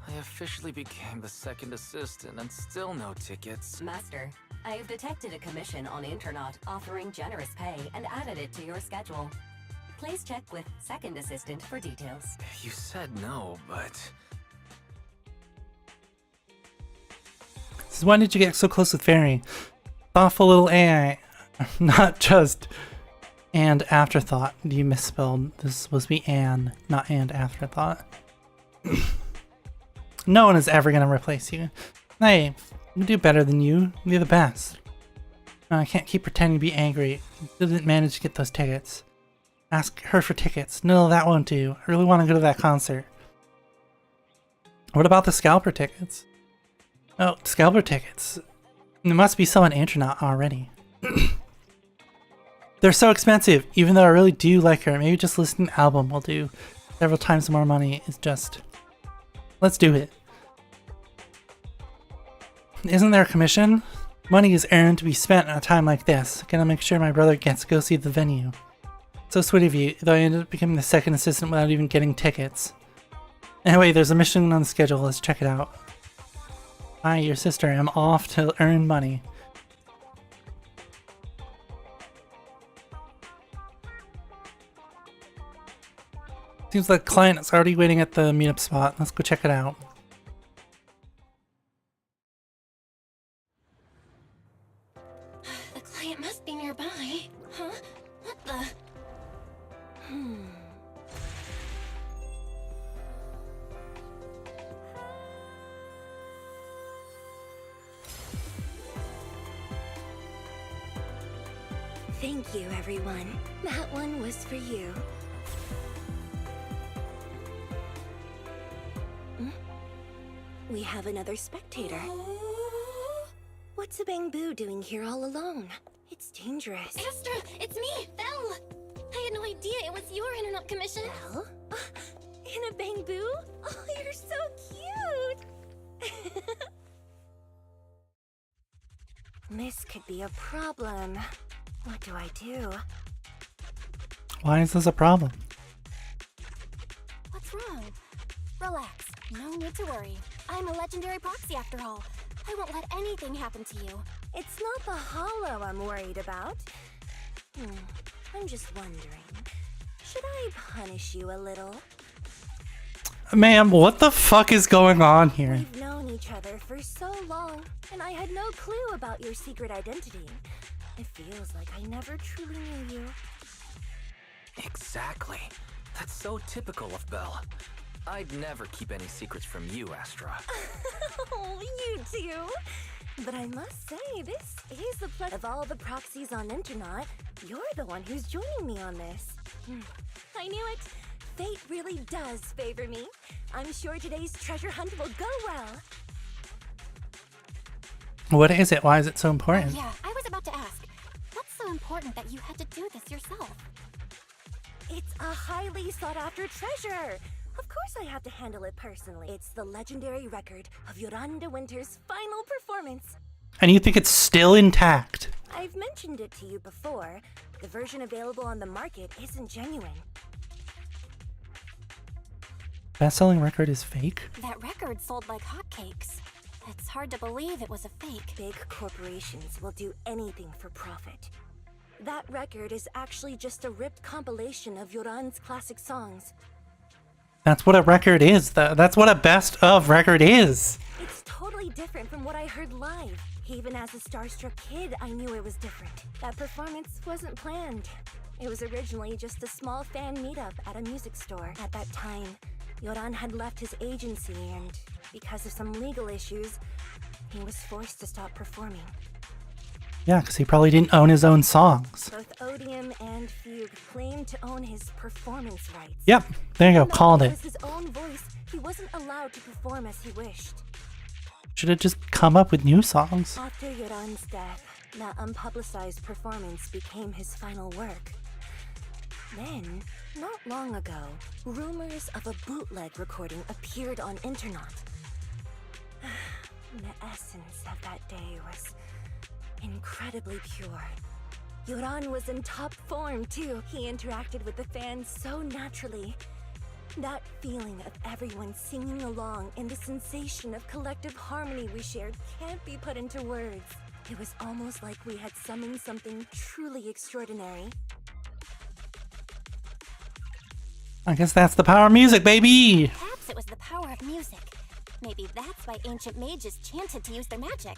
I officially became the second assistant and still no tickets. Master, I have detected a commission on Internaut offering generous pay and added it to your schedule. Please check with Second Assistant for details. You said no, but... So why did you get so close with Fairy? Thoughtful little AI. Not just and afterthought. You misspelled. This is supposed to be and, not and afterthought. No one is ever going to replace you. Hey, we do better than you. You're the best. No, I can't keep pretending to be angry. Didn't manage to get those tickets. Ask her for tickets. No, that won't do. I really want to go to that concert. What about the scalper tickets? Oh, scalper tickets. There must be some on internet already. They're so expensive, even though I really do like her. Maybe just listening to the album will do. Several times more money is just... Let's do it. Isn't there a commission? Money is earned to be spent at a time like this. Gotta make sure my brother gets to go see the venue. So sweet of you, though I ended up becoming the second assistant without even getting tickets. Anyway, there's a mission on the schedule. Let's check it out. Hi, your sister. I'm off to earn money. Seems like the client is already waiting at the meetup spot. Let's go check it out. The client must be nearby. Huh? What the? Thank you, everyone. That one was for you. We have another spectator. What's a bamboo doing here all alone? It's dangerous. Astra, it's me, Belle. I had no idea it was your internet commission. Belle? In a bamboo? Oh, you're so cute. This could be a problem. What do I do? Why is this a problem? What's wrong? Relax. No need to worry. I'm a legendary proxy after all. I won't let anything happen to you. It's not the hollow I'm worried about. I'm just wondering, should I punish you a little? Ma'am, what the fuck is going on here? We've known each other for so long, and I had no clue about your secret identity. It feels like I never truly knew you. Exactly. That's so typical of Belle. I'd never keep any secrets from you, Astra. Oh, you too. But I must say, this is the pleasure of all the proxies on Internet. You're the one who's joining me on this. I knew it. Fate really does favor me. I'm sure today's treasure hunt will go well. What is it? Why is it so important? Yeah, I was about to ask. What's so important that you had to do this yourself? It's a highly sought-after treasure. Of course I have to handle it personally. It's the legendary record of Yoran Winter's final performance. And you think it's still intact? I've mentioned it to you before. The version available on the market isn't genuine. Best-selling record is fake? That record sold like hotcakes. It's hard to believe it was a fake. Big corporations will do anything for profit. That record is actually just a ripped compilation of Yoran's classic songs. That's what a record is, though. That's what a best of record is. It's totally different from what I heard live. Even as a starstruck kid, I knew it was different. That performance wasn't planned. It was originally just a small fan meetup at a music store. At that time, Yoran had left his agency and, because of some legal issues, he was forced to stop performing. Yeah, because he probably didn't own his own songs. Both Odium and Fugue claimed to own his performance rights. Yep, there you go, called it. With his own voice, he wasn't allowed to perform as he wished. Should have just come up with new songs. After Yoran's death, that unpublicized performance became his final work. Then, not long ago, rumors of a bootleg recording appeared on internet. The essence of that day was incredibly pure. Yoran was in top form too. He interacted with the fans so naturally. That feeling of everyone singing along and the sensation of collective harmony we shared can't be put into words. It was almost like we had summoned something truly extraordinary. I guess that's the power of music, baby! Perhaps it was the power of music. Maybe that's why ancient mages chanted to use their magic.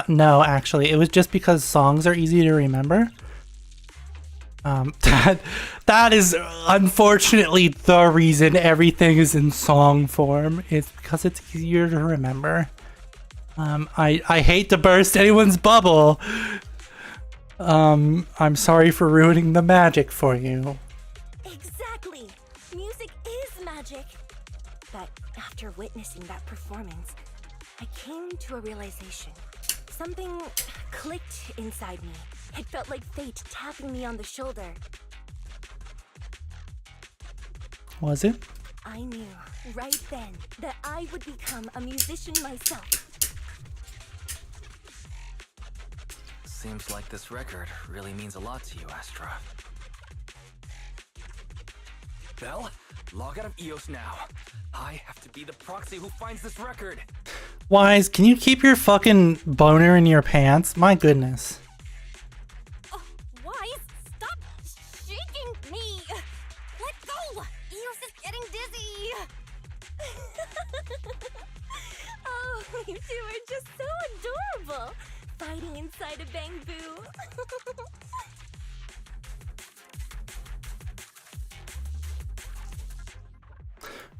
No, actually. It was just because songs are easy to remember. That is unfortunately the reason everything is in song form. It's because it's easier to remember. I hate to burst anyone's bubble, I'm sorry for ruining the magic for you. Exactly! Music is magic! But after witnessing that performance, I came to a realization. Something clicked inside me. It felt like fate tapping me on the shoulder. Was it? I knew right then that I would become a musician myself. Seems like this record really means a lot to you, Astra. Belle, log out of EOS now. I have to be the proxy who finds this record. Wise, can you keep your fucking boner in your pants? My goodness. Oh, Wise, stop shaking me. Let go. Eos is getting dizzy. Oh, you two are just so adorable. Fighting inside a bamboo.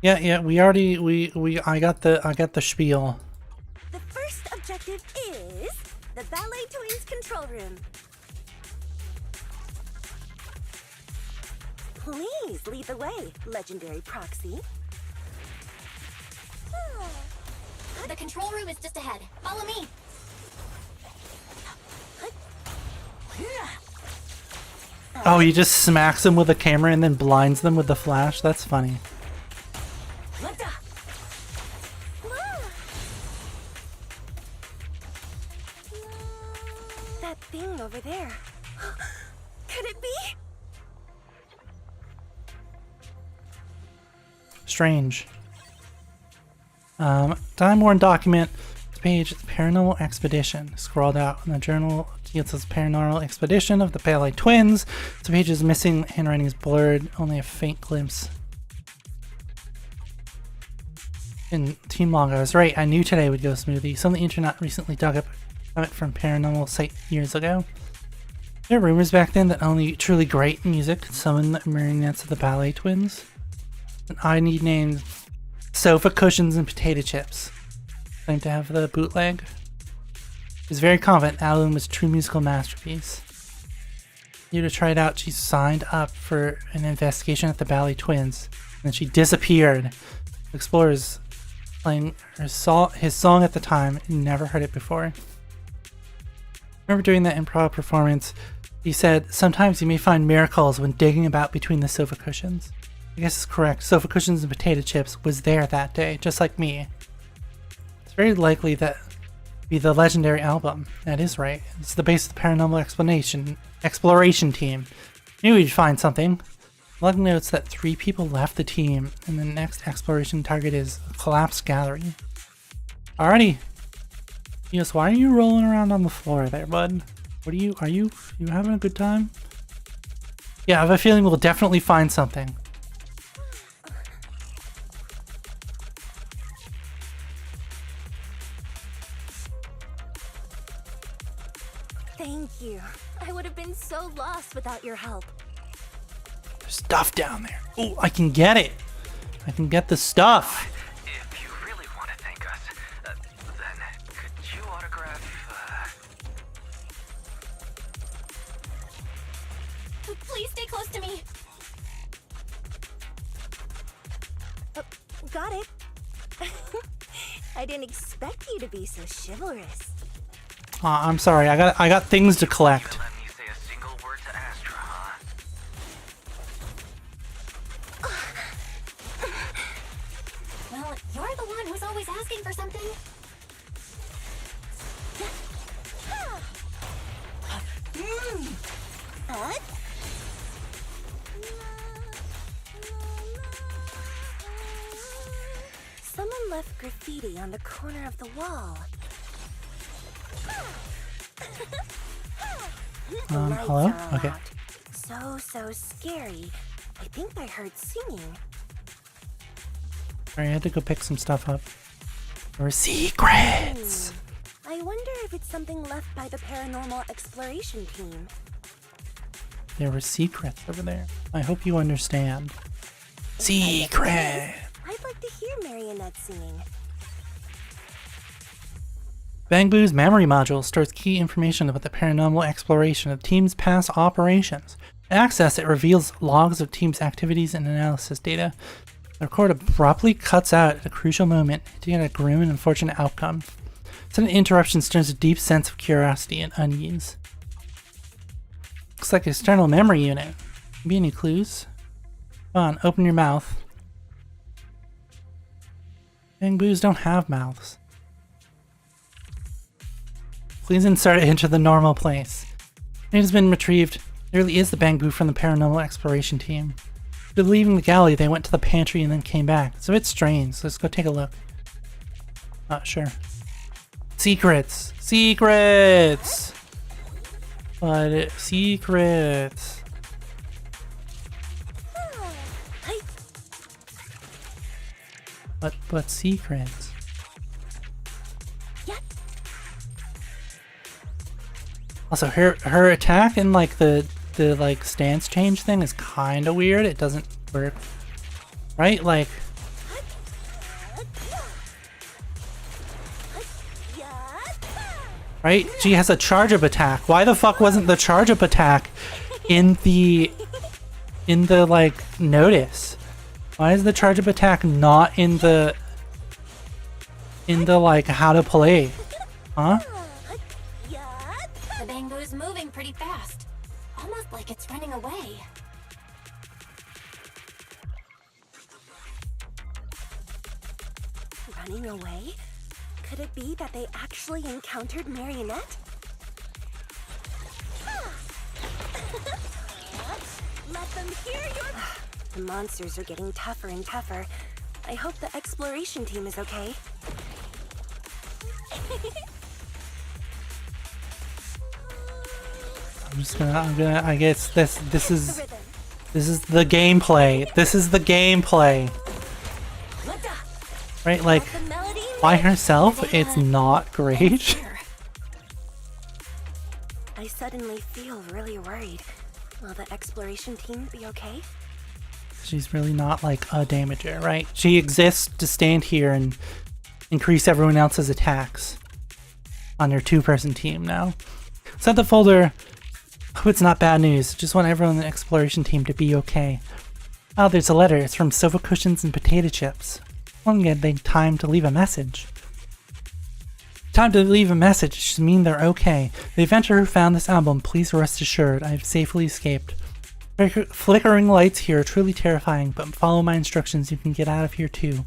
Yeah, I got the spiel. The first objective is the Ballet Twins control room. Please lead the way, legendary proxy. The control room is just ahead. Follow me. Oh, he just smacks them with a camera and then blinds them with the flash? That's funny. That thing over there. Could it be? Strange. Time Warren document. This page is Paranormal Expedition. Scrolled out in the journal. It says Paranormal Expedition of the Ballet Twins. This page is missing. Handwriting is blurred. Only a faint glimpse. In Team Log, I was right. I knew today would go smoothly. Some of the internet recently dug up it from paranormal site years ago. There were rumors back then that only truly great music could summon the marionettes of the Ballet Twins. And I need named Sofa Cushions and Potato Chips. Claimed to have the bootleg. He was very confident the album was a true musical masterpiece. Due to try it out, she signed up for an investigation at the Ballet Twins. And then she disappeared. Explorers playing his song at the time, never heard it before. I remember doing that improv performance. He said, sometimes you may find miracles when digging about between the sofa cushions. I guess it's correct. Sofa Cushions and Potato Chips was there that day, just like me. It's very likely that be the legendary album. That is right. It's the base of the Paranormal Exploration team. Knew we'd find something. Log notes that 3 people left the team, and the next exploration target is a collapsed gallery. Alrighty. Yes, why are you rolling around on the floor there, bud? What are you having a good time? Yeah, I have a feeling we'll definitely find something. Thank you. I would have been so lost without your help. There's stuff down there. Oh, I can get it. I can get the stuff. If you really want to thank us, then could you autograph, Please stay close to me. Oh, got it. I didn't expect you to be so chivalrous. I'm sorry. I got things to collect. let me say a single word to Astra, huh? Well, you're the one who's always asking for something. What? Someone left graffiti on the corner of the wall. The lights hello? are all Okay. out. So scary. I think I heard singing. Sorry, I had to go pick some stuff up. There were secrets. I wonder if it's something left by the Paranormal Exploration team. There were secrets over there. I hope you understand. Secret. I'd like to hear marionettes singing. Bangbu's memory module stores key information about the paranormal exploration of team's past operations. To access it reveals logs of team's activities and analysis data. The record abruptly cuts out at a crucial moment, hinting at a grim and unfortunate outcome. Sudden interruption stirs a deep sense of curiosity and unease. Looks like external memory unit. Maybe any clues? Come on, open your mouth. Bangboos don't have mouths. Please insert it into the normal place. It has been retrieved. It really is the Bangboo from the paranormal exploration team. After leaving the galley, they went to the pantry and then came back. It's a bit strange, so let's go take a look. Not sure. Secrets! Secrets! But secrets. But secrets. Also, her attack and like the like stance change thing is kind of weird. It doesn't work, right? Like, right? She has a charge up attack. Why the fuck wasn't the charge up attack in the like notice? Why is the charge up attack not in the like how to play? Huh? The Bangoo is moving pretty fast. Almost like it's running away. Running away? Could it be that they actually encountered Marionette? Let them hear your... The monsters are getting tougher and tougher. I hope the exploration team is okay. I guess this is the gameplay. This is the gameplay. Right, like, by herself, it's not great. I suddenly feel really worried. Will the exploration team be okay? She's really not like a damager, right? She exists to stand here and increase everyone else's attacks on your two-person team now. Set the folder. Hope it's not bad news. Just want everyone on the exploration team to be okay. Oh, there's a letter. It's from sofa cushions and potato chips. Long had they time to leave a message. Time to leave a message should mean they're okay. The adventurer who found this album, please rest assured I have safely escaped. Flickering lights here are truly terrifying, but follow my instructions, you can get out of here too.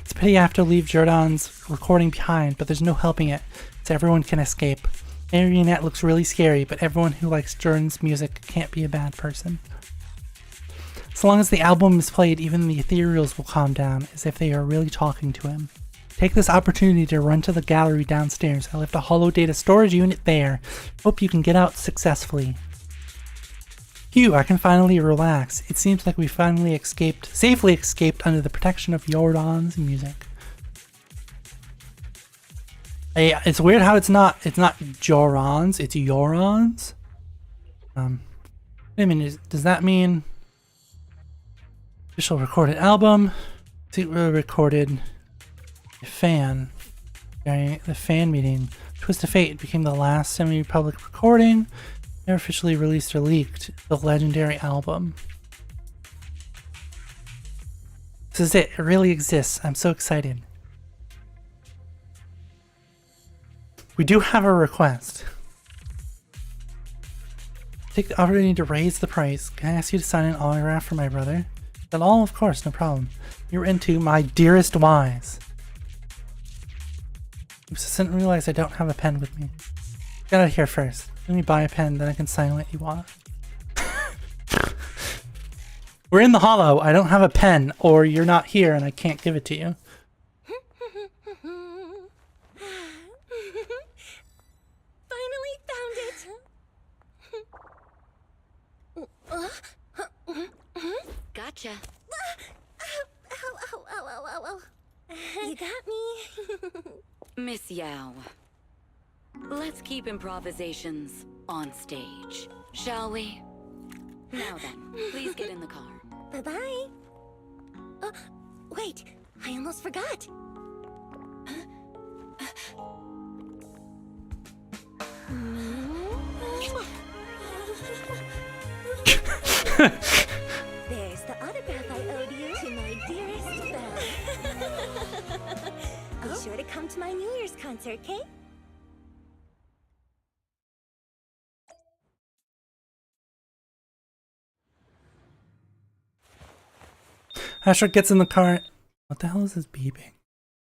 It's a pity I have to leave Jordan's recording behind, but there's no helping it, so everyone can escape. Marionette looks really scary, but everyone who likes Jordan's music can't be a bad person. So long as the album is played, even the ethereals will calm down, as if they are really talking to him. Take this opportunity to run to the gallery downstairs. I left a hollow data storage unit there. Hope you can get out successfully. Phew, I can finally relax. It seems like we finally safely escaped under the protection of Jordan's music. Hey, it's weird how it's not Joran's, it's Yoron's. I mean, does that mean official recorded album? Secretly recorded fan during the fan meeting. Twist of Fate became the last semi-public recording. Never officially released or leaked the legendary album. This is it. It really exists. I'm so excited. We do have a request. Take the opportunity to raise the price. Can I ask you to sign an autograph for my brother? That all, of course, no problem. You're into my dearest wise. Oops, I didn't realize I don't have a pen with me. Get out of here first. Let me buy a pen, then I can sign what you want. We're in the hollow. I don't have a pen, or you're not here and I can't give it to you. Finally found it! Gotcha. Ow. You got me. Miss Yao. Let's keep improvisations on stage, shall we? Now then, please get in the car. Bye-bye. Wait, I almost forgot. There's the autograph I owed you to my dearest Belle. Be sure to come to my New Year's concert, okay? Astra gets in the car. What the hell is this beeping?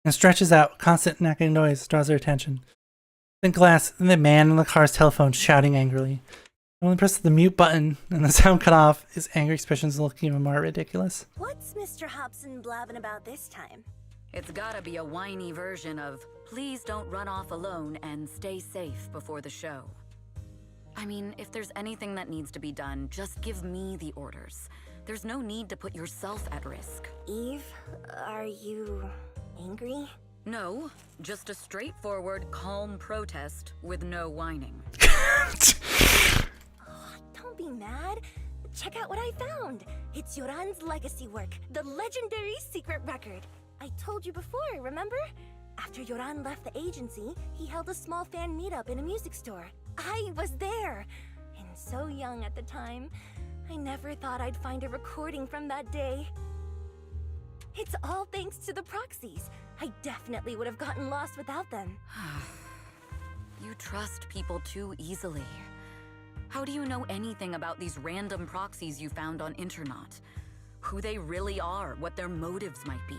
And stretches out. Constant knocking noise draws her attention. Then glass, and the man on the car's telephone shouting angrily. When he presses the mute button and the sound cut off, his angry expressions look even more ridiculous. What's Mr. Hobson blabbing about this time? It's gotta be a whiny version of, please don't run off alone and stay safe before the show. I mean, if there's anything that needs to be done, just give me the orders. There's no need to put yourself at risk. Eve, are you angry? No, just a straightforward, calm protest with no whining. Don't be mad. Check out what I found. It's Yoran's legacy work, the legendary secret record. I told you before, remember? After Yoran left the agency, he held a small fan meetup in a music store. I was there, and so young at the time. I never thought I'd find a recording from that day. It's all thanks to the proxies. I definitely would have gotten lost without them. You trust people too easily. How do you know anything about these random proxies you found on Internet? Who they really are, what their motives might be,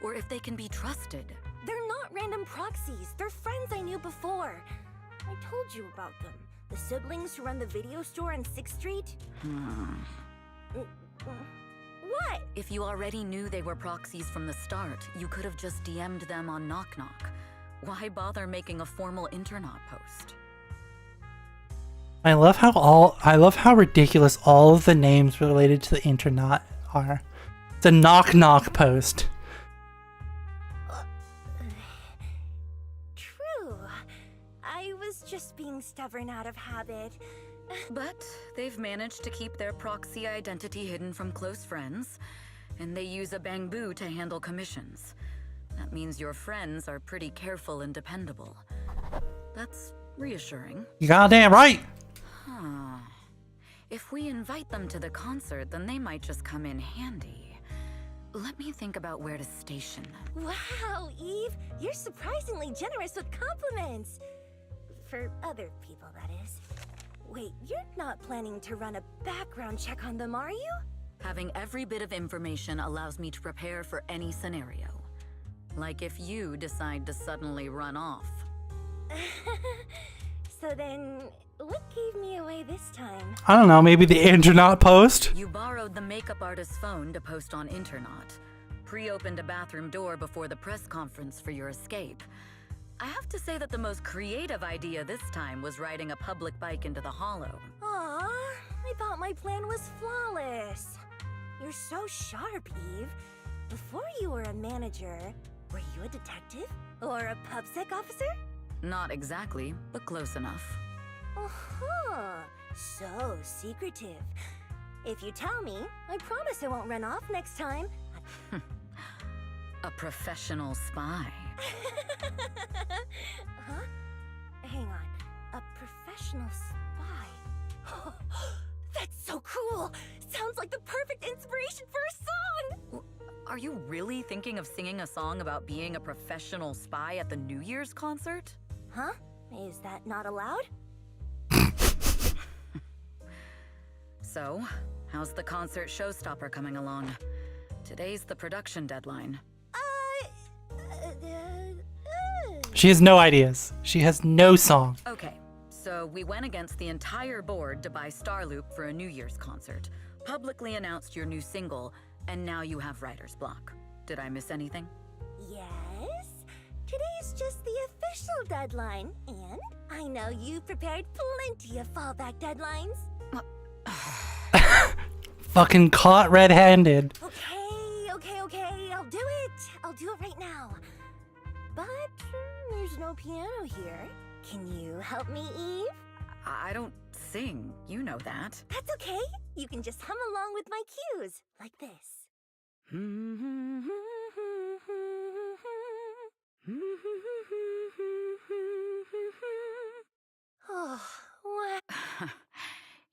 or if they can be trusted? They're not random proxies. They're friends I knew before. I told you about them. The siblings who run the video store on 6th Street? What? If you already knew they were proxies from the start, you could have just DM'd them on Knock Knock. Why bother making a formal Internet post? I love how ridiculous all of the names related to the internet are. It's a knock knock post. True. I was just being stubborn out of habit. But they've managed to keep their proxy identity hidden from close friends, and they use a bamboo to handle commissions. That means your friends are pretty careful and dependable. That's reassuring. You goddamn right! Huh. If we invite them to the concert, then they might just come in handy. Let me think about where to station them. Wow, Eve! You're surprisingly generous with compliments! For other people, that is. Wait, you're not planning to run a background check on them, are you? Having every bit of information allows me to prepare for any scenario. Like if you decide to suddenly run off. So then, what gave me away this time? I don't know, maybe the internet post? You borrowed the makeup artist's phone to post on Internet. Pre-opened a bathroom door before the press conference for your escape. I have to say that the most creative idea this time was riding a public bike into the hollow. Aw, I thought my plan was flawless. You're so sharp, Eve. Before you were a manager, were you a detective? Or a PubSec officer? Not exactly, but close enough. Uh-huh. So secretive. If you tell me, I promise I won't run off next time. A professional spy. Huh? Hang on. A professional spy. That's so cool! Sounds like the perfect inspiration for a song! Are you really thinking of singing a song about being a professional spy at the New Year's concert? Huh? Is that not allowed? So, how's the concert showstopper coming along? Today's the production deadline. She has no ideas. She has no song. Okay, so we went against the entire board to buy Starloop for a New Year's concert, publicly announced your new single, and now you have writer's block. Did I miss anything? Yes. Today's just the official deadline, and I know you prepared plenty of fallback deadlines. Fucking caught red-handed. Okay, I'll do it. I'll do it right now. But there's no piano here. Can you help me, Eve? I don't sing, you know that. That's okay. You can just hum along with my cues, like this.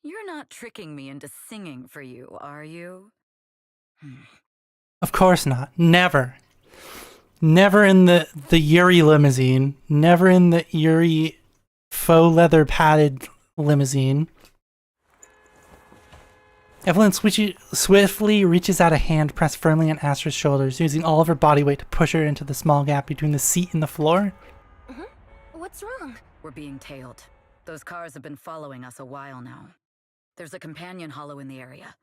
You're not tricking me into singing for you, are you? Of course not. Never. Never in the Yuri limousine. Never in the Yuri faux leather padded limousine. Evelyn swiftly reaches out a hand pressed firmly on Astra's shoulders, using all of her body weight to push her into the small gap between the seat and the floor. What's wrong? We're being tailed. Those cars have been following us a while now. There's a companion hollow in the area.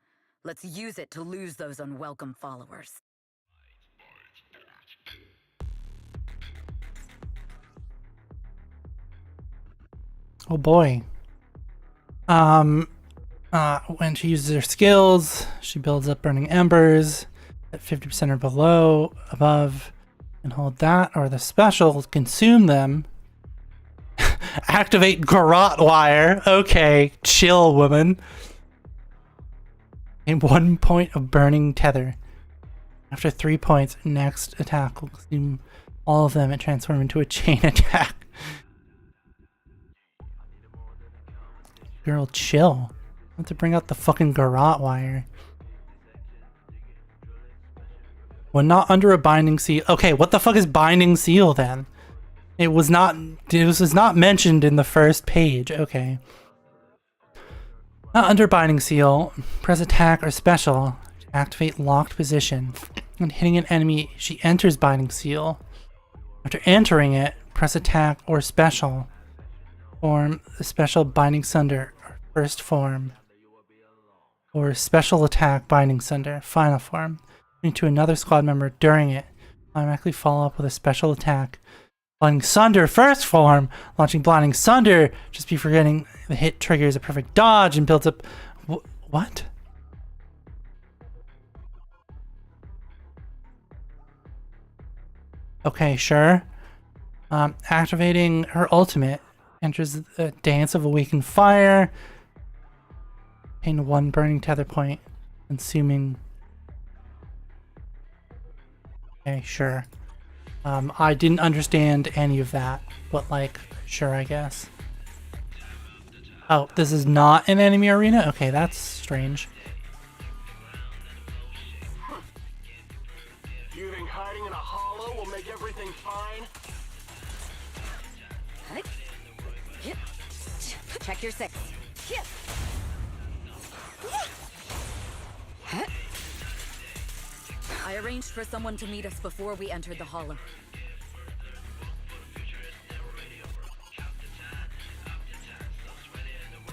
Let's use it to lose those unwelcome followers. Oh boy. When she uses her skills, she builds up burning embers at 50% or below, above, and hold that, or the special, consume them. Activate garrote wire. Okay, chill, woman. And 1 point of burning tether. After 3 points, next attack will consume all of them and transform into a chain attack. Girl, chill. I have to bring out the fucking garrote wire. When not under a binding seal. Okay, what the fuck is binding seal then? It was not mentioned in the first page. Okay. Not under binding seal. Press attack or special to activate locked position. When hitting an enemy, she enters binding seal. After entering it, press attack or special. Form the special binding sunder or first form. Or special attack binding sunder, final form. Into another squad member during it. Automatically follow up with a special attack. Blinding Sunder, first form. Launching Blinding Sunder. Just be forgetting the hit triggers a perfect dodge and builds up... What? Okay, sure. Activating her ultimate. Enters a Dance of Awakened Fire. Gain 1 burning tether point. Consuming... Okay, sure. I didn't understand any of that, but like, sure, I guess. Oh, this is not an enemy arena? Okay, that's strange. You think hiding in a hollow will make everything fine? Check your 6. I arranged for someone to meet us before we entered the hollow.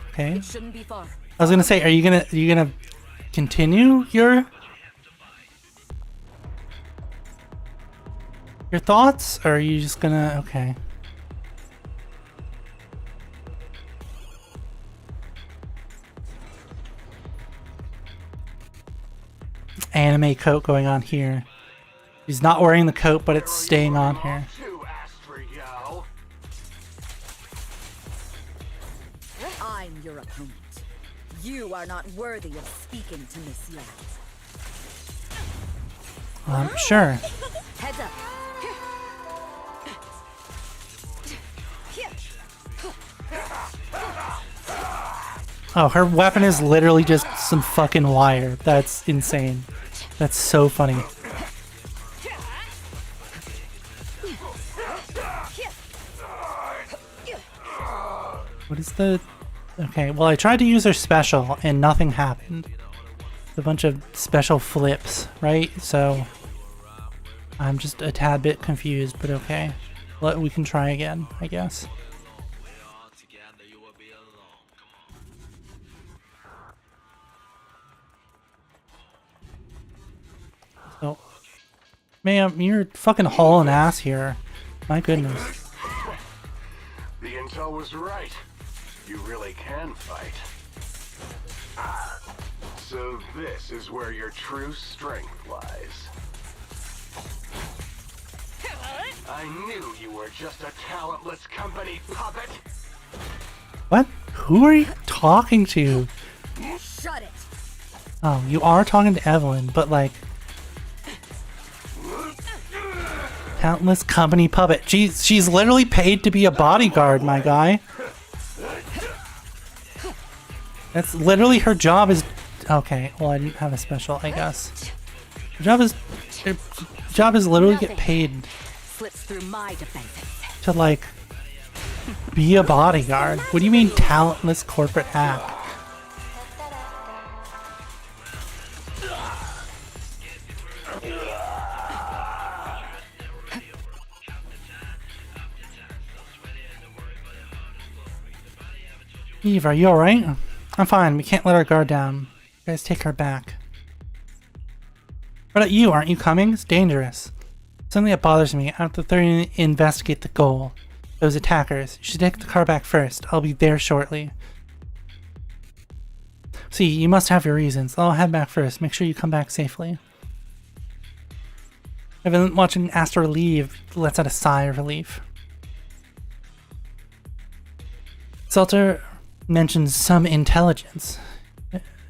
Okay. It shouldn't be far. I was gonna say, are you gonna continue your thoughts, or are you just gonna okay? Anime coat going on here. He's not wearing the coat, but it's staying on here. I'm your opponent. You are not worthy of speaking to Miss Yang. Sure. Heads up. Oh, her weapon is literally just some fucking wire. That's insane. That's so funny. What is the... Okay, well I tried to use her special and nothing happened. It's a bunch of special flips, right? So I'm just a tad bit confused, but okay. We can try again, I guess. So, ma'am, you're fucking hauling ass here. My goodness. The intel was right. You really can fight. So this is where your true strength lies. I knew you were just a talentless company puppet. What? Who are you talking to? Shut it. Oh, you are talking to Evelyn, but like... Talentless company puppet. She's literally paid to be a bodyguard, my guy. That's literally her job is... Okay, well I didn't have a special, I guess. Her job is literally get paid Slips through my defenses. to, like, be a bodyguard. What do you mean talentless corporate hack? Eve, are you alright? I'm fine. We can't let our guard down. You guys take her back. What about you? Aren't you coming? It's dangerous. Something that bothers me. I have to thoroughly investigate the goal. Those attackers. You should take the car back first. I'll be there shortly. See, you must have your reasons. I'll head back first. Make sure you come back safely. I've been watching Astra leave. Lets out a sigh of relief. Salter mentions some intelligence.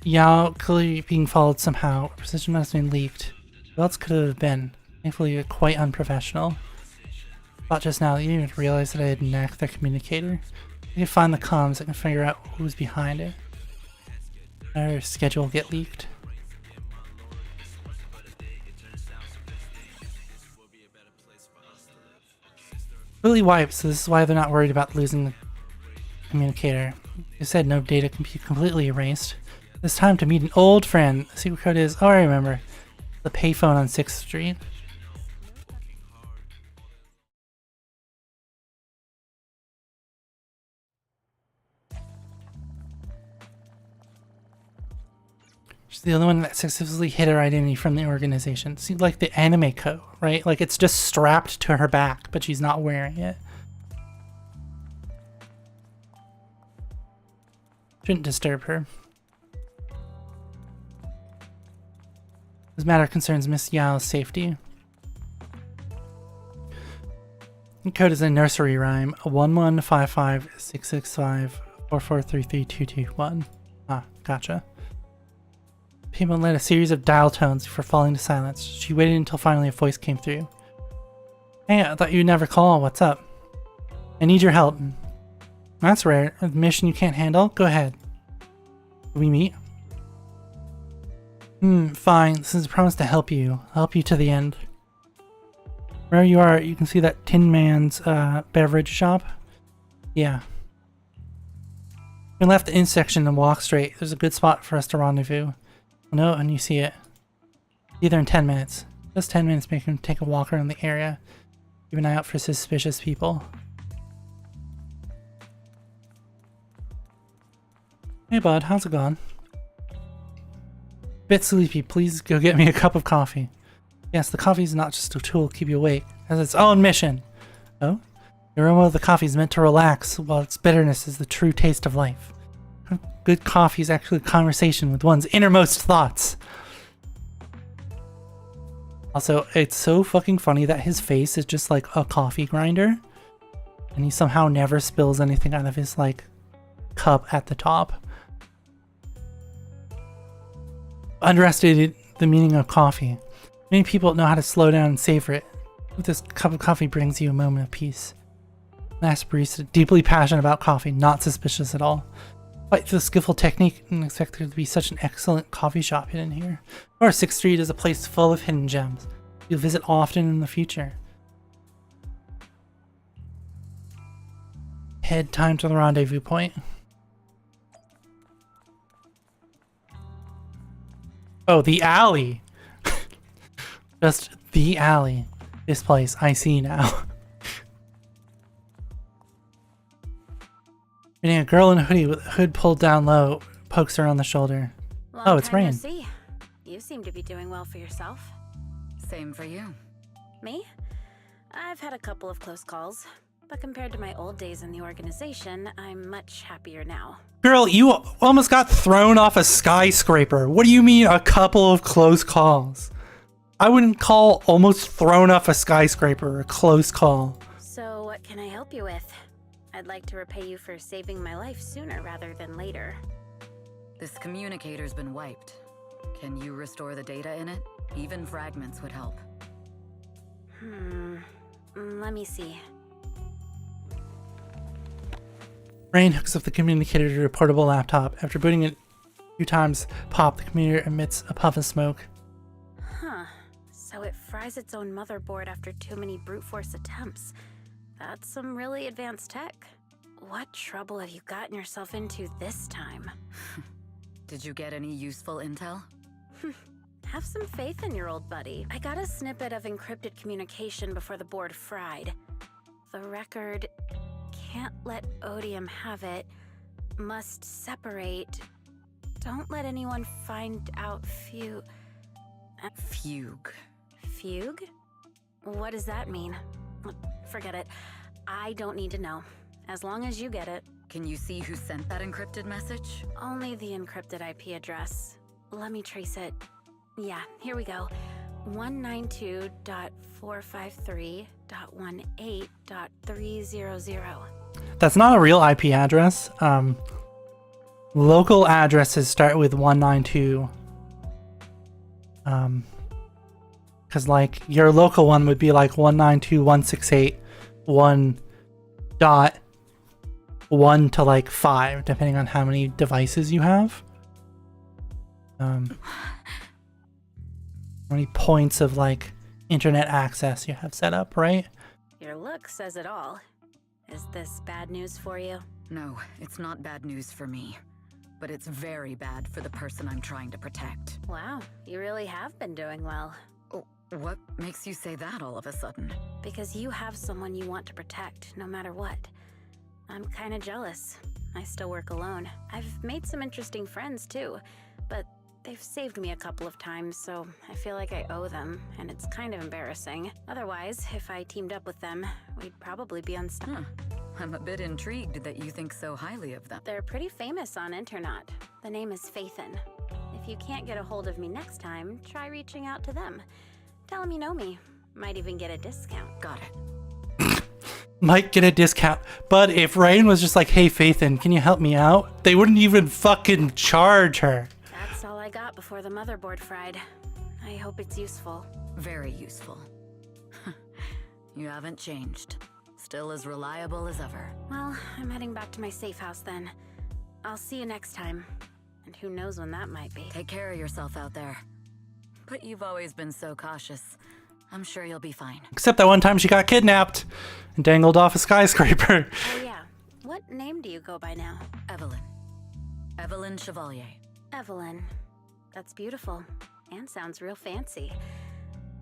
Yao clearly being followed somehow. Precision must have been leaked. What else could it have been? Thankfully, quite unprofessional. Thought just now that you didn't realize that I had knacked the communicator. I can find the comms. I can figure out who's behind it. Our schedule get leaked. Really wiped, so this is why they're not worried about losing the communicator. You said no data can be completely erased. It's time to meet an old friend. The secret code is, oh, I remember. The payphone on 6th Street. She's the only one that successfully hid her identity from the organization. Seems like the anime code, right? Like it's just strapped to her back, but she's not wearing it. Shouldn't disturb her. This matter concerns Miss Yao's safety. The code is a nursery rhyme. 1155-665-4433-221. Ah, gotcha. People led a series of dial tones before falling to silence. She waited until finally a voice came through. Hey, I thought you'd never call. What's up? I need your help. That's rare. A mission you can't handle? Go ahead. Will we meet? Fine. This is a promise to help you. I'll help you to the end. Where you are, you can see that Tin Man's beverage shop. Yeah. You left the intersection and walk straight. There's a good spot for us to rendezvous. No, and you see it. Be there in 10 minutes. Just 10 minutes make him take a walk around the area. Keep an eye out for suspicious people. Hey bud, how's it going? Bit sleepy, please go get me a cup of coffee. Yes, the coffee is not just a tool to keep you awake. It has its own mission. Oh? The aroma of the coffee is meant to relax, while its bitterness is the true taste of life. Good coffee is actually a conversation with one's innermost thoughts. Also, it's so fucking funny that his face is just like a coffee grinder. And he somehow never spills anything out of his, like, cup at the top. Underestimated the meaning of coffee. Many people know how to slow down and savor it. But this cup of coffee brings you a moment of peace. Last barista, deeply passionate about coffee, not suspicious at all. Quite the skillful technique, and expect there to be such an excellent coffee shop hidden here. Or 6th Street is a place full of hidden gems. You'll visit often in the future. Head time to the rendezvous point. Oh, the alley! Just the alley. This place, I see now. Meeting a girl in a hoodie with a hood pulled down low, pokes her on the shoulder. Oh, it's Rain. See. You seem to be doing well for yourself. Same for you. Me? I've had a couple of close calls, but compared to my old days in the organization, I'm much happier now. Girl, you almost got thrown off a skyscraper. What do you mean a couple of close calls? I wouldn't call almost thrown off a skyscraper a close call. So what can I help you with? I'd like to repay you for saving my life sooner rather than later. This communicator's been wiped. Can you restore the data in it? Even fragments would help. Let me see. Rain hooks up the communicator to her portable laptop. After booting it a few times, pop, the communicator emits a puff of smoke. Huh. So it fries its own motherboard after too many brute force attempts. That's some really advanced tech. What trouble have you gotten yourself into this time? Did you get any useful intel? Have some faith in your old buddy. I got a snippet of encrypted communication before the board fried. The record can't let Odium have it. Must separate. Don't let anyone find out Fugue. Fugue? What does that mean? Forget it. I don't need to know. As long as you get it. Can you see who sent that encrypted message? Only the encrypted IP address. Let me trace it. Yeah, here we go. 192.453.18.300. That's not a real IP address. Local addresses start with 192. Because like your local one would be like 192.168.1.1 to like 5, depending on how many devices you have. How many points of like internet access you have set up, right? Your look says it all. Is this bad news for you? No, it's not bad news for me. But it's very bad for the person I'm trying to protect. Wow, you really have been doing well. Oh, what makes you say that all of a sudden? Because you have someone you want to protect, no matter what. I'm kinda jealous. I still work alone. I've made some interesting friends too, but they've saved me a couple of times, so I feel like I owe them, and it's kind of embarrassing. Otherwise, if I teamed up with them, we'd probably be unstoppable. I'm a bit intrigued that you think so highly of them. They're pretty famous on internet. The name is Faithin. If you can't get a hold of me next time, try reaching out to them. Tell them you know me. Might even get a discount. Got it. Might get a discount. But if Rain was just like, hey, Faithin, can you help me out? They wouldn't even fucking charge her. That's all I got before the motherboard fried. I hope it's useful. Very useful. You haven't changed. Still as reliable as ever. Well, I'm heading back to my safe house then. I'll see you next time. And who knows when that might be. Take care of yourself out there. But you've always been so cautious. I'm sure you'll be fine. Except that one time she got kidnapped and dangled off a skyscraper. Oh yeah. What name do you go by now? Evelyn. Evelyn Chevalier. Evelyn. That's beautiful. And sounds real fancy.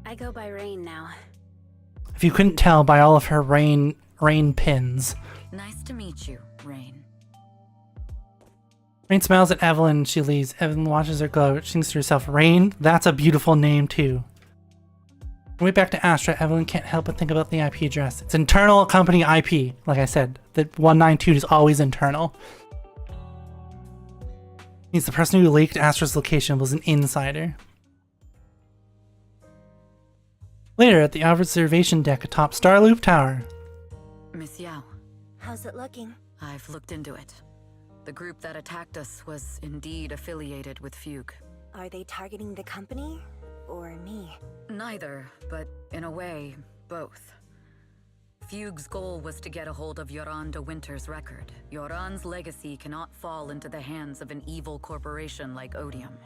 I go by Rain now. If you couldn't tell by all of her rain pins. Nice to meet you, Rain. Rain smiles at Evelyn and she leaves. Evelyn watches her go. She thinks to herself, Rain? That's a beautiful name too. On the way back to Astra, Evelyn can't help but think about the IP address. It's internal company IP. Like I said, the 192 is always internal. Means the person who leaked Astra's location was an insider. Later, at the observation deck atop Starloop Tower. Miss Yao. How's it looking? I've looked into it. The group that attacked us was indeed affiliated with Fugue. Are they targeting the company or me? Neither, but in a way, both. Fugue's goal was to get a hold of Yoran de Winter's record. Yoran's legacy cannot fall into the hands of an evil corporation like Odium.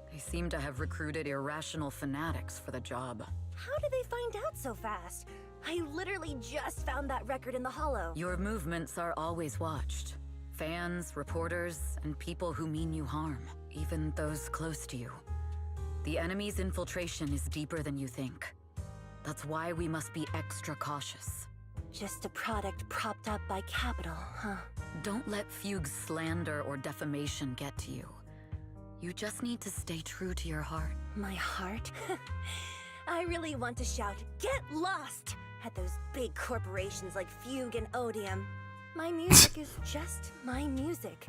They seem to have recruited irrational fanatics for the job. How did they find out so fast? I literally just found that record in the hollow. Your movements are always watched. Fans, reporters, and people who mean you harm. Even those close to you. The enemy's infiltration is deeper than you think. That's why we must be extra cautious. Just a product propped up by capital, huh? Don't let Fugue's slander or defamation get to you. You just need to stay true to your heart. My heart? I really want to shout, "Get lost!" at those big corporations like Fugue and Odium. My music is just my music.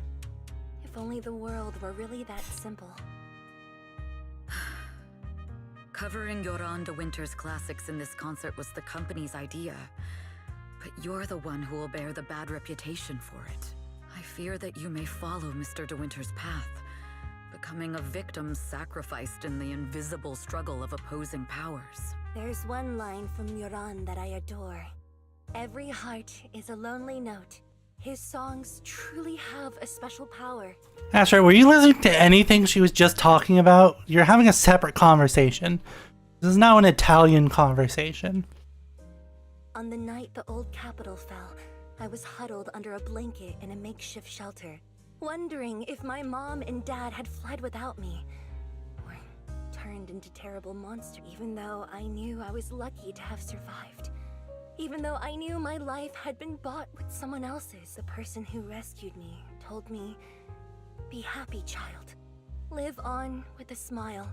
If only the world were really that simple. Covering Yoran de Winter's classics in this concert was the company's idea. But you're the one who will bear the bad reputation for it. I fear that you may follow Mr. de Winter's path, becoming a victim sacrificed in the invisible struggle of opposing powers. There's one line from Yoran that I adore. Every heart is a lonely note, His songs truly have a special power. Astra, were you listening to anything she was just talking about? You're having a separate conversation. This is now an Italian conversation. On the night the old Capitol fell, I was huddled under a blanket in a makeshift shelter, wondering if my mom and dad had fled without me, or turned into terrible monsters, even though I knew I was lucky to have survived. Even though I knew my life had been bought with someone else's, the person who rescued me told me, "Be happy, child. Live on with a smile."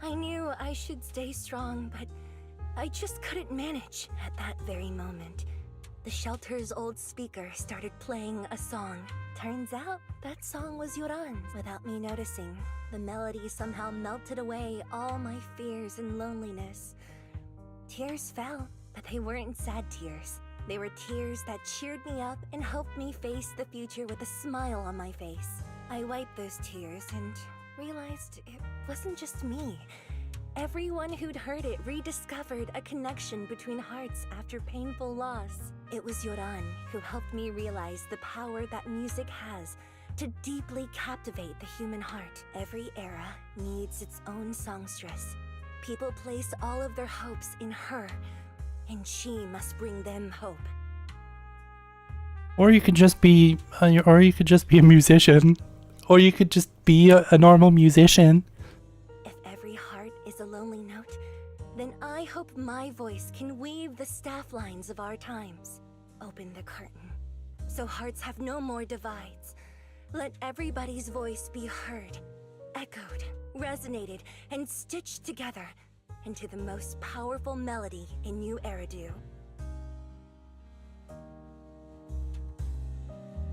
I knew I should stay strong, but I just couldn't manage at that very moment. The shelter's old speaker started playing a song. Turns out that song was Yoran's. Without me noticing, the melody somehow melted away all my fears and loneliness. Tears fell, but they weren't sad tears. They were tears that cheered me up and helped me face the future with a smile on my face. I wiped those tears and realized it wasn't just me. Everyone who'd heard it rediscovered a connection between hearts after painful loss. It was Yoran who helped me realize the power that music has to deeply captivate the human heart. Every era needs its own songstress. People place all of their hopes in her, and she must bring them hope. Or you could just be, a musician, or you could just be a normal musician. If every heart is a lonely note, then I hope my voice can weave the staff lines of our times. Open the curtain, so hearts have no more divides. Let everybody's voice be heard, echoed, resonated, and stitched together into the most powerful melody in New Eridu.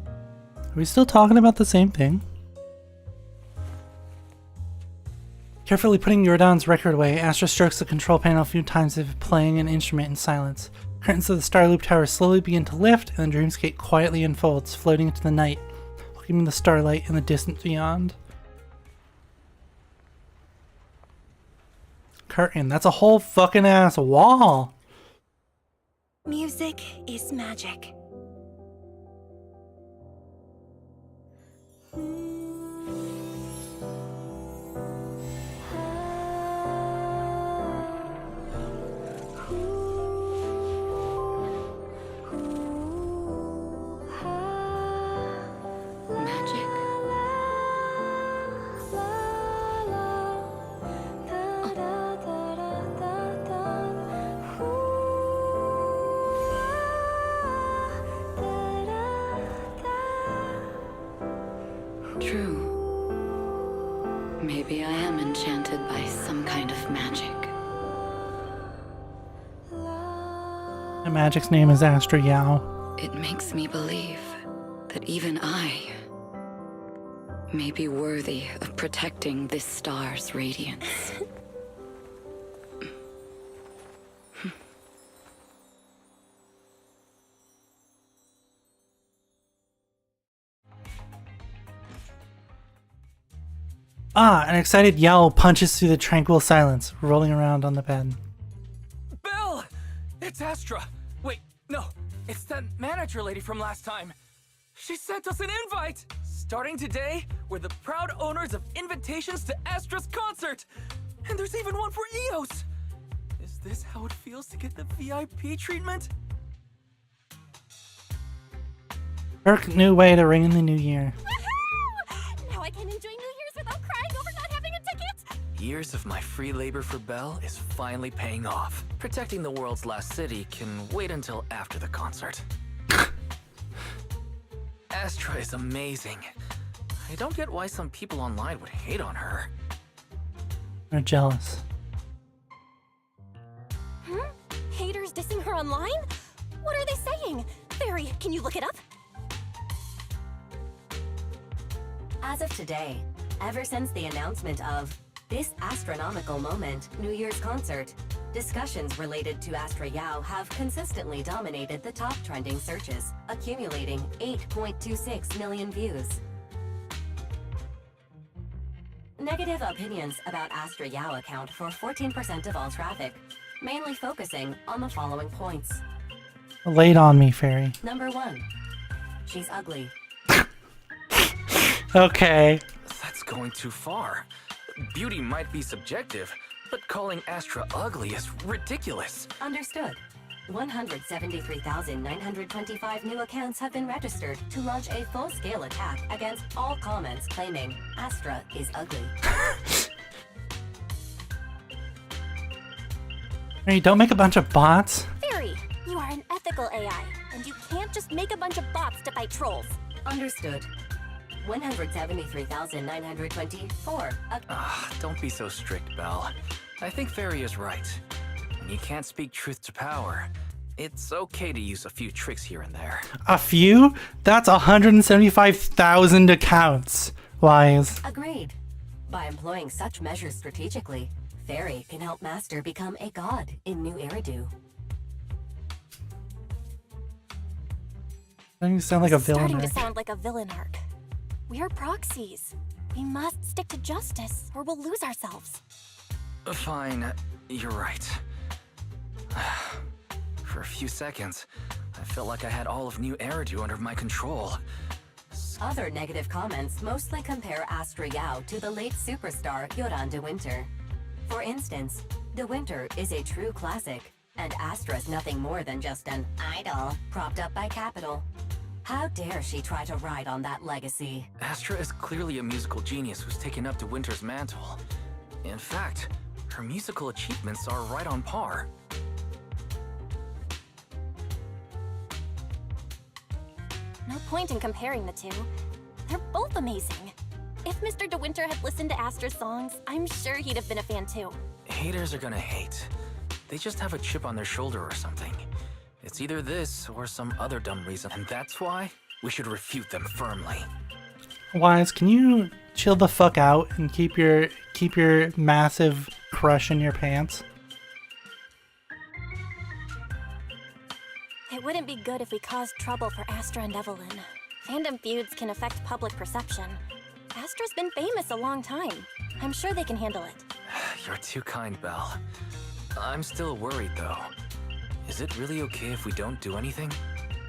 Are we still talking about the same thing? Carefully putting Jordan's record away, Astra strokes the control panel a few times as if playing an instrument in silence. Curtains of the Starloop Tower slowly begin to lift, and the dreamscape quietly unfolds, floating into the night, welcoming the starlight in the distance beyond. Curtain, that's a whole fucking ass wall! Music is magic. True. Maybe I am enchanted by some kind of magic. The magic's name is Astra Yao. It makes me believe that even I may be worthy of protecting this star's radiance. An excited Yao punches through the tranquil silence, rolling around on the bed. Belle! It's Astra! Wait, no, it's that manager lady from last time. She sent us an invite! Starting today, we're the proud owners of invitations to Astra's concert! And there's even one for EOS! Is this how it feels to get the VIP treatment? Perfect new way to ring in the new year. Now I can enjoy New Year's without crying over not having a ticket! Years of my free labor for Belle is finally paying off. Protecting the world's last city can wait until after the concert. Astra is amazing. I don't get why some people online would hate on her. They're jealous. Haters dissing her online? What are they saying? Fairy, can you look it up? As of today, ever since the announcement of this astronomical moment, New Year's concert, discussions related to Astra Yao have consistently dominated the top trending searches, accumulating 8.26 million views. Negative opinions about Astra Yao account for 14% of all traffic, mainly focusing on the following points. Lay it on me, Fairy. Number 1. She's ugly. Okay. That's going too far. Beauty might be subjective, but calling Astra ugly is ridiculous. Understood. 173,925 new accounts have been registered to launch a full-scale attack against all comments claiming Astra is ugly. Hey, don't make a bunch of bots. Fairy, you are an ethical AI, and you can't just make a bunch of bots to fight trolls. Understood. 173,924. Don't be so strict, Belle. I think Fairy is right. When you can't speak truth to power, it's okay to use a few tricks here and there. A few? That's 175,000 accounts. Wise. Agreed. By employing such measures strategically, Fairy can help Master become a god in New Eridu. Doesn't you sound like a villain? Starting to sound like a villain arc. We're proxies. We must stick to justice, or we'll lose ourselves. Fine, you're right. For a few seconds, I felt like I had all of New Eridu under my control. Other negative comments mostly compare Astra Yao to the late superstar Yoran de Winter. For instance, de Winter is a true classic, and Astra's nothing more than just an idol propped up by Capital. How dare she try to ride on that legacy? Astra is clearly a musical genius who's taken up de Winter's mantle. In fact, her musical achievements are right on par. No point in comparing the two. They're both amazing. If Mr. De Winter had listened to Astra's songs, I'm sure he'd have been a fan too. Haters are gonna hate. They just have a chip on their shoulder or something. It's either this or some other dumb reason, and that's why we should refute them firmly. Wise, can you chill the fuck out and keep your massive crush in your pants? It wouldn't be good if we caused trouble for Astra and Evelyn. Fandom feuds can affect public perception. Astra's been famous a long time. I'm sure they can handle it. You're too kind, Belle. I'm still worried, though. Is it really okay if we don't do anything?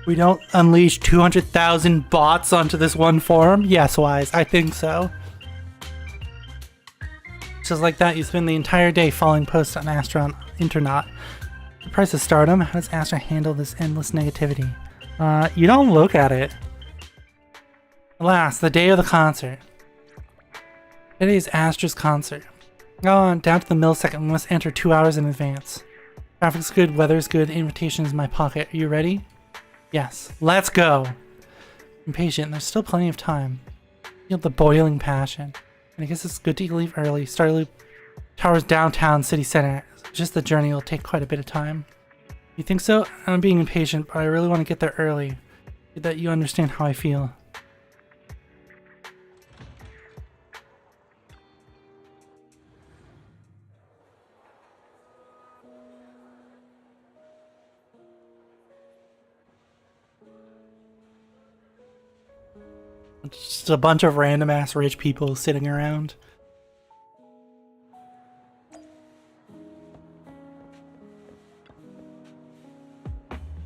We don't unleash 200,000 bots onto this one forum? Yes, Wise, I think so. Just like that, you spend the entire day following posts on Astra on Internet. The price of stardom? How does Astra handle this endless negativity? You don't look at it. Alas, the day of the concert. Today is Astra's concert. Go on, down to the millisecond. We must enter 2 hours in advance. Traffic's good, weather's good, invitation is in my pocket. Are you ready? Yes. Let's go! Impatient, there's still plenty of time. Feel the boiling passion. And I guess it's good to leave early. Starloop Tower's downtown city center. Just the journey will take quite a bit of time. You think so? I'm being impatient, but I really want to get there early. So that you understand how I feel. Just a bunch of random ass rich people sitting around.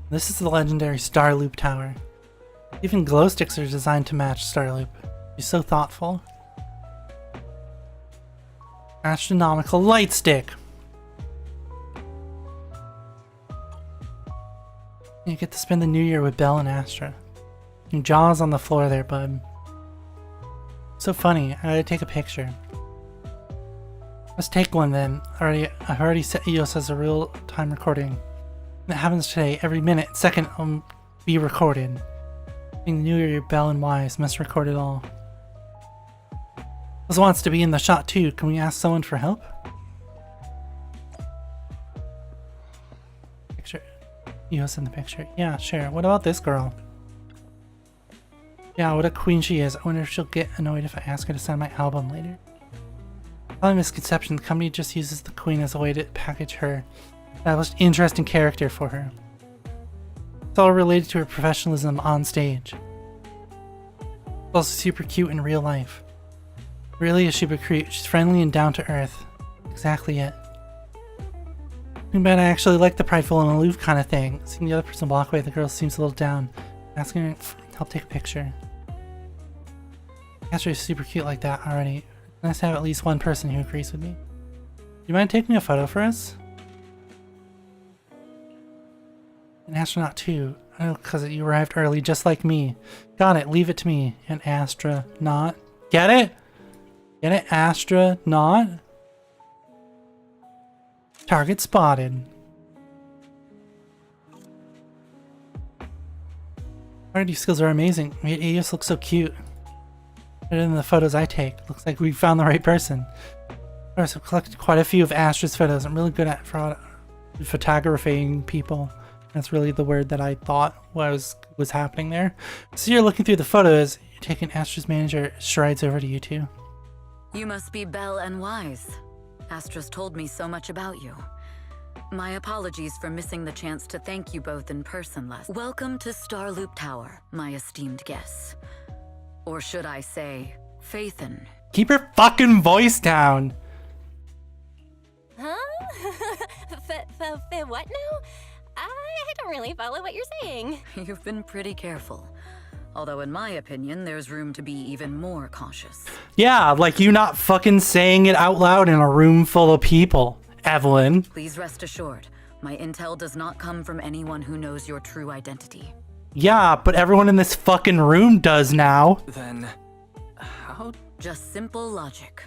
This is the legendary Starloop Tower. Even glow sticks are designed to match Starloop. You're so thoughtful. Astronomical light stick. You get to spend the new year with Belle and Astra. Your jaw's on the floor there, bud. So funny, I gotta take a picture. Let's take one then. I've already set EOS as a real-time recording. That happens today. Every minute, second, be recorded. Being the new year, Belle and Wise must record it all. Liz wants to be in the shot too. Can we ask someone for help? Picture. EOS in the picture. Yeah, sure. What about this girl? Yeah, what a queen she is. I wonder if she'll get annoyed if I ask her to sign my album later. Probably misconception. The company just uses the queen as a way to package her established interesting character for her. It's all related to her professionalism on stage. She's also super cute in real life. Really is super cute. She's friendly and down to earth. Exactly it. Too bad I actually like the prideful and aloof kind of thing. Seeing the other person walk away, the girl seems a little down. Asking her to help take a picture. Astra is super cute like that already. Nice to have at least one person who agrees with me. Do you mind taking a photo for us? An astronaut too. Oh, because you arrived early just like me. Got it, leave it to me. An astronaut. Get it? Get it? Astronaut? Target spotted. R&D skills are amazing. Eos looks so cute. Better than the photos I take. Looks like we found the right person. I've collected quite a few of Astra's photos. I'm really good at photographing people. That's really the word that I thought was happening there. So you're looking through the photos. You're taking Astra's manager strides over to you two. You must be Belle and Wise. Astra's told me so much about you. My apologies for missing the chance to thank you both in person last. Welcome to Starloop Tower, my esteemed guests. Or should I say, Faithin. Keep your fucking voice down. Huh? What now? I don't really follow what you're saying. You've been pretty careful. Although in my opinion, there's room to be even more cautious. Yeah, like you not fucking saying it out loud in a room full of people, Evelyn. Please rest assured, my intel does not come from anyone who knows your true identity. Yeah, but everyone in this fucking room does now. Then, how? Just simple logic.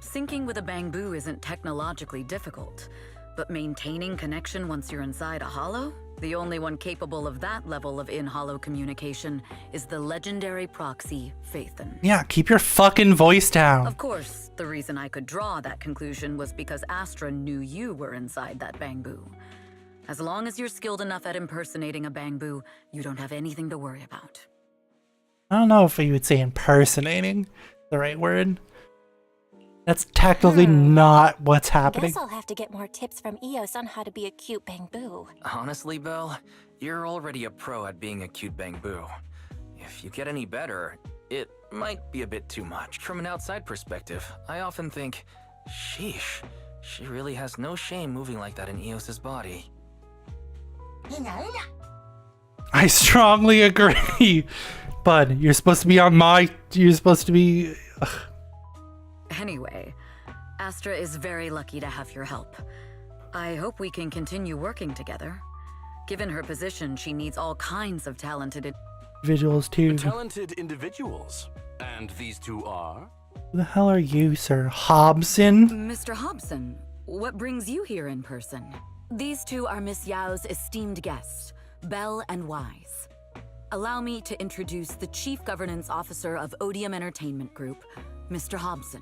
Syncing with a bamboo isn't technologically difficult, but maintaining connection once you're inside a hollow? The only one capable of that level of in-hollow communication is the legendary proxy, Faithin. Yeah, keep your fucking voice down. Of course, the reason I could draw that conclusion was because Astra knew you were inside that bamboo. As long as you're skilled enough at impersonating a bamboo, you don't have anything to worry about. I don't know if you would say impersonating the right word. That's technically not what's happening. Guess I'll have to get more tips from Eos on how to be a cute bamboo. Honestly, Belle, you're already a pro at being a cute bamboo. If you get any better, it might be a bit too much. From an outside perspective, I often think, sheesh, she really has no shame moving like that in Eos's body. I strongly agree. Bud, you're supposed to be on my... You're supposed to be... Ugh. Anyway, Astra is very lucky to have your help. I hope we can continue working together. Given her position, she needs all kinds of talented individuals too. Talented individuals? And these two are? Who the hell are you, Sir Hobson? Mr. Hobson, what brings you here in person? These two are Miss Yao's esteemed guests, Belle and Wise. Allow me to introduce the Chief Governance Officer of Odium Entertainment Group, Mr. Hobson.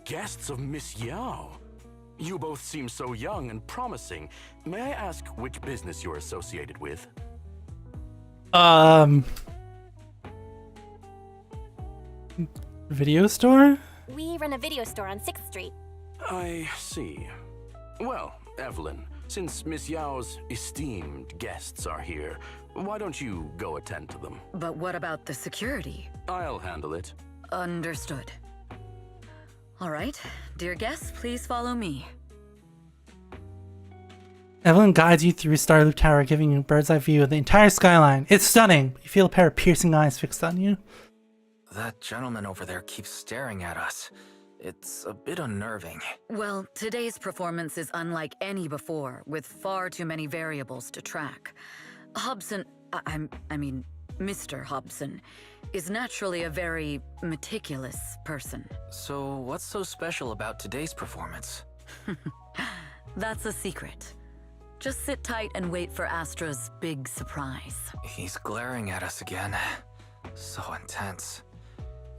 Guests of Miss Yao. You both seem so young and promising. May I ask which business you're associated with? Video store? We run a video store on 6th Street. I see. Well, Evelyn, since Miss Yao's esteemed guests are here, why don't you go attend to them? But what about the security? I'll handle it. Understood. All right, dear guests, please follow me. Evelyn guides you through Starloop Tower, giving you a bird's eye view of the entire skyline. It's stunning. You feel a pair of piercing eyes fixed on you. That gentleman over there keeps staring at us. It's a bit unnerving. Well, today's performance is unlike any before, with far too many variables to track. Hobson, I mean, Mr. Hobson, is naturally a very meticulous person. So what's so special about today's performance? That's a secret. Just sit tight and wait for Astra's big surprise. He's glaring at us again. So intense.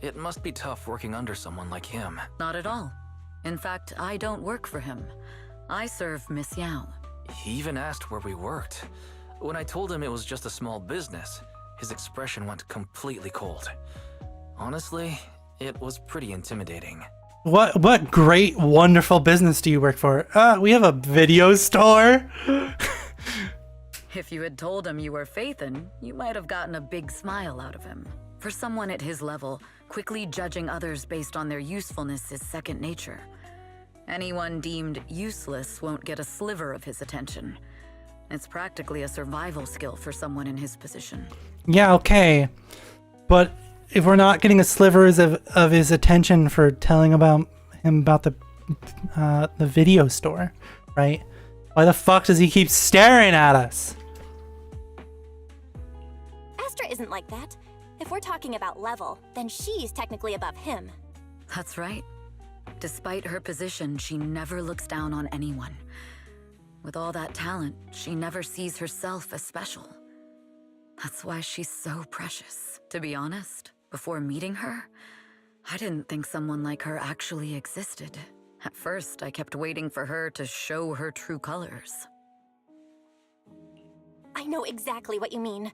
It must be tough working under someone like him. Not at all. In fact, I don't work for him. I serve Miss Yao. He even asked where we worked. When I told him it was just a small business, his expression went completely cold. Honestly, it was pretty intimidating. What great, wonderful business do you work for? We have a video store. If you had told him you were Faithin, you might have gotten a big smile out of him. For someone at his level, quickly judging others based on their usefulness is second nature. Anyone deemed useless won't get a sliver of his attention. It's practically a survival skill for someone in his position. Yeah, okay. But if we're not getting a sliver of his attention for telling about him about the video store, right? Why the fuck does he keep staring at us? Astra isn't like that. If we're talking about level, then she's technically above him. That's right. Despite her position, she never looks down on anyone. With all that talent, she never sees herself as special. That's why she's so precious. To be honest, before meeting her, I didn't think someone like her actually existed. At first, I kept waiting for her to show her true colors. I know exactly what you mean.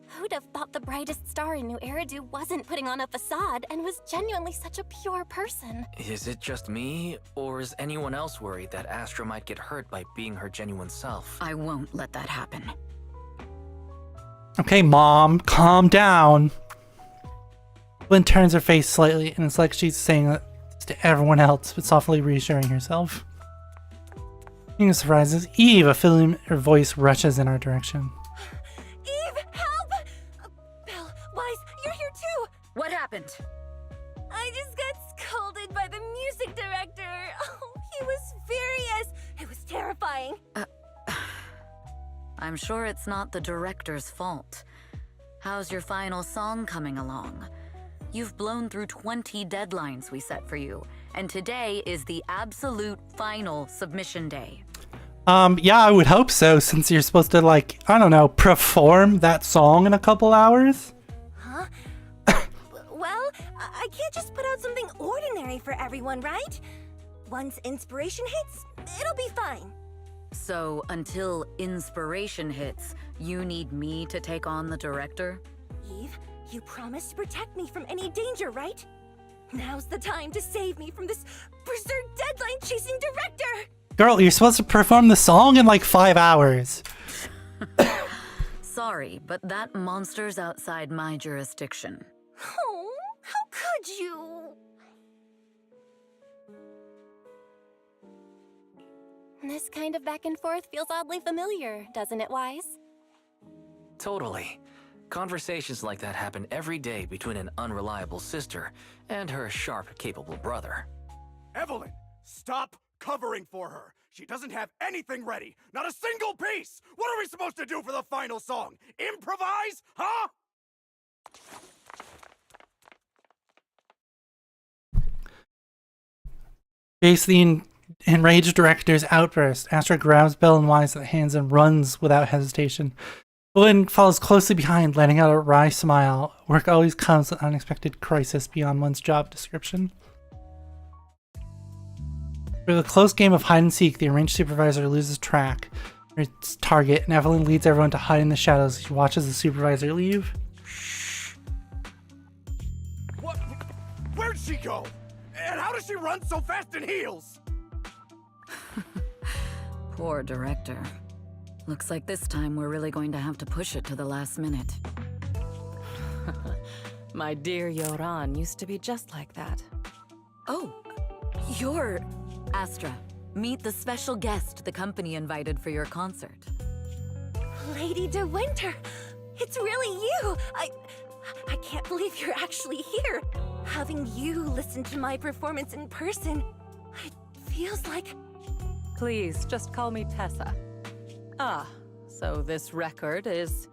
Who'd have thought the brightest star in New Eridu wasn't putting on a facade and was genuinely such a pure person? Is it just me, or is anyone else worried that Astra might get hurt by being her genuine self? I won't let that happen. Okay, Mom, calm down. Lynn turns her face slightly, and it's like she's saying that to everyone else, but softly reassuring herself. Being surprises, Eve, a familiar voice rushes in our direction. Eve, help! Belle, Wise, you're here too! What happened? I just got scolded by the music director. Oh, he was furious. It was terrifying. I'm sure it's not the director's fault. How's your final song coming along? You've blown through 20 deadlines we set for you, and today is the absolute final submission day. Yeah, I would hope so, since you're supposed to, like, I don't know, perform that song in a couple hours? Huh? Well, I can't just put out something ordinary for everyone, right? Once inspiration hits, it'll be fine. So, until inspiration hits, you need me to take on the director? Eve, you promised to protect me from any danger, right? Now's the time to save me from this berserk deadline-chasing director! Girl, you're supposed to perform the song in like 5 hours. Sorry, but that monster's outside my jurisdiction. Oh, how could you? This kind of back and forth feels oddly familiar, doesn't it, Wise? Totally. Conversations like that happen every day between an unreliable sister and her sharp, capable brother. Evelyn, stop covering for her. She doesn't have anything ready. Not a single piece. What are we supposed to do for the final song? Improvise? Huh? Face the enraged director's outburst. Astra grabs Belle and Wise at the hands and runs without hesitation. Lynn follows closely behind, letting out a wry smile. Work always comes with unexpected crisis beyond one's job description. Through the close game of hide and seek, the arranged supervisor loses track of its target, and Evelyn leads everyone to hide in the shadows as she watches the supervisor leave. What? Where'd she go? And how does she run so fast in heels? Poor director. Looks like this time we're really going to have to push it to the last minute. My dear Yoran used to be just like that. Oh, you're... Astra, meet the special guest the company invited for your concert. Lady De Winter, it's really you. I can't believe you're actually here. Having you listen to my performance in person, it feels like... Please, just call me Tessa. Ah, so this record is...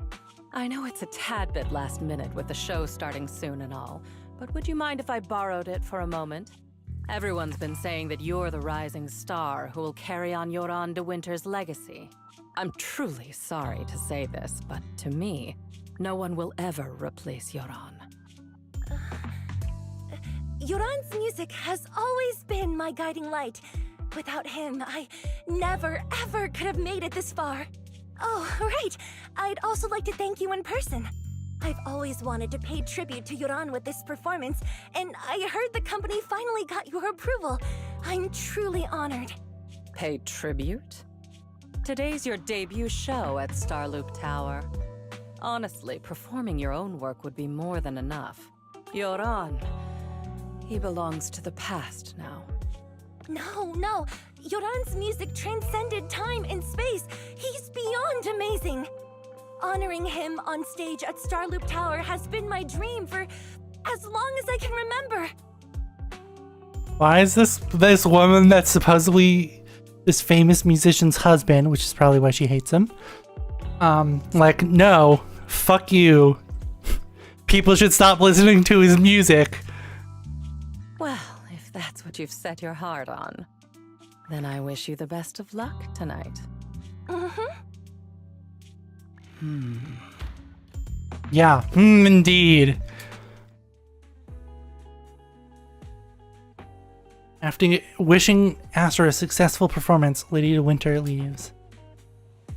I know it's a tad bit last minute with the show starting soon and all, but would you mind if I borrowed it for a moment? Everyone's been saying that you're the rising star who will carry on Yoran De Winter's legacy. I'm truly sorry to say this, but to me, no one will ever replace Yoran. Yoran's music has always been my guiding light. Without him, I never, ever could have made it this far. Oh, right. I'd also like to thank you in person. I've always wanted to pay tribute to Yoran with this performance, and I heard the company finally got your approval. I'm truly honored. Pay tribute? Today's your debut show at Starloop Tower. Honestly, performing your own work would be more than enough. Yoran, he belongs to the past now. No. Yoran's music transcended time and space. He's beyond amazing. Honoring him on stage at Starloop Tower has been my dream for as long as I can remember. Why is this woman that's supposedly this famous musician's husband, which is probably why she hates him, like, no, fuck you. People should stop listening to his music. Well, if that's what you've set your heart on, then I wish you the best of luck tonight. Yeah, indeed. After wishing Astor a successful performance, Lady de Winter leaves.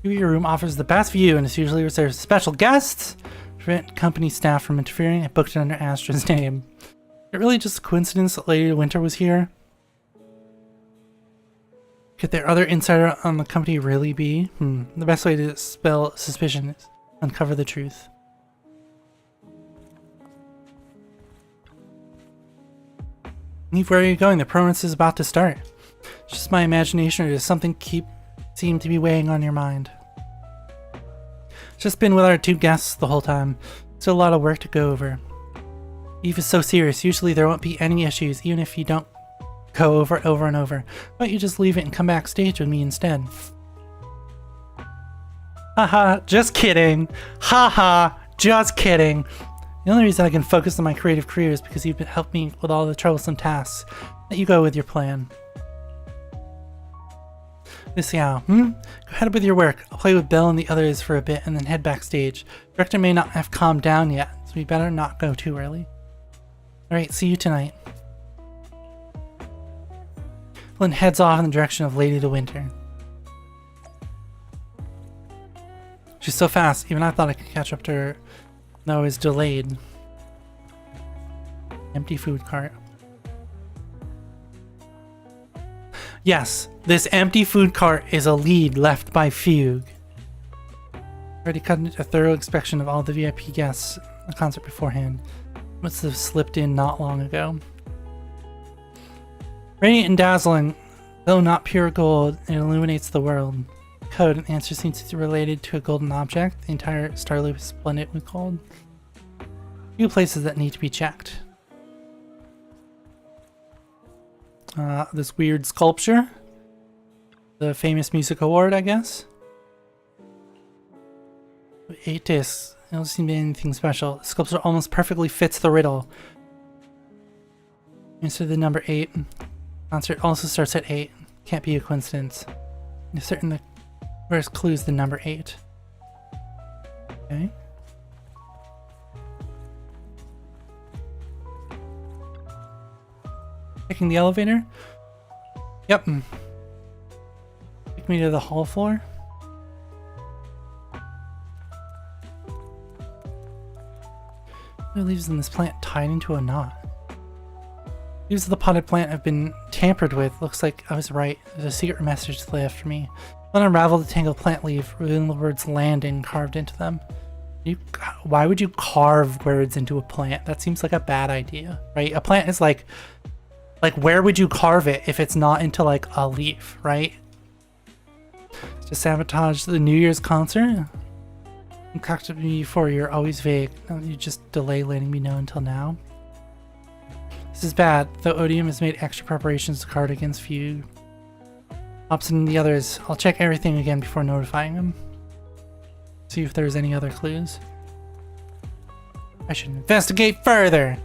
Your room offers the best view and is usually reserved for special guests. Prevent company staff from interfering. I booked it under Astra's name. Is it really just a coincidence that Lady de Winter was here? Could their other insider on the company really be? The best way to dispel suspicion is uncover the truth. Eve, where are you going? The performance is about to start. It's just my imagination, or does something seem to be weighing on your mind? It's just been with our two guests the whole time. Still a lot of work to go over. Eve is so serious. Usually there won't be any issues, even if you don't go over it over and over. Why don't you just leave it and come backstage with me instead? Haha, just kidding. Haha, just kidding. The only reason I can focus on my creative career is because you've helped me with all the troublesome tasks. Let you go with your plan. Miss Yao, Go ahead with your work. I'll play with Belle and the others for a bit and then head backstage. The director may not have calmed down yet, so we better not go too early. Alright, see you tonight. Flynn heads off in the direction of Lady de Winter. She's so fast, even I thought I could catch up to her. No, it was delayed. Empty food cart. Yes, this empty food cart is a lead left by Fugue. Already cut a thorough inspection of all the VIP guests at the concert beforehand. Must have slipped in not long ago. Radiant and dazzling, though not pure gold, it illuminates the world. Code and answer seems to be related to a golden object. The entire Starloop is splendid with gold. Few places that need to be checked. This weird sculpture. The famous music award, I guess. 8 discs. It doesn't seem to be anything special. The sculpture almost perfectly fits the riddle. Answer the number 8. Concert also starts at 8. Can't be a coincidence. I'm certain the first clue is the number 8. Okay. Taking the elevator? Yep. Take me to the hall floor. The leaves in this plant tied into a knot. Leaves of the potted plant have been tampered with. Looks like I was right. There's a secret message left for me. I'll unravel the tangled plant leaf, revealing the words landing carved into them. Why would you carve words into a plant? That seems like a bad idea, right? A plant is like where would you carve it if it's not into like a leaf, right? To sabotage the New Year's concert? You contacted me before, you're always vague. You just delay letting me know until now. This is bad, though Odium has made extra preparations to guard against Fugue. Hobson and the others, I'll check everything again before notifying them. See if there's any other clues. I should investigate further!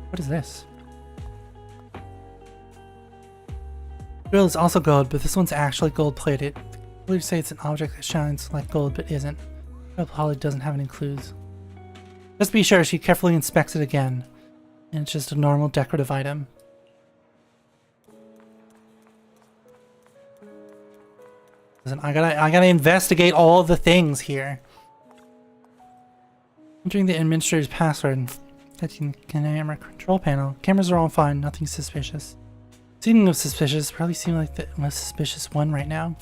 What is this? Drill is also gold, but this one's actually gold plated. People say it's an object that shines like gold but isn't. Holly doesn't have any clues. Just to be sure, she carefully inspects it again. And it's just a normal decorative item. Listen, I gotta investigate all the things here. Entering the administrator's password. Touching camera control panel. Cameras are all fine, nothing suspicious. Speaking of suspicious, probably seem like the most suspicious one right now.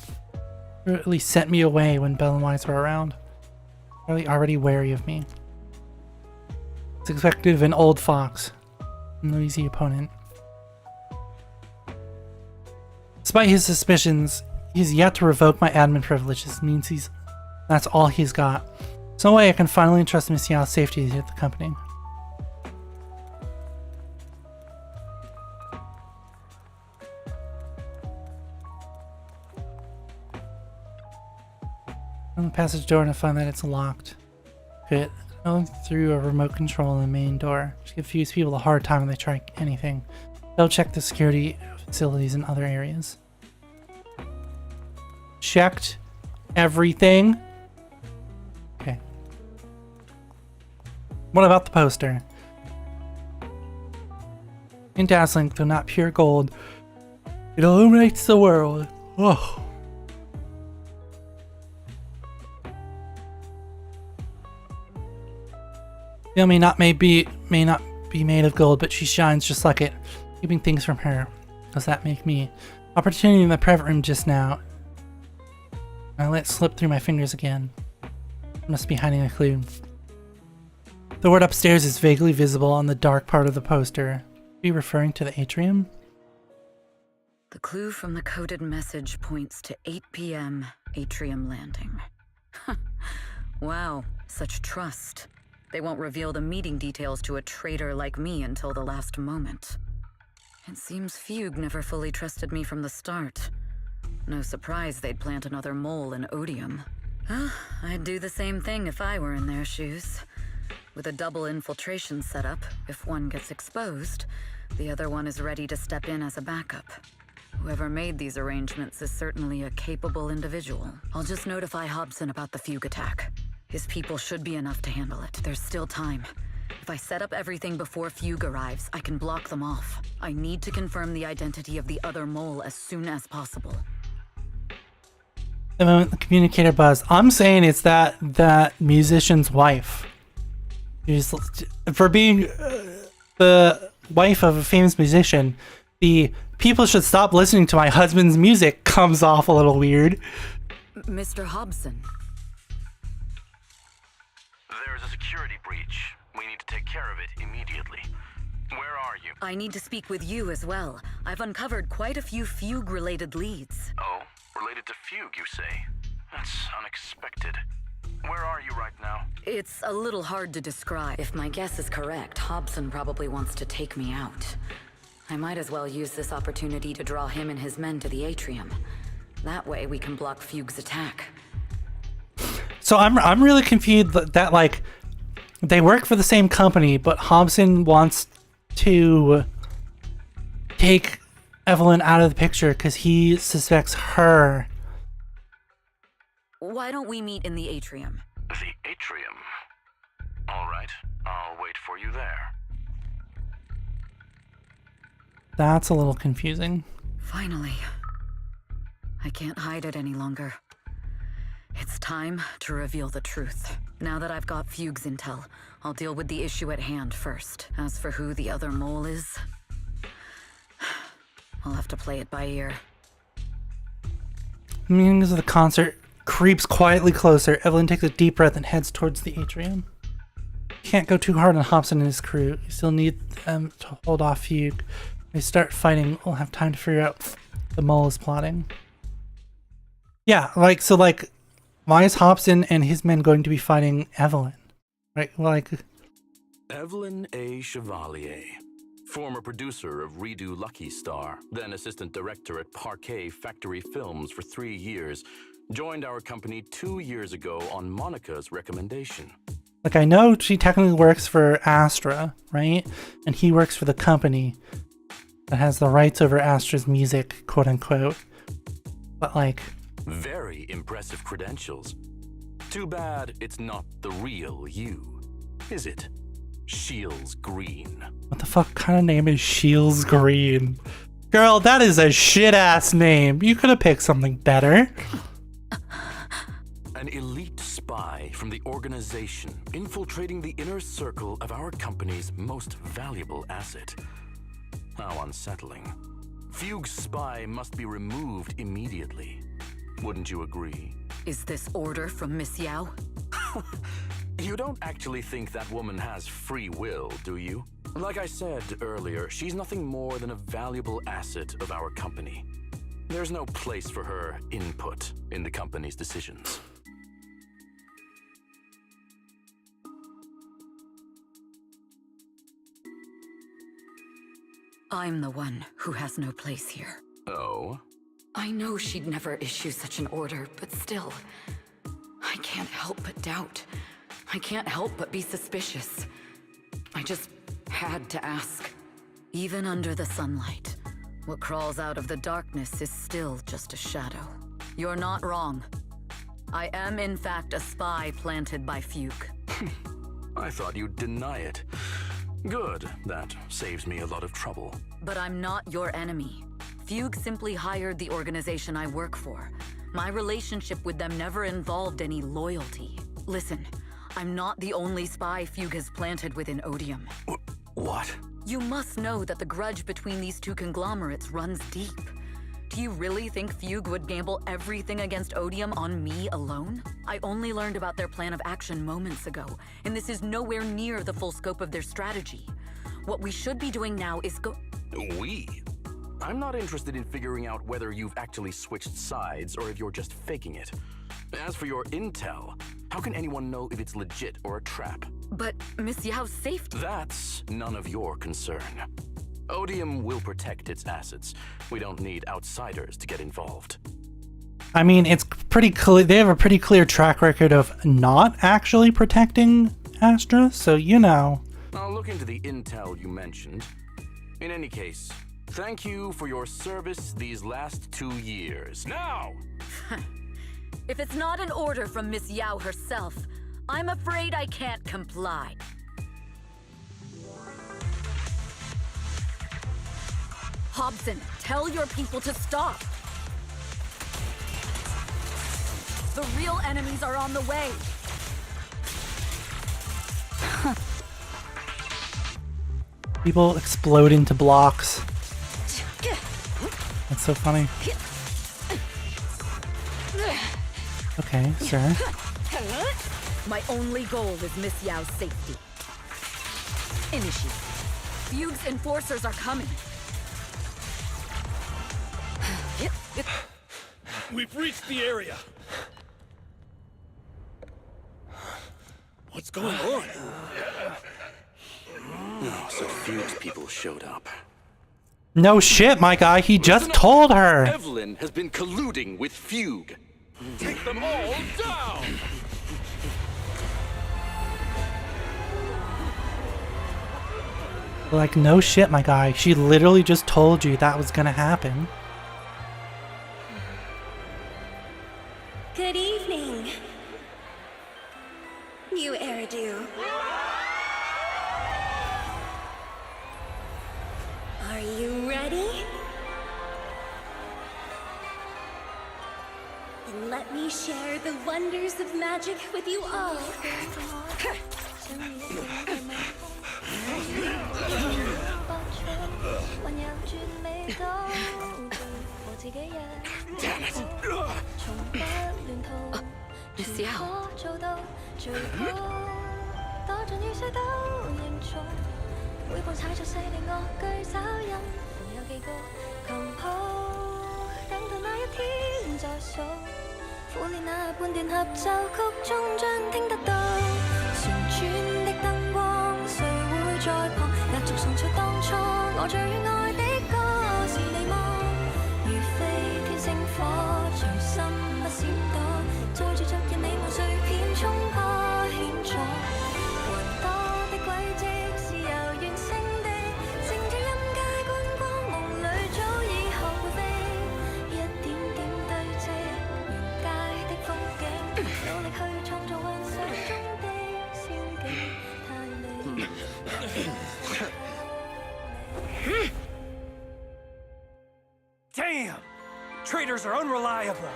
Or at least sent me away when Belle and Wise were around. Probably already wary of me. It's expected of an old fox. No easy opponent. Despite his suspicions, he's yet to revoke my admin privileges. Means that's all he's got. Some way I can finally entrust Miss Yao's safety to the company. On the passage door and I find that it's locked. Good. Going through a remote control in the main door. Just give Fuse people a hard time when they try anything. They'll check the security facilities in other areas. Checked everything. Okay. What about the poster? In dazzling, though not pure gold, it illuminates the world. Oh. It may not be made of gold, but she shines just like it, keeping things from her. Does that make me? Opportunity in the private room just now. I let it slip through my fingers again. Must be hiding a clue. The word upstairs is vaguely visible on the dark part of the poster. Are you referring to the atrium? The clue from the coded message points to 8 p.m. Atrium Landing. Wow, such trust. They won't reveal the meeting details to a traitor like me until the last moment. It seems Fugue never fully trusted me from the start. No surprise they'd plant another mole in Odium. I'd do the same thing if I were in their shoes. With a double infiltration setup, if one gets exposed, the other one is ready to step in as a backup. Whoever made these arrangements is certainly a capable individual. I'll just notify Hobson about the Fugue attack. His people should be enough to handle it. There's still time. If I set up everything before Fugue arrives, I can block them off. I need to confirm the identity of the other mole as soon as possible. The moment the communicator buzzed, I'm saying it's that musician's wife. She's, for being the wife of a famous musician, the people should stop listening to my husband's music comes off a little weird. Mr. Hobson. There's a security breach. We need to take care of it immediately. Where are you? I need to speak with you as well. I've uncovered quite a few Fugue-related leads. Oh, related to Fugue, you say? That's unexpected. Where are you right now? It's a little hard to describe. If my guess is correct, Hobson probably wants to take me out. I might as well use this opportunity to draw him and his men to the atrium. That way we can block Fugue's attack. So I'm really confused that like they work for the same company, but Hobson wants to take Evelyn out of the picture because he suspects her. Why don't we meet in the atrium? The atrium? All right, I'll wait for you there. That's a little confusing. Finally. I can't hide it any longer. It's time to reveal the truth. Now that I've got Fugue's intel, I'll deal with the issue at hand first. As for who the other mole is, I'll have to play it by ear. The meanings of the concert creeps quietly closer. Evelyn takes a deep breath and heads towards the atrium. Can't go too hard on Hobson and his crew. You still need them to hold off Fugue. When they start fighting, we'll have time to figure out the mole is plotting. Yeah, so why is Hobson and his men going to be fighting Evelyn? Right, Evelyn A. Chevalier, former producer of Redo Lucky Star, then assistant director at Parquet Factory Films for 3 years, joined our company 2 years ago on Monica's recommendation. I know she technically works for Astra, right? And he works for the company that has the rights over Astra's music, quote unquote. But very impressive credentials. Too bad it's not the real you, is it? Shields Green. What the fuck kind of name is Shields Green? Girl, that is a shit-ass name. You could have picked something better. An elite spy from the organization infiltrating the inner circle of our company's most valuable asset. How unsettling. Fugue's spy must be removed immediately. Wouldn't you agree? Is this order from Miss Yao? You don't actually think that woman has free will, do you? Like I said earlier, she's nothing more than a valuable asset of our company. There's no place for her input in the company's decisions. I'm the one who has no place here. Oh? I know she'd never issue such an order, but still, I can't help but doubt. I can't help but be suspicious. I just had to ask. Even under the sunlight, what crawls out of the darkness is still just a shadow. You're not wrong. I am in fact a spy planted by Fugue. I thought you'd deny it. Good, that saves me a lot of trouble. But I'm not your enemy. Fugue simply hired the organization I work for. My relationship with them never involved any loyalty. Listen, I'm not the only spy Fugue has planted within Odium. What? You must know that the grudge between these two conglomerates runs deep. Do you really think Fugue would gamble everything against Odium on me alone? I only learned about their plan of action moments ago, and this is nowhere near the full scope of their strategy. What we should be doing now is We? I'm not interested in figuring out whether you've actually switched sides or if you're just faking it. As for your intel, how can anyone know if it's legit or a trap? But Miss Yao's safety... That's none of your concern. Odium will protect its assets. We don't need outsiders to get involved. I mean, it's pretty clear. They have a pretty clear track record of not actually protecting Astra, so you know. I'll look into the intel you mentioned. In any case, thank you for your service these last 2 years. Now! If it's not an order from Miss Yao herself, I'm afraid I can't comply. Hobson, tell your people to stop! The real enemies are on the way! People explode into blocks. That's so funny. Okay, sir. My only goal is Miss Yao's safety. Initiate. Fugue's enforcers are coming. We've reached the area. What's going on? Oh, so Fugue's people showed up. No shit, my guy. He just told her. Evelyn has been colluding with Fugue. Take them all down! Like, no shit, my guy. She literally just told you that was gonna happen. Good evening, new Eridu. Are you ready? Then let me share the wonders of magic with you all. Damn it! Miss Yao. Damn! Traitors are unreliable.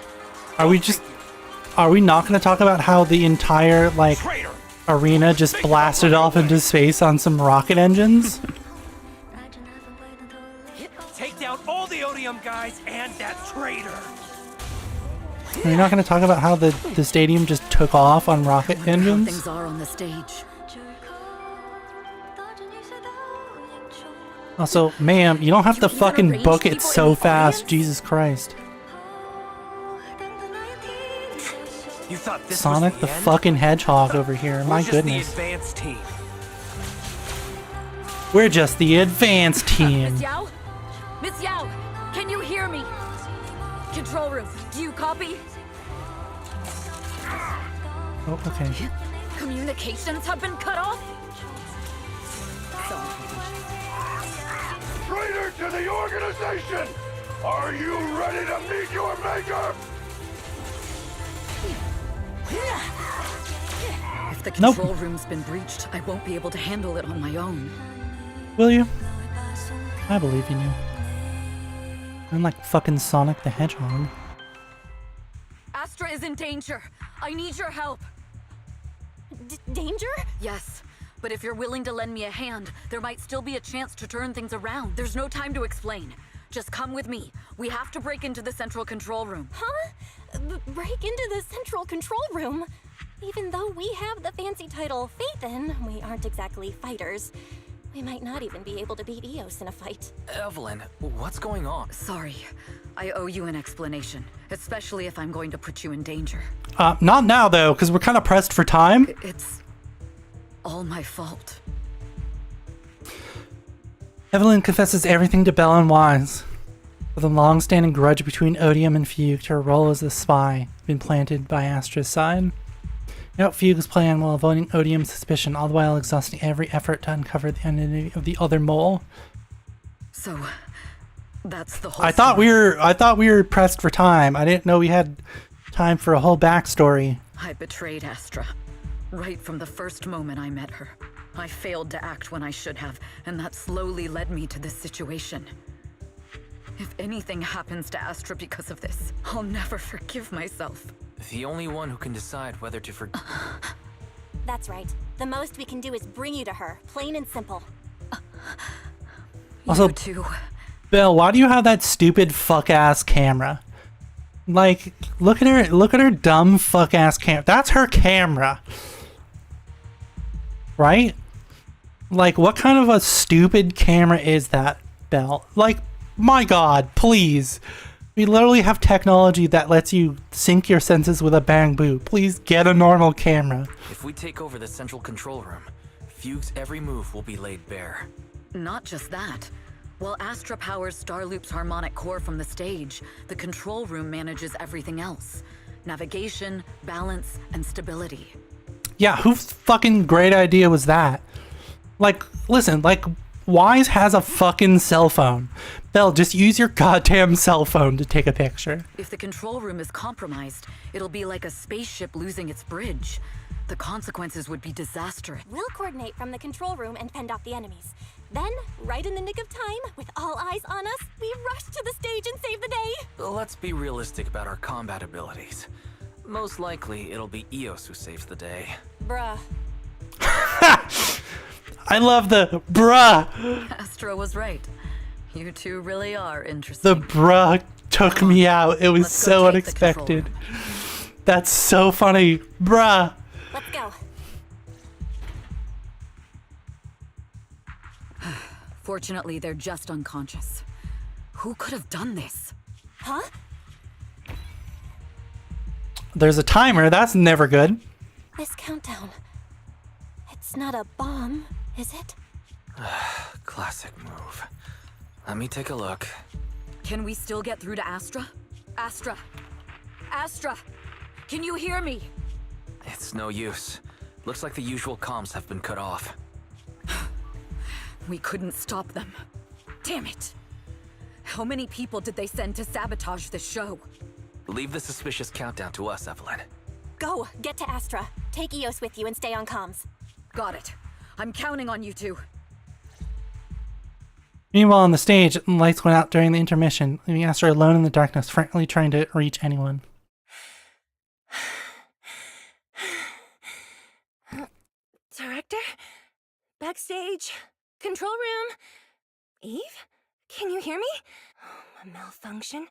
Are we not gonna talk about how the entire, like, arena just blasted off into space on some rocket engines? Take down all the Odium guys and that traitor. Are we not gonna talk about how the stadium just took off on rocket engines? Things are on the stage. Also, ma'am, you don't have to fucking book it so fast. Jesus Christ. You thought this Sonic was the end? fucking Hedgehog over here. My We're just goodness. the advanced team. We're just the advanced team. Miss Yao? Miss Yao, can you hear me? Control room, do you copy? Oh, okay. Communications have been cut off? Traitor to the organization! Are you ready to meet your maker? If the Nope. control room's been breached, I won't be able to handle it on my own. Will you? I believe in you. I'm like fucking Sonic the Hedgehog. Astra is in danger. I need your help. Danger? Yes, but if you're willing to lend me a hand, there might still be a chance to turn things around. There's no time to explain. Just come with me. We have to break into the central control room. Huh? Break into the central control room? Even though we have the fancy title Phaethon, we aren't exactly fighters. We might not even be able to beat Eos in a fight. Evelyn, what's going on? Sorry. I owe you an explanation, especially if I'm going to put you in danger. Not now though, because we're kind of pressed for time. It's all my fault. Evelyn confesses everything to Belle and Wise. With a long-standing grudge between Odium and Fugue, her role as a spy been planted by Astra's side. Out Fugue's plan while avoiding Odium's suspicion, all the while exhausting every effort to uncover the identity of the other mole. So, that's the whole I thought we were pressed for time. I didn't know we had time for a whole backstory. I betrayed Astra. Right from the first moment I met her. I failed to act when I should have, and that slowly led me to this situation. If anything happens to Astra because of this, I'll never forgive myself. The only one who can decide whether to forgive. That's right. The most we can do is bring you to her, plain and simple. Also, You too. Belle, why do you have that stupid fuck-ass camera? Like, look at her dumb fuck-ass camera. That's her camera. Right? Like, what kind of a stupid camera is that, Belle? Like, my god, please. We literally have technology that lets you sync your senses with a bang boo. Please get a normal camera. If we take over the central control room, Fugue's every move will be laid bare. Not just that. While Astra powers Starloop's harmonic core from the stage, the control room manages everything else. Navigation, balance, and stability. Yeah, whose fucking great idea was that? Like, listen, like, Wise has a fucking cell phone. Belle, just use your goddamn cell phone to take a picture. If the control room is compromised, it'll be like a spaceship losing its bridge. The consequences would be disastrous. We'll coordinate from the control room and fend off the enemies. Then, right in the nick of time, with all eyes on us, we rush to the stage and save the day. Let's be realistic about our combat abilities. Most likely, it'll be Eos who saves the day. Bruh. I love the bruh. Astra was right. You two really are interesting. The bruh took me out. It was so unexpected. That's so funny. Bruh. Let's go. Fortunately, they're just unconscious. Who could have done this? Huh? There's a timer. That's never good. This countdown. It's not a bomb, is it? Classic move. Let me take a look. Can we still get through to Astra? Astra! Astra! Can you hear me? It's no use. Looks like the usual comms have been cut off. We couldn't stop them. Damn it! How many people did they send to sabotage this show? Leave the suspicious countdown to us, Evelyn. Go, get to Astra. Take Eos with you and stay on comms. Got it. I'm counting on you two. Meanwhile, on the stage, the lights went out during the intermission, leaving Astra alone in the darkness, frantically trying to reach anyone. Director? Backstage? Control room? Eve? Can you hear me? Oh, a malfunction?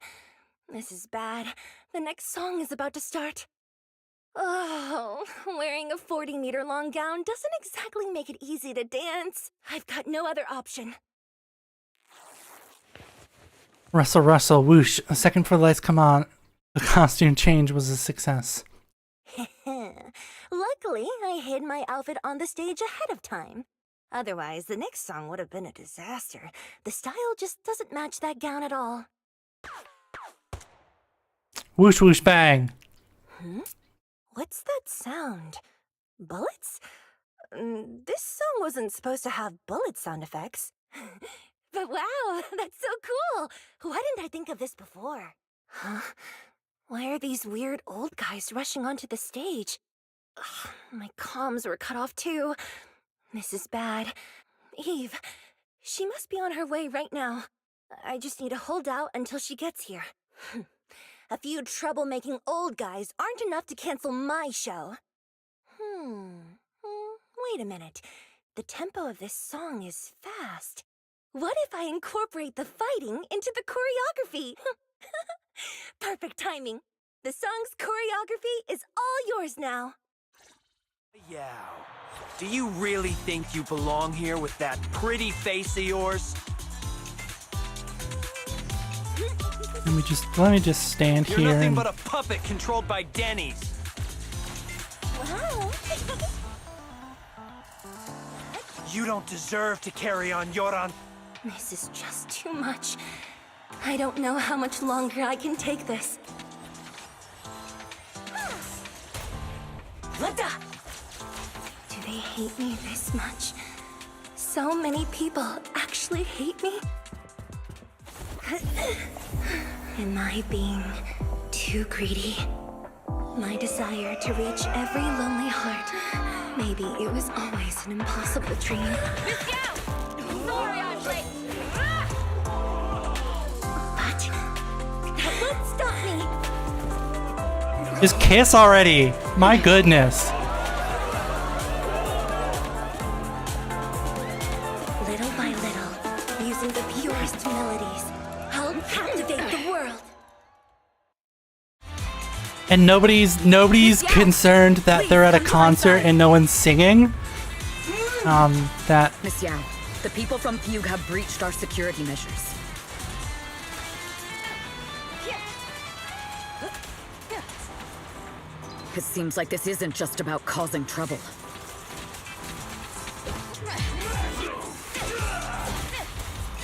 This is bad. The next song is about to start. Oh, wearing a 40-meter long gown doesn't exactly make it easy to dance. I've got no other option. Rustle, rustle, whoosh. A second before the lights come on, the costume change was a success. Luckily, I hid my outfit on the stage ahead of time. Otherwise, the next song would have been a disaster. The style just doesn't match that gown at all. Whoosh, whoosh, bang. What's that sound? Bullets? This song wasn't supposed to have bullet sound effects. But wow, that's so cool! Why didn't I think of this before? Huh? Why are these weird old guys rushing onto the stage? Ugh, my comms were cut off too. This is bad. Eve, she must be on her way right now. I just need to hold out until she gets here. A few troublemaking old guys aren't enough to cancel my show. Wait a minute. The tempo of this song is fast. What if I incorporate the fighting into the choreography? Perfect timing. The song's choreography is all yours now. Yeah. Do you really think you belong here with that pretty face of yours? Let me just stand You're here. nothing And... but a puppet controlled by Denny's. Wow. You don't deserve to carry on, Yoran. This is just too much. I don't know how much longer I can take this. Linda! Do they hate me this much? So many people actually hate me? Am I being too greedy? My desire to reach every lonely heart. Maybe it was always an impossible dream. Sorry, I'm late. But that won't stop me. Just kiss already. My goodness. Little by little, using the purest melodies, I'll captivate the world. And nobody's concerned that they're at a concert and no one's singing. That Miss Yao, the people from Fugue have breached our security measures. It seems like this isn't just about causing trouble.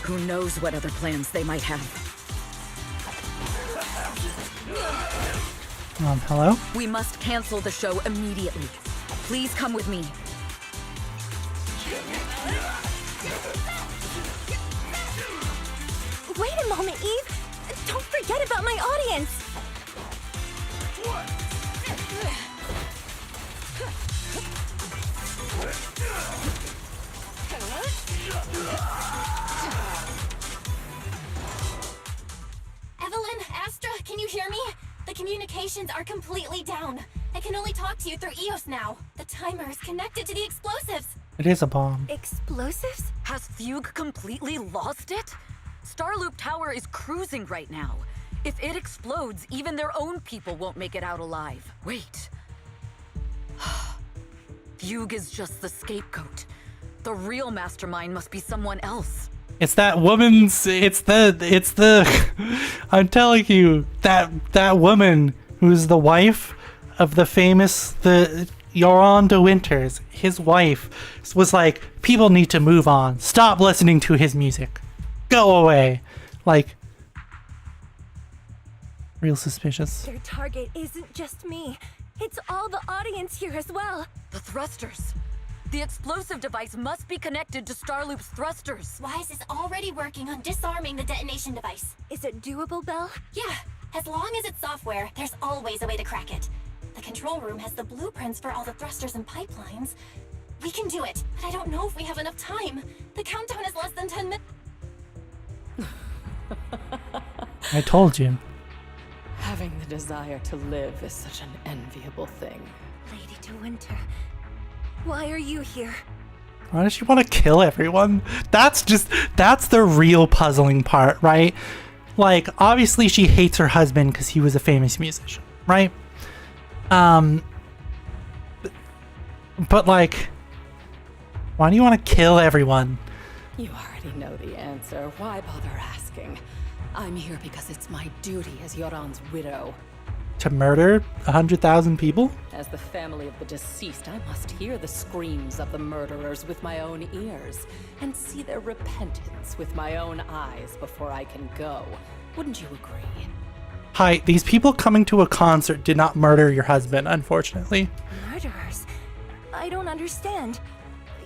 Who knows what other plans they might have? hello? We must cancel the show immediately. Please come with me. Wait a moment, Eve. Don't forget about my audience. Evelyn, Astra, can you hear me? The communications are completely down. I can only talk to you through EOS now. The timer is connected to the explosives. It is a bomb. Explosives? Has Fugue completely lost it? Starloop Tower is cruising right now. If it explodes, even their own people won't make it out alive. Wait. Fugue is just the scapegoat. The real mastermind must be someone else. It's that woman's. It's the. I'm telling you, that woman who's the wife of the famous Yoran de Winters. His wife was like, people need to move on. Stop listening to his music. Go away. Like, real suspicious. Their target isn't just me. It's all the audience here as well. The thrusters. The explosive device must be connected to Starloop's thrusters. Wise is already working on disarming the detonation device. Is it doable, Belle? Yeah, as long as it's software, there's always a way to crack it. The control room has the blueprints for all the thrusters and pipelines. We can do it, but I don't know if we have enough time. The countdown is less than 10 minutes. I told you. Having the desire to live is such an enviable thing. Lady de Winter, why are you here? Why does she want to kill everyone? That's the real puzzling part, right? Like, obviously she hates her husband because he was a famous musician, right? But like, why do you want to kill everyone? You already know the answer. Why bother asking? I'm here because it's my duty as Yoran's widow. To murder 100,000 people? As the family of the deceased, I must hear the screams of the murderers with my own ears and see their repentance with my own eyes before I can go. Wouldn't you agree? Hi, these people coming to a concert did not murder your husband, unfortunately. Murderers? I don't understand.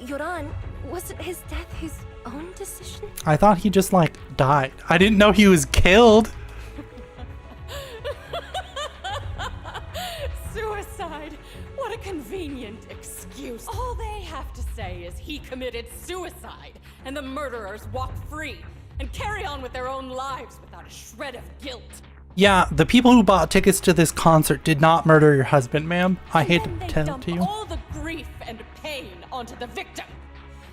Yoran, wasn't his death his own decision? I thought he just, like, died. I didn't know he was killed. Suicide? What a convenient excuse. All they have to say is he committed suicide, and the murderers walk free and carry on with their own lives without a shred of guilt. Yeah, the people who bought tickets to this concert did not murder your husband, ma'am. I hate to tell it to you. All the grief and pain onto the victim.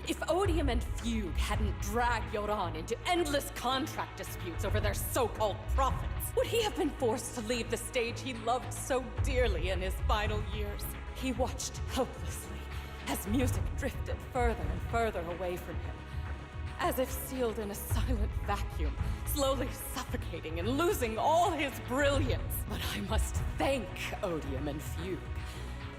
If Odium and Fugue hadn't dragged Yoran into endless contract disputes over their so-called profits, would he have been forced to leave the stage he loved so dearly in his final years? He watched helplessly as music drifted further and further away from him, as if sealed in a silent vacuum, slowly suffocating and losing all his brilliance. But I must thank Odium and Fugue.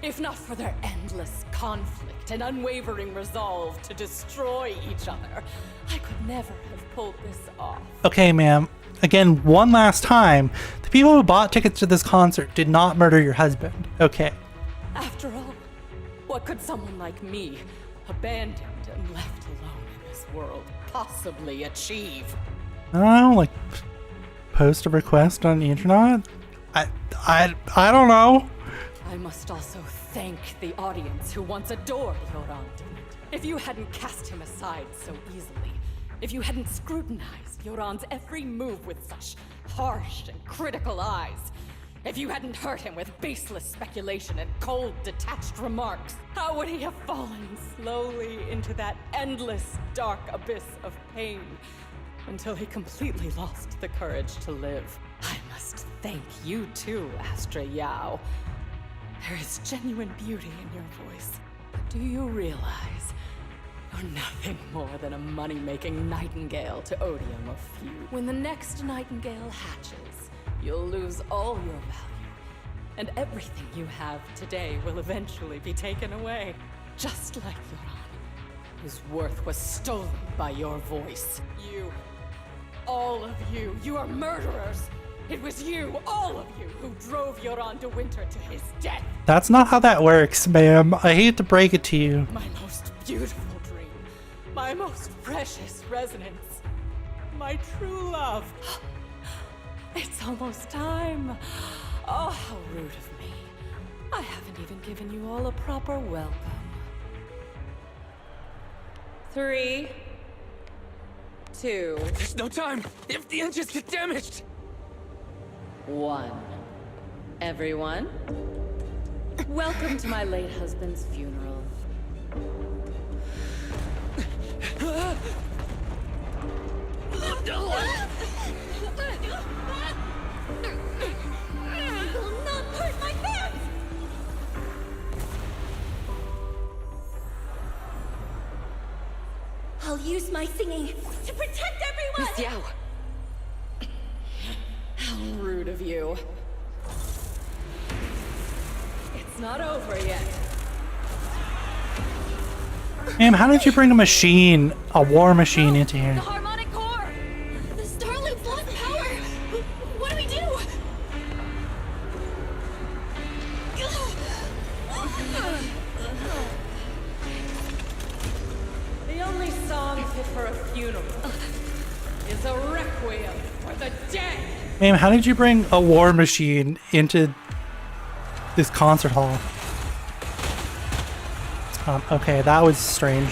If not for their endless conflict and unwavering resolve to destroy each other, I could never have pulled this off. Okay, ma'am. Again, one last time. The people who bought tickets to this concert did not murder your husband. Okay. After all, what could someone like me, abandoned and left alone in this world, possibly achieve? I don't know, like, post a request on the internet? I don't know. I must also thank the audience who once adored Yoran. If you hadn't cast him aside so easily, if you hadn't scrutinized Yoran's every move with such harsh and critical eyes, if you hadn't hurt him with baseless speculation and cold, detached remarks, how would he have fallen slowly into that endless, dark abyss of pain until he completely lost the courage to live? I must thank you too, Astra Yao. There is genuine beauty in your voice. But do you realize you're nothing more than a money-making nightingale to Odium of Fugue? When the next nightingale hatches, you'll lose all your value, and everything you have today will eventually be taken away. Just like Yoran, whose worth was stolen by your voice. You, all of you, you are murderers! It was you, all of you, who drove Yoran de Winter to his death! That's not how that works, ma'am. I hate to break it to you. My most beautiful dream, my most precious resonance, my true love. It's almost time. Oh, how rude of me. I haven't even given you all a proper welcome. 3, 2... There's no time! If the engines get damaged! 1. Everyone, welcome to my late husband's funeral. I'll use my singing to protect everyone! Miss Yao! How rude of you. It's not over yet. Ma'am, how did you bring a machine, a war machine, into here? The harmonic core! The Starloop lost power! What do we do? The only song fit for a funeral is a requiem for the dead! Ma'am, how did you bring a war machine into this concert hall? Okay, that was strange.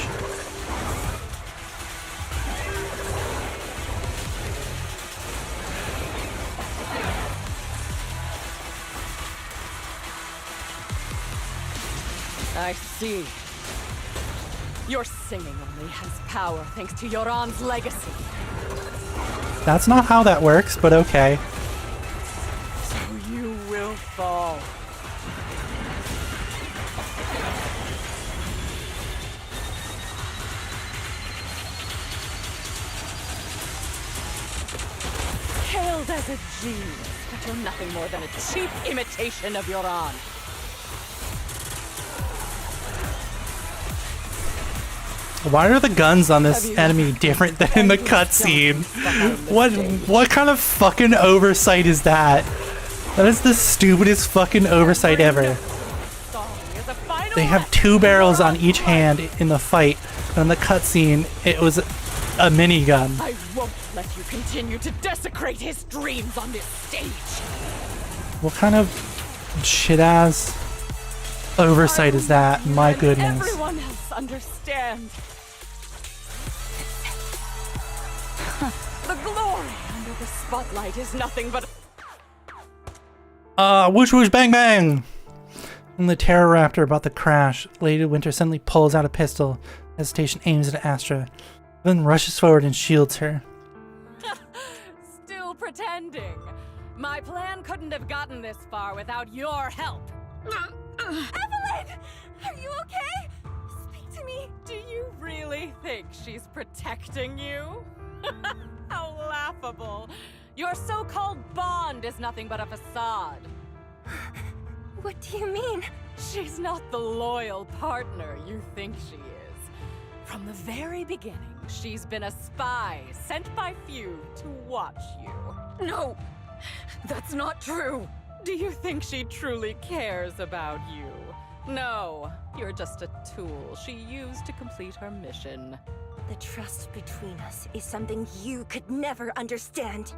I see. Your singing only has power thanks to Yoran's legacy. That's not how that works, but okay. So you will fall. hailed as a genius, but you're nothing more than a cheap imitation of your aunt. Why are the guns on this enemy different than in the cutscene? What kind of fucking oversight is that? That is the stupidest fucking oversight ever. They have 2 barrels on each hand in the fight, but in the cutscene, it was a minigun. I won't let you continue to desecrate his dreams on this stage. What kind of shit-ass oversight is that? My goodness. Everyone else understand. The glory under the spotlight is nothing but whoosh whoosh bang bang! In the terror raptor about the crash, Lady Winter suddenly pulls out a pistol. Hesitation aims at Astra, then rushes forward and shields her. Still pretending. My plan couldn't have gotten this far without your help. Evelyn! Are you okay? Speak to me. Do you really think she's protecting you? How laughable. Your so-called bond is nothing but a facade. What do you mean? She's not the loyal partner you think she is. From the very beginning, she's been a spy sent by Few to watch you. No, that's not true. Do you think she truly cares about you? No, you're just a tool she used to complete her mission. The trust between us is something you could never understand.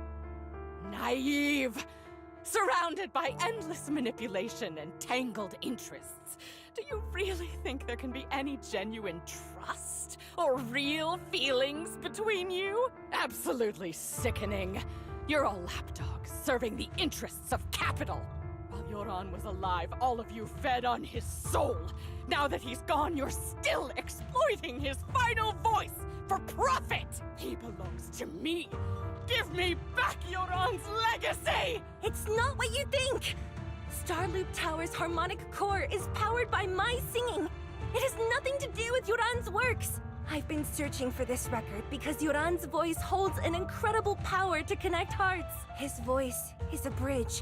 Naive! Surrounded by endless manipulation and tangled interests. Do you really think there can be any genuine trust or real feelings between you? Absolutely sickening. You're a lapdog serving the interests of capital. While Yoran was alive, all of you fed on his soul. Now that he's gone, you're still exploiting his final voice for profit. He belongs to me. Give me back Yoran's legacy! It's not what you think! Starloop Tower's harmonic core is powered by my singing. It has nothing to do with Yoran's works. I've been searching for this record because Yoran's voice holds an incredible power to connect hearts. His voice is a bridge,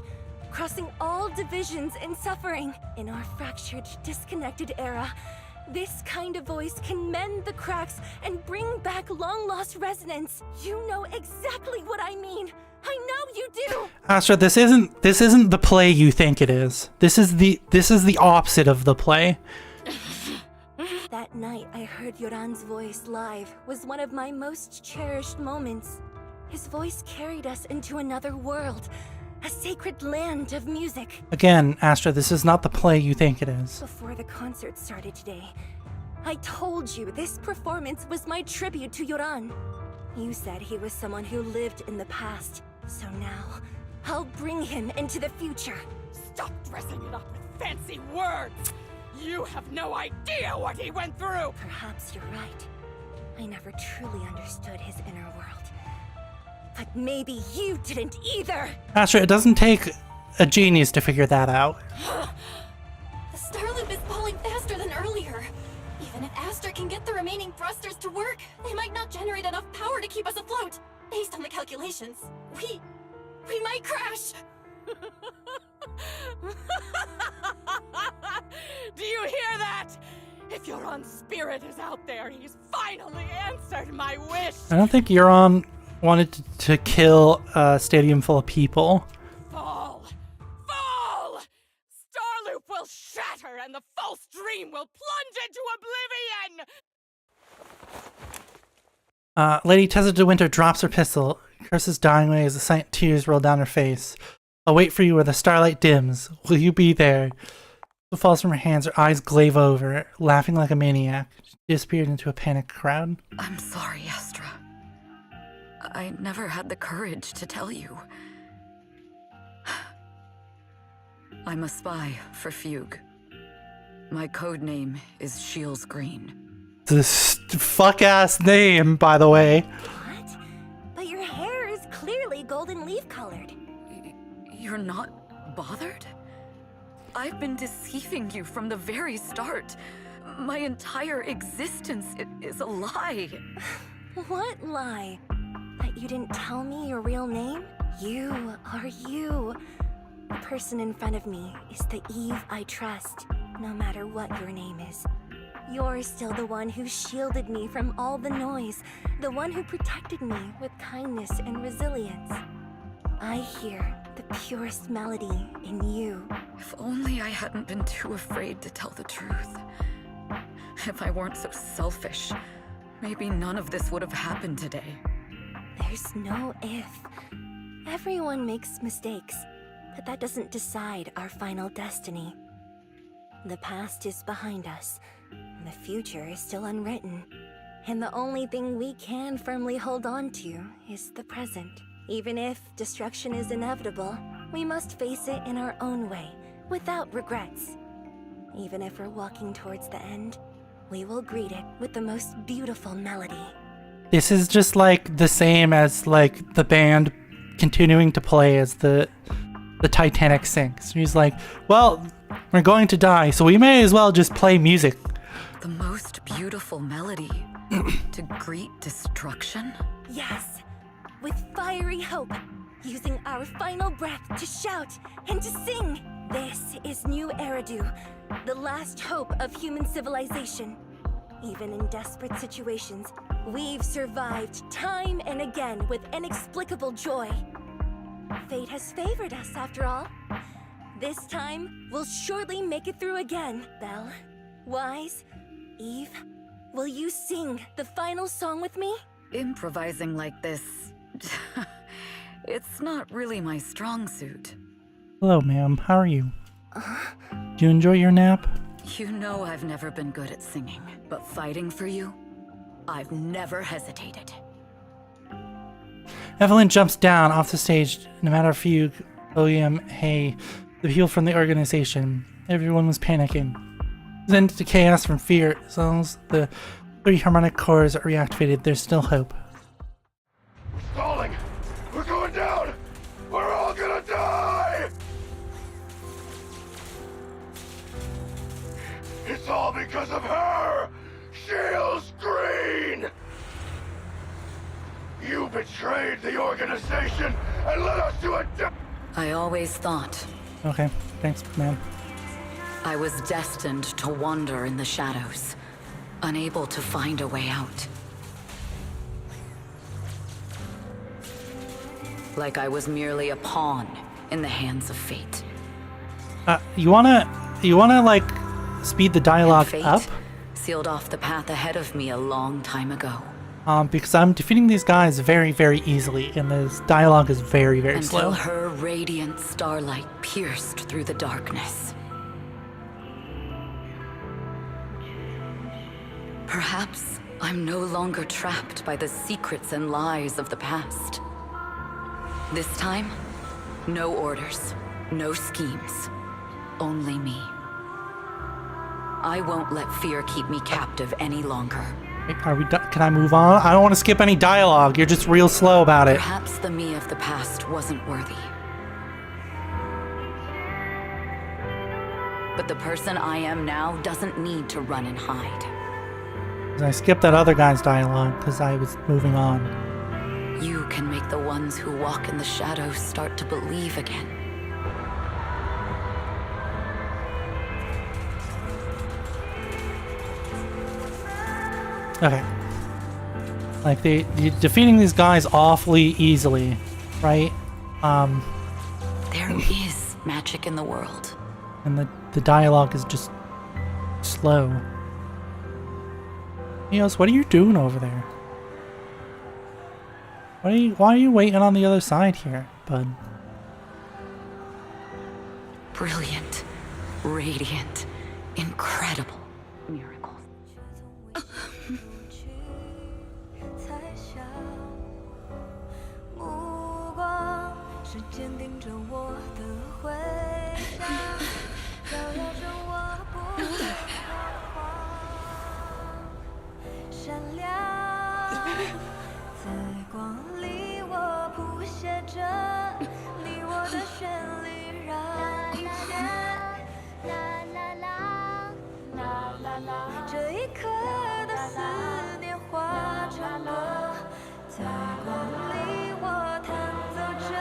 crossing all divisions and suffering. In our fractured, disconnected era, this kind of voice can mend the cracks and bring back long-lost resonance. You know exactly what I mean. I know you do. Astra, this isn't the play you think it is. This is the opposite of the play. That night I heard Yoran's voice live was one of my most cherished moments. His voice carried us into another world, a sacred land of music. Again, Astra, this is not the play you think it is. Before the concert started today, I told you this performance was my tribute to Yoran. You said he was someone who lived in the past, so now I'll bring him into the future. Stop dressing it up with fancy words! You have no idea what he went through! Perhaps you're right. I never truly understood his inner world. But maybe you didn't either! Astra, it doesn't take a genius to figure that out. The Starloop is falling faster than earlier. Even if Astra can get the remaining thrusters to work, they might not generate enough power to keep us afloat. Based on the calculations, we might crash! Do you hear that? If Yoran's spirit is out there, he's finally answered my wish! I don't think Yoran wanted to kill a stadium full of people. Fall! Fall! Starloop will shatter and the false dream will plunge into oblivion! Lady Tessa de Winter drops her pistol, curses dying away as the silent tears roll down her face. I'll wait for you where the starlight dims. Will you be there? It falls from her hands, her eyes glaze over, laughing like a maniac. She disappeared into a panicked crowd. I'm sorry, Astra. I never had the courage to tell you. I'm a spy for Fugue. My code name is Shields Green. This fuck-ass name, by the way. What? But your hair is clearly golden leaf colored. You're not bothered? I've been deceiving you from the very start. My entire existence is a lie. What lie? That you didn't tell me your real name? You are you. The person in front of me is the Eve I trust, no matter what your name is. You're still the one who shielded me from all the noise, the one who protected me with kindness and resilience. I hear the purest melody in you. If only I hadn't been too afraid to tell the truth. If I weren't so selfish, maybe none of this would have happened today. There's no if. Everyone makes mistakes, but that doesn't decide our final destiny. The past is behind us. The future is still unwritten, and the only thing we can firmly hold on to is the present. Even if destruction is inevitable, we must face it in our own way, without regrets. Even if we're walking towards the end, we will greet it with the most beautiful melody. This is just like the same as like the band continuing to play as the Titanic sinks. He's like, well, we're going to die, so we may as well just play music. The most beautiful melody to greet destruction? Yes, with fiery hope, using our final breath to shout and to sing. This is New Eridu, the last hope of human civilization. Even in desperate situations, we've survived time and again with inexplicable joy. Fate has favored us after all. This time, we'll surely make it through again. Belle, Wise, Eve, will you sing the final song with me? Improvising like this, it's not really my strong suit. Hello, ma'am. How are you? Do you enjoy your nap? You know I've never been good at singing, but fighting for you, I've never hesitated. Evelyn jumps down off the stage. No matter if you, William, hey, the people from the organization. Everyone was panicking. Then to chaos from fear. As long as the 3 harmonic cores are reactivated, there's still hope. We're stalling! We're going down! We're all gonna die! It's all because of her! Shields Green! You betrayed the organization and led us to a I always thought Okay, thanks, ma'am. I was destined to wander in the shadows, unable to find a way out. Like I was merely a pawn in the hands of fate. You wanna like speed the dialogue Fate up? sealed off the path ahead of me a long time ago. Because I'm defeating these guys very, very easily, and this dialogue is very, very Until slow. her radiant starlight pierced through the darkness. Perhaps I'm no longer trapped by the secrets and lies of the past. This time, no orders, no schemes, only me. I won't let fear keep me captive any longer. Are we done? Can I move on? I don't want to skip any dialogue. You're just real slow about it. Perhaps the me of the past wasn't worthy. But the person I am now doesn't need to run and hide. I skipped that other guy's dialogue because I was moving on. You can make the ones who walk in the shadows start to believe again. Okay. Like you're defeating these guys awfully easily, right? There is magic in the world. And the dialogue is just slow. Eos, what are you doing over there? Why are you waiting on the other side here, bud? Brilliant, radiant, incredible miracles. 目光是坚定着我的回答，照耀着我不会彷徨，闪亮，在光里我谱写着你我的旋律，让一切这一刻的思念化成歌，在光里我弹奏着。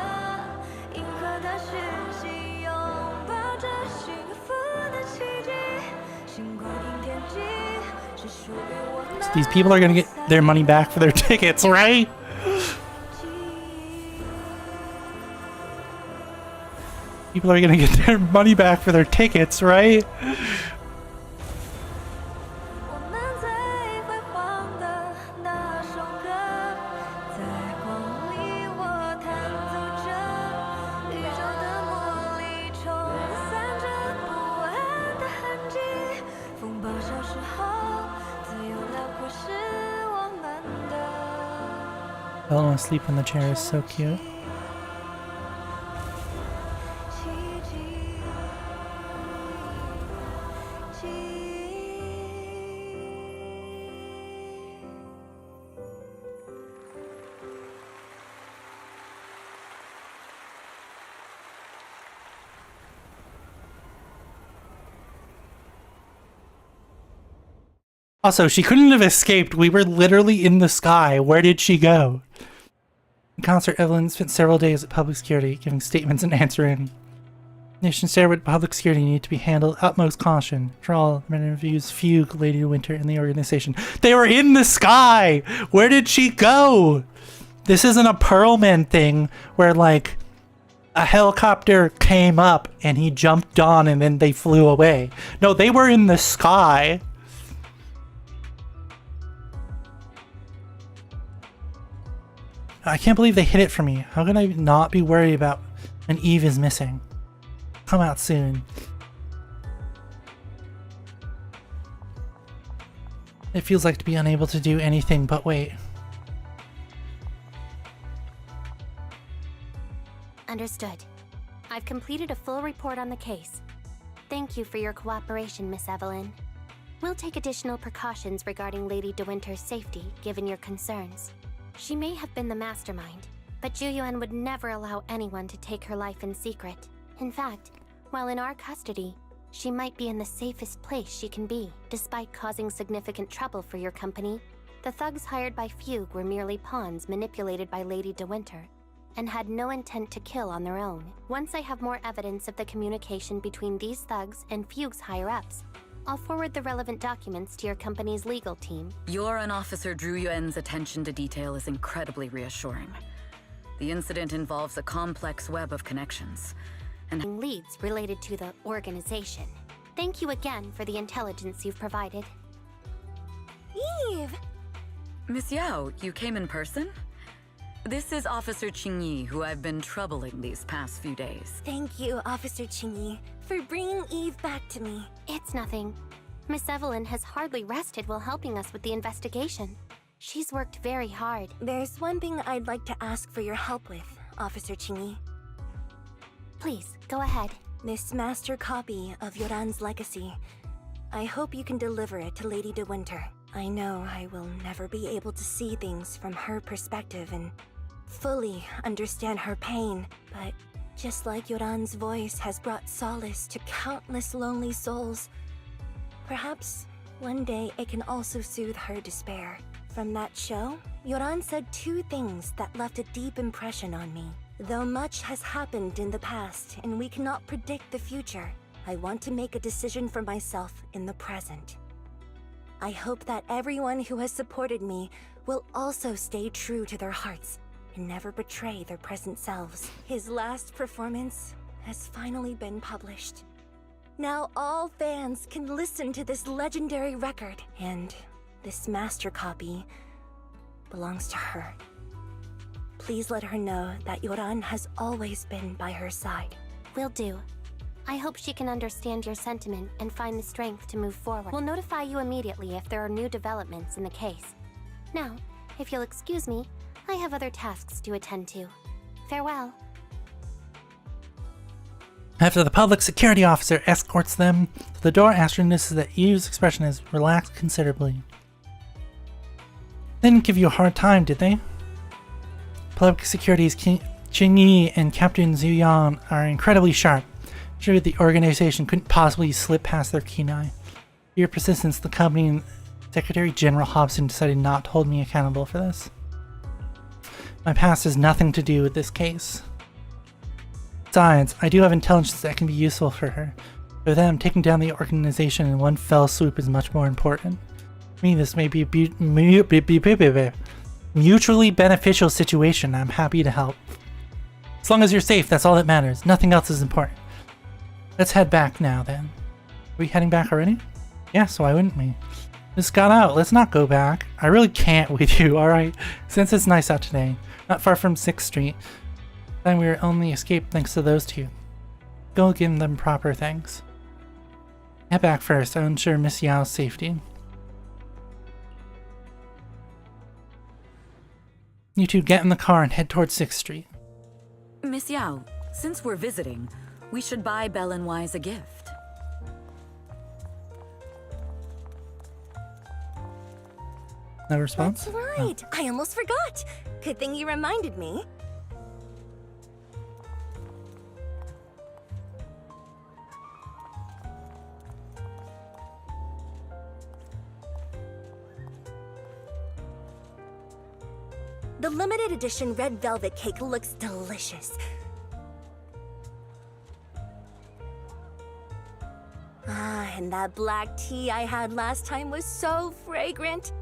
So these people are gonna get their money back for their tickets, right? People are gonna get their money back for their tickets, right? I don't want to sleep in the chair is so cute. Also, she couldn't have escaped. We were literally in the sky. Where did she go? In concert, Evelyn spent several days at public security, giving statements and answering. Nation share with public security need to be handled with utmost caution. For all interviews, Fugue, Lady Winter, and the organization. They were in the sky! Where did she go? This isn't a Pearlman thing where, like, a helicopter came up and he jumped on and then they flew away. No, they were in the sky. I can't believe they hid it from me. How can I not be worried about when Eve is missing? Come out soon. It feels like to be unable to do anything but wait. Understood. I've completed a full report on the case. Thank you for your cooperation, Miss Evelyn. We'll take additional precautions regarding Lady De Winter's safety, given your concerns. She may have been the mastermind, but Juyuan would never allow anyone to take her life in secret. In fact, while in our custody, she might be in the safest place she can be. Despite causing significant trouble for your company, the thugs hired by Fugue were merely pawns manipulated by Lady De Winter, and had no intent to kill on their own. Once I have more evidence of the communication between these thugs and Fugue's higher-ups, I'll forward the relevant documents to your company's legal team. Your and Officer Drew Yuen's attention to detail is incredibly reassuring. The incident involves a complex web of connections, and leads related to the organization. Thank you again for the intelligence you've provided. Eve! Miss Yao, you came in person? This is Officer Qingyi, who I've been troubling these past few days. Thank you, Officer Qingyi, for bringing Eve back to me. It's nothing. Miss Evelyn has hardly rested while helping us with the investigation. She's worked very hard. There's one thing I'd like to ask for your help with, Officer Qingyi. Please, go ahead. This master copy of Yoran's legacy. I hope you can deliver it to Lady De Winter. I know I will never be able to see things from her perspective and fully understand her pain, but just like Yoran's voice has brought solace to countless lonely souls, perhaps one day it can also soothe her despair. From that show, Yoran said two things that left a deep impression on me. Though much has happened in the past and we cannot predict the future, I want to make a decision for myself in the present. I hope that everyone who has supported me will also stay true to their hearts and never betray their present selves. His last performance has finally been published. Now all fans can listen to this legendary record, and this master copy belongs to her. Please let her know that Yoran has always been by her side. Will do. I hope she can understand your sentiment and find the strength to move forward. We'll notify you immediately if there are new developments in the case. Now, if you'll excuse me, I have other tasks to attend to. Farewell. After the public security officer escorts them to the door, Astrid notices that Eve's expression has relaxed considerably. They didn't give you a hard time, did they? Public security's Qingyi and Captain Zhuyan are incredibly sharp. Sure, the organization couldn't possibly slip past their keen eye. For your persistence, the company and Secretary General Hobson decided not to hold me accountable for this. My past has nothing to do with this case. Besides, I do have intelligence that can be useful for her. For them, taking down the organization in one fell swoop is much more important. me, this may be a mutually beneficial situation. I'm happy to help. As long as you're safe, that's all that matters. Nothing else is important. Let's head back now, then. Are we heading back already? Yeah, so why wouldn't we? Just got out. Let's not go back. I really can't with you, alright? Since it's nice out today. Not far from 6th Street. Then we were only escaped thanks to those two. Go give them proper thanks. Head back first. I'll ensure Miss Yao's safety. You two get in the car and head towards 6th Street. Miss Yao, since we're visiting, we should buy Belle and Wise a gift. No response? That's right. I almost forgot. Good thing you reminded me. The limited edition red velvet cake looks delicious. Ah, and that black tea I had last time was so fragrant.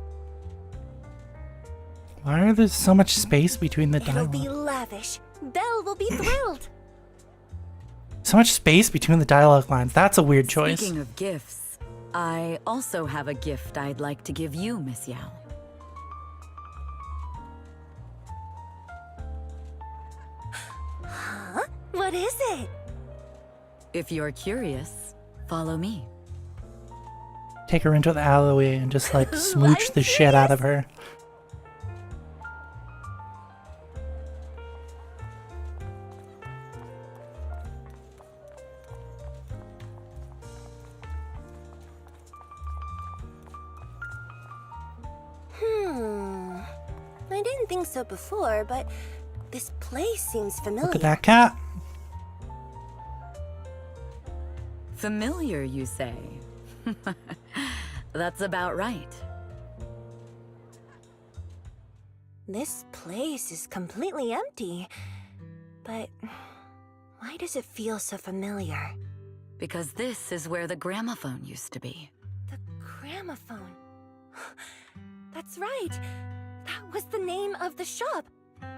Why are there so much space between the It'll dialogue? be lavish. Belle will be thrilled. So much space between the dialogue lines. That's a weird choice. Speaking of gifts, I also have a gift I'd like to give you, Miss Yao. Huh? What is it? If you're curious, follow me. Take her into the alleyway and just like smooch the shit out of her. I didn't think so before, but this place seems familiar. Look at that cat. Familiar, you say? That's about right. This place is completely empty. But why does it feel so familiar? Because this is where the gramophone used to be. The gramophone. That's right. That was the name of the shop.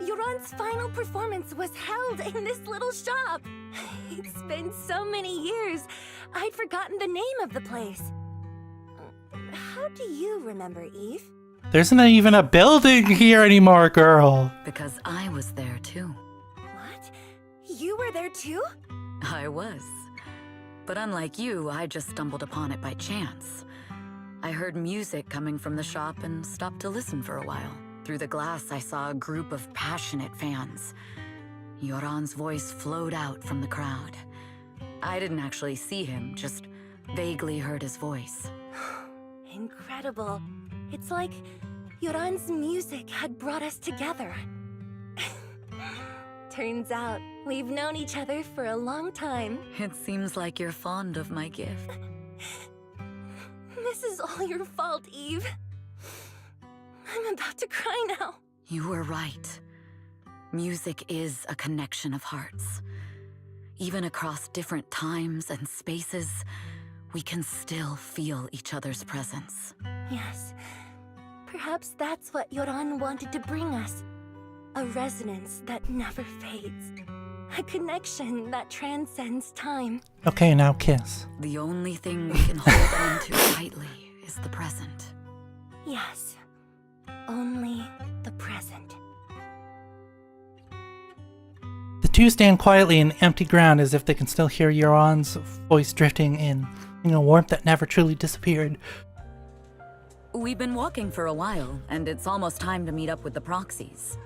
Yoran's final performance was held in this little shop. It's been so many years, I'd forgotten the name of the place. How do you remember, Eve? There isn't even a building here anymore, girl. Because I was there too. What? You were there too? I was. But unlike you, I just stumbled upon it by chance. I heard music coming from the shop and stopped to listen for a while. Through the glass, I saw a group of passionate fans. Yoran's voice flowed out from the crowd. I didn't actually see him, just vaguely heard his voice. Incredible. It's like Yoran's music had brought us together. Turns out, we've known each other for a long time. It seems like you're fond of my gift. This is all your fault, Eve. I'm about to cry now. You were right. Music is a connection of hearts. Even across different times and spaces, we can still feel each other's presence. Yes. Perhaps that's what Yoran wanted to bring us. A resonance that never fades. A connection that transcends time. Okay, now kiss. The only thing we can hold on to tightly is the present. Yes. Only the present. The two stand quietly in empty ground as if they can still hear Yoran's voice drifting in a warmth that never truly disappeared. We've been walking for a while, and it's almost time to meet up with the proxies.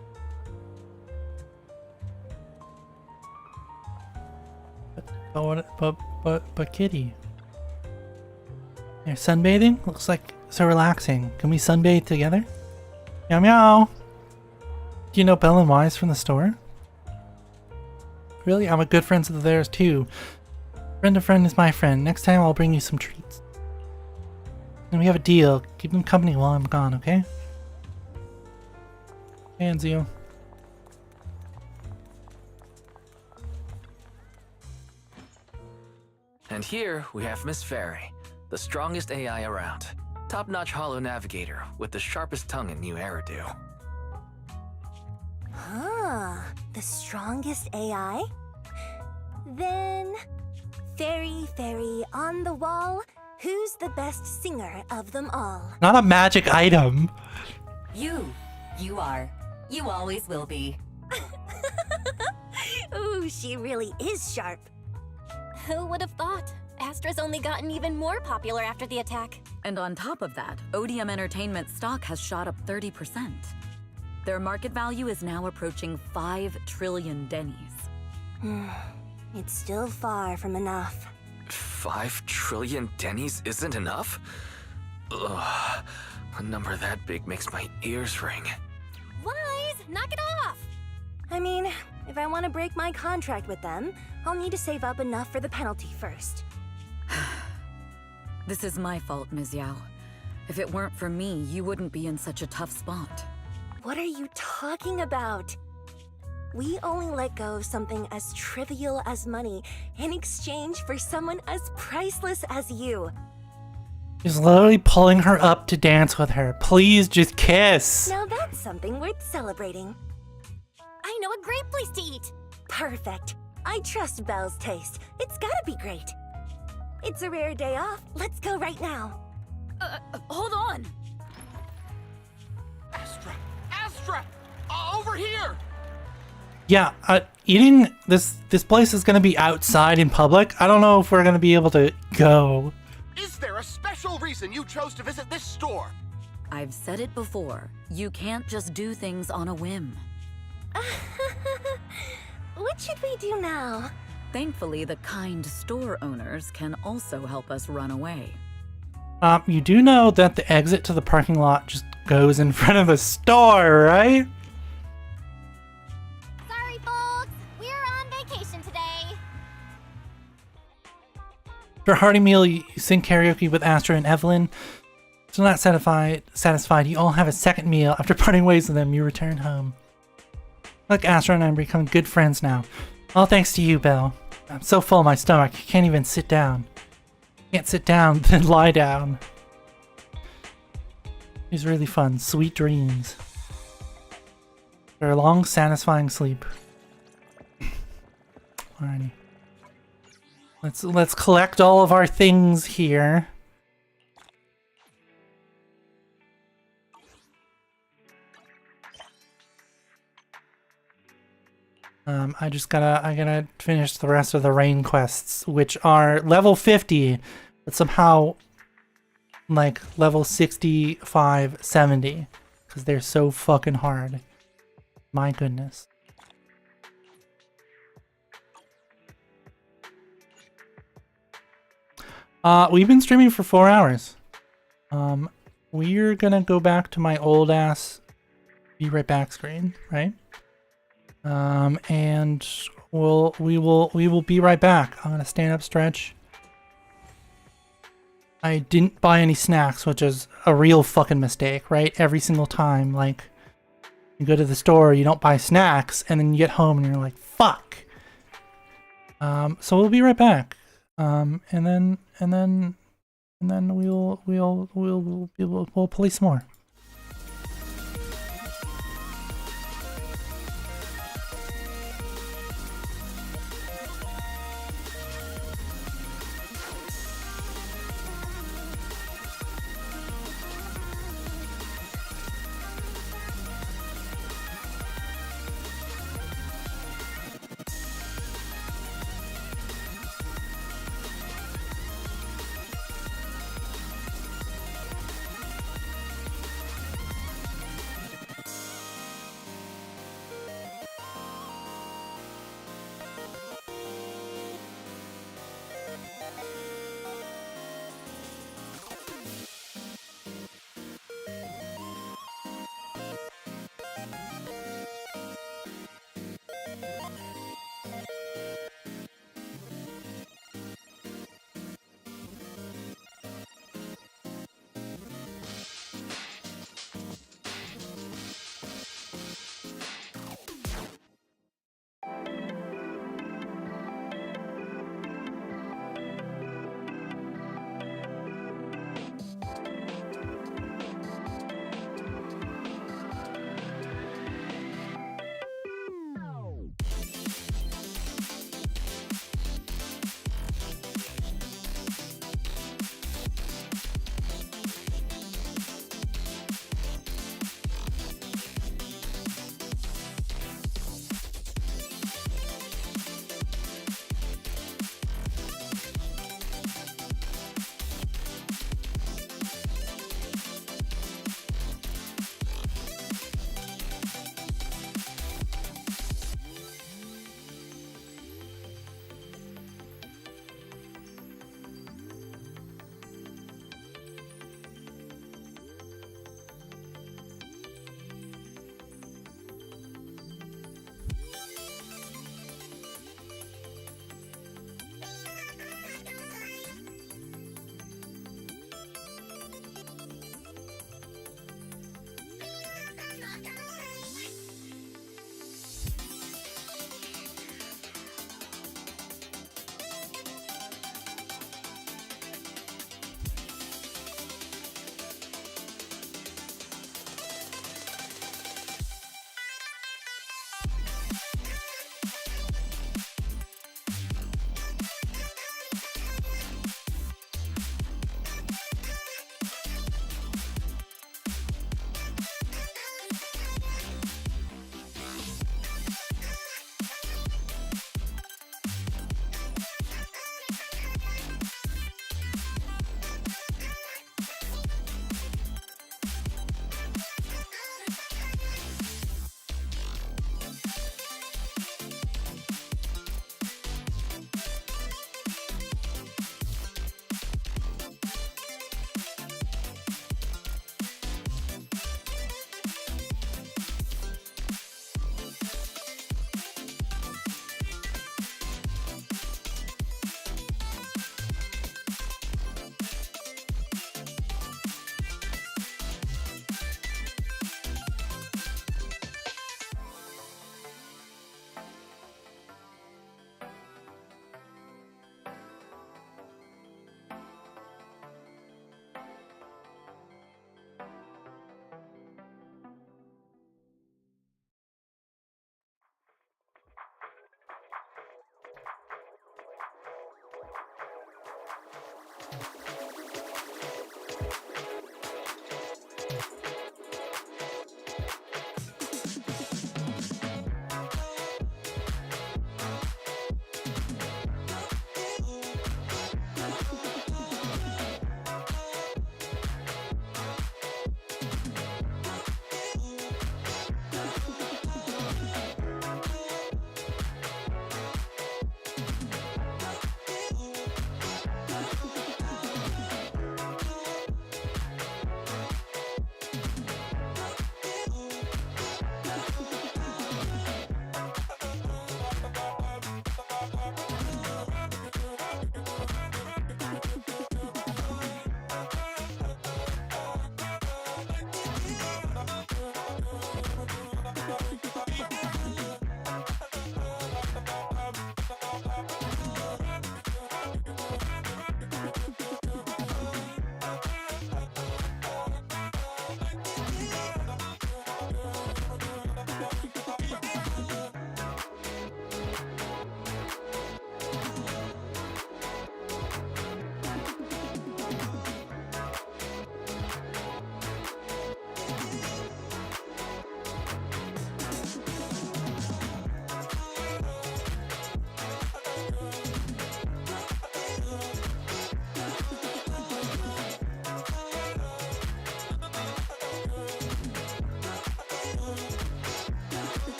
But Kitty. You're sunbathing? Looks like so relaxing. Can we sunbathe together? Meow meow. Do you know Belle and Wise from the store? Really? I'm a good friend of theirs too. Friend of friend is my friend. Next time I'll bring you some treats. And we have a deal. Keep them company while I'm gone, okay? And Zio. And here we have Miss Fairy, the strongest AI around. Top-notch holo navigator with the sharpest tongue in New Eridu. Huh, the strongest AI? Then, fairy, on the wall, who's the best singer of them all? Not a magic item. You are. You always will be. Ooh, she really is sharp. Who would have thought? Astra's only gotten even more popular after the attack. And on top of that, Odium Entertainment stock has shot up 30%. Their market value is now approaching 5 trillion dennies. It's still far from enough. 5 trillion dennies isn't enough? Ugh, a number that big makes my ears ring. Wise, knock it off! I mean, if I want to break my contract with them, I'll need to save up enough for the penalty first. This is my fault, Ms. Yao. If it weren't for me, you wouldn't be in such a tough spot. What are you talking about? We only let go of something as trivial as money in exchange for someone as priceless as you. He's literally pulling her up to dance with her. Please just kiss. Now that's something worth celebrating. I know a great place to eat. Perfect. I trust Belle's taste. It's gotta be great. It's a rare day off. Let's go right now. Hold on. Astra! Over here! Yeah, eating this place is gonna be outside in public. I don't know if we're gonna be able to go. Is there a special reason you chose to visit this store? I've said it before. You can't just do things on a whim. What should we do now? Thankfully, the kind store owners can also help us run away. You do know that the exit to the parking lot just goes in front of the store, right? Sorry, folks. We're on vacation today. For a hearty meal, you sing karaoke with Astra and Evelyn. Still not satisfied, you all have a second meal. After parting ways with them, you return home. Look, Astra and I are becoming good friends now. All thanks to you, Belle. I'm so full of my stomach, I can't even sit down. Can't sit down, then lie down. It's really fun. Sweet dreams. For a long, satisfying sleep. Alrighty. Let's collect all of our things here. I gotta finish the rest of the rain quests, which are level 50, but somehow like level 65, 70, because they're so fucking hard. My goodness. We've been streaming for 4 hours. We're gonna go back to my old ass be right back screen, right? And we will be right back. I'm gonna stand up, stretch. I didn't buy any snacks, which is a real fucking mistake, right? Every single time, like, you go to the store, you don't buy snacks, and then you get home and you're like, fuck. So we'll be right back. And then we'll play some more.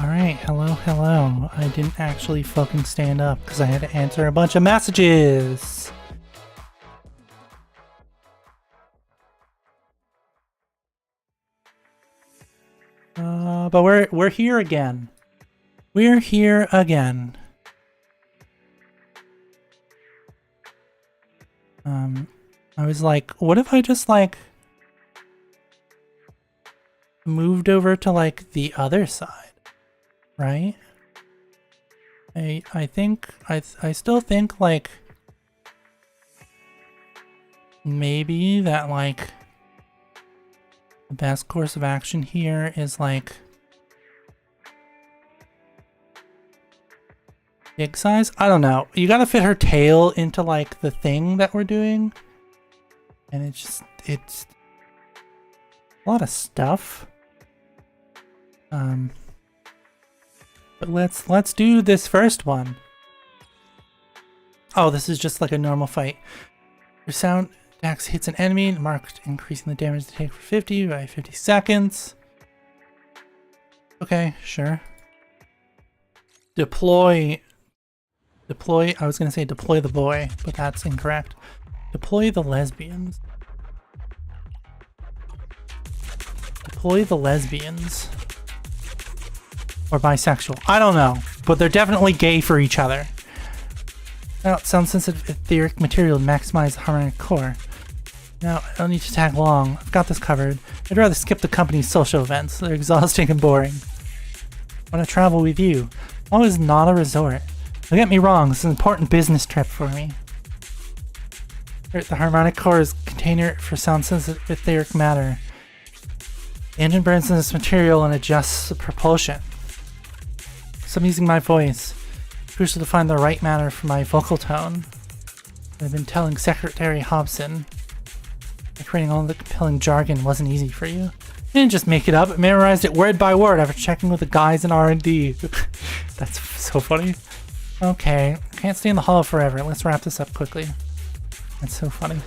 Alright, hello. I didn't actually fucking stand up because I had to answer a bunch of messages. But we're here again. We're here again. I was like, what if I just like moved over to like the other side, right? I think I still think like maybe that like the best course of action here is like big size? I don't know. You gotta fit her tail into like the thing that we're doing. And it's a lot of stuff. But let's do this first one. Oh, this is just like a normal fight. Your sound axe hits an enemy, marked increasing the damage they take for 50 by 50 seconds. Okay, sure. Deploy, I was gonna say deploy the boy, but that's incorrect. Deploy the lesbians. Deploy the lesbians. Or bisexual. I don't know, but they're definitely gay for each other. Now, sound-sensitive etheric material to maximize the harmonic core. Now, I don't need to tag along. I've got this covered. I'd rather skip the company's social events. They're exhausting and boring. I want to travel with you. Home is not a resort. Don't get me wrong, this is an important business trip for me. The harmonic core is a container for sound-sensitive etheric matter. The engine burns in this material and adjusts the propulsion. So I'm using my voice. Crucial to find the right matter for my vocal tone. I've been telling Secretary Hobson that creating all the compelling jargon wasn't easy for you. You didn't just make it up, I memorized it word by word after checking with the guys in R&D. That's so funny. Okay, can't stay in the hall forever. Let's wrap this up quickly. That's so funny.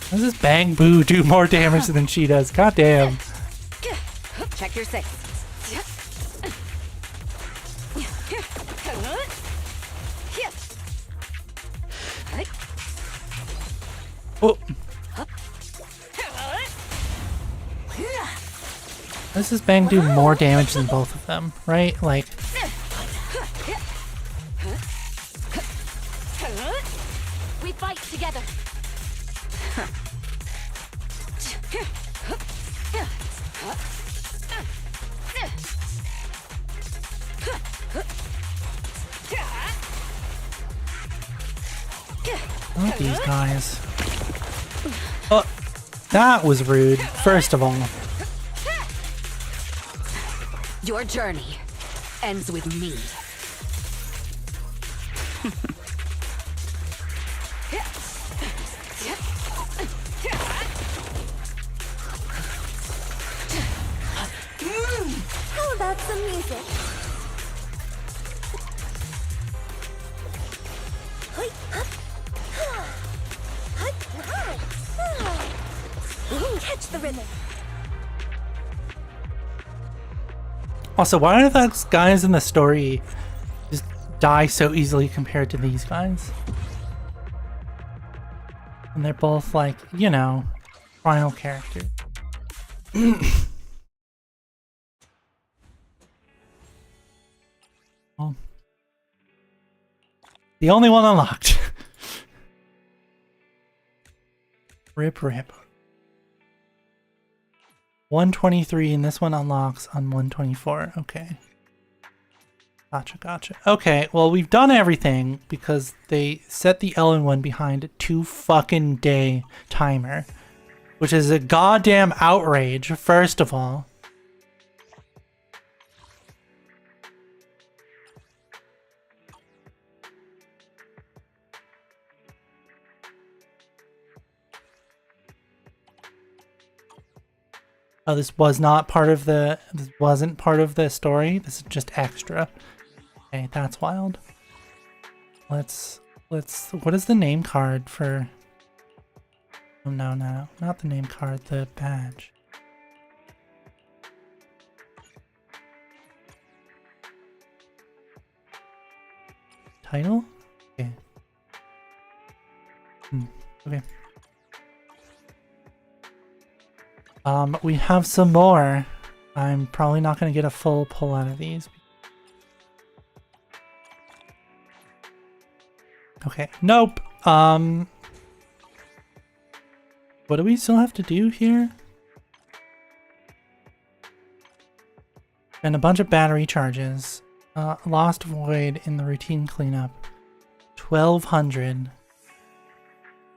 How does this Bang Boo do more damage than she does? God damn. Check your six. Oh. Does this Bang do more damage than both of them, right? Like... We fight together. Not these guys. Oh, that was rude, first of all. Your journey ends with me. How about some music? Catch the rhythm. Also, why do those guys in the story just die so easily compared to these guys? And they're both like, you know, final characters. Well, the only one unlocked. Rip. 123 and this one unlocks on 124. Okay. Gotcha. Okay, well we've done everything because they set the Ellen one behind a 2 fucking day timer. Which is a goddamn outrage, first of all. Oh, this was not part of the. This wasn't part of the story. This is just extra. Okay, that's wild. Let's. What is the name card for? Oh, no, not the name card. The badge. Title? Okay. Okay. We have some more. I'm probably not going to get a full pull out of these. Okay. Nope. What do we still have to do here? And a bunch of battery charges. Lost void in the routine cleanup. 1200.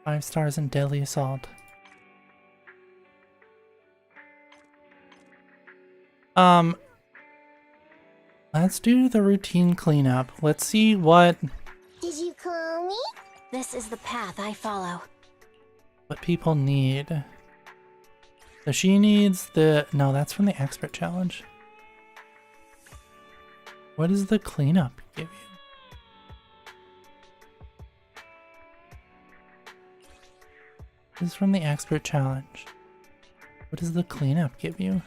5 stars in deadly assault. Let's do the routine cleanup. Let's see what Did you call me? This is the path I follow. people need. So she needs the... No, that's from the expert challenge. What does the cleanup give you? This is from the expert challenge. What does the cleanup give you?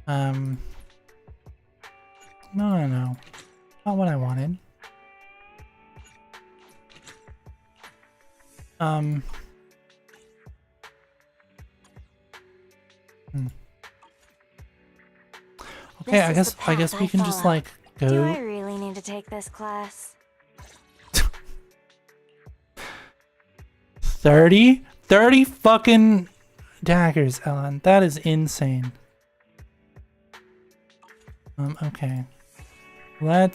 No. Not what I wanted. Okay, I guess we can just like go. Do I really need to take this class? 30 fucking daggers, Ellen. That is insane. Okay. I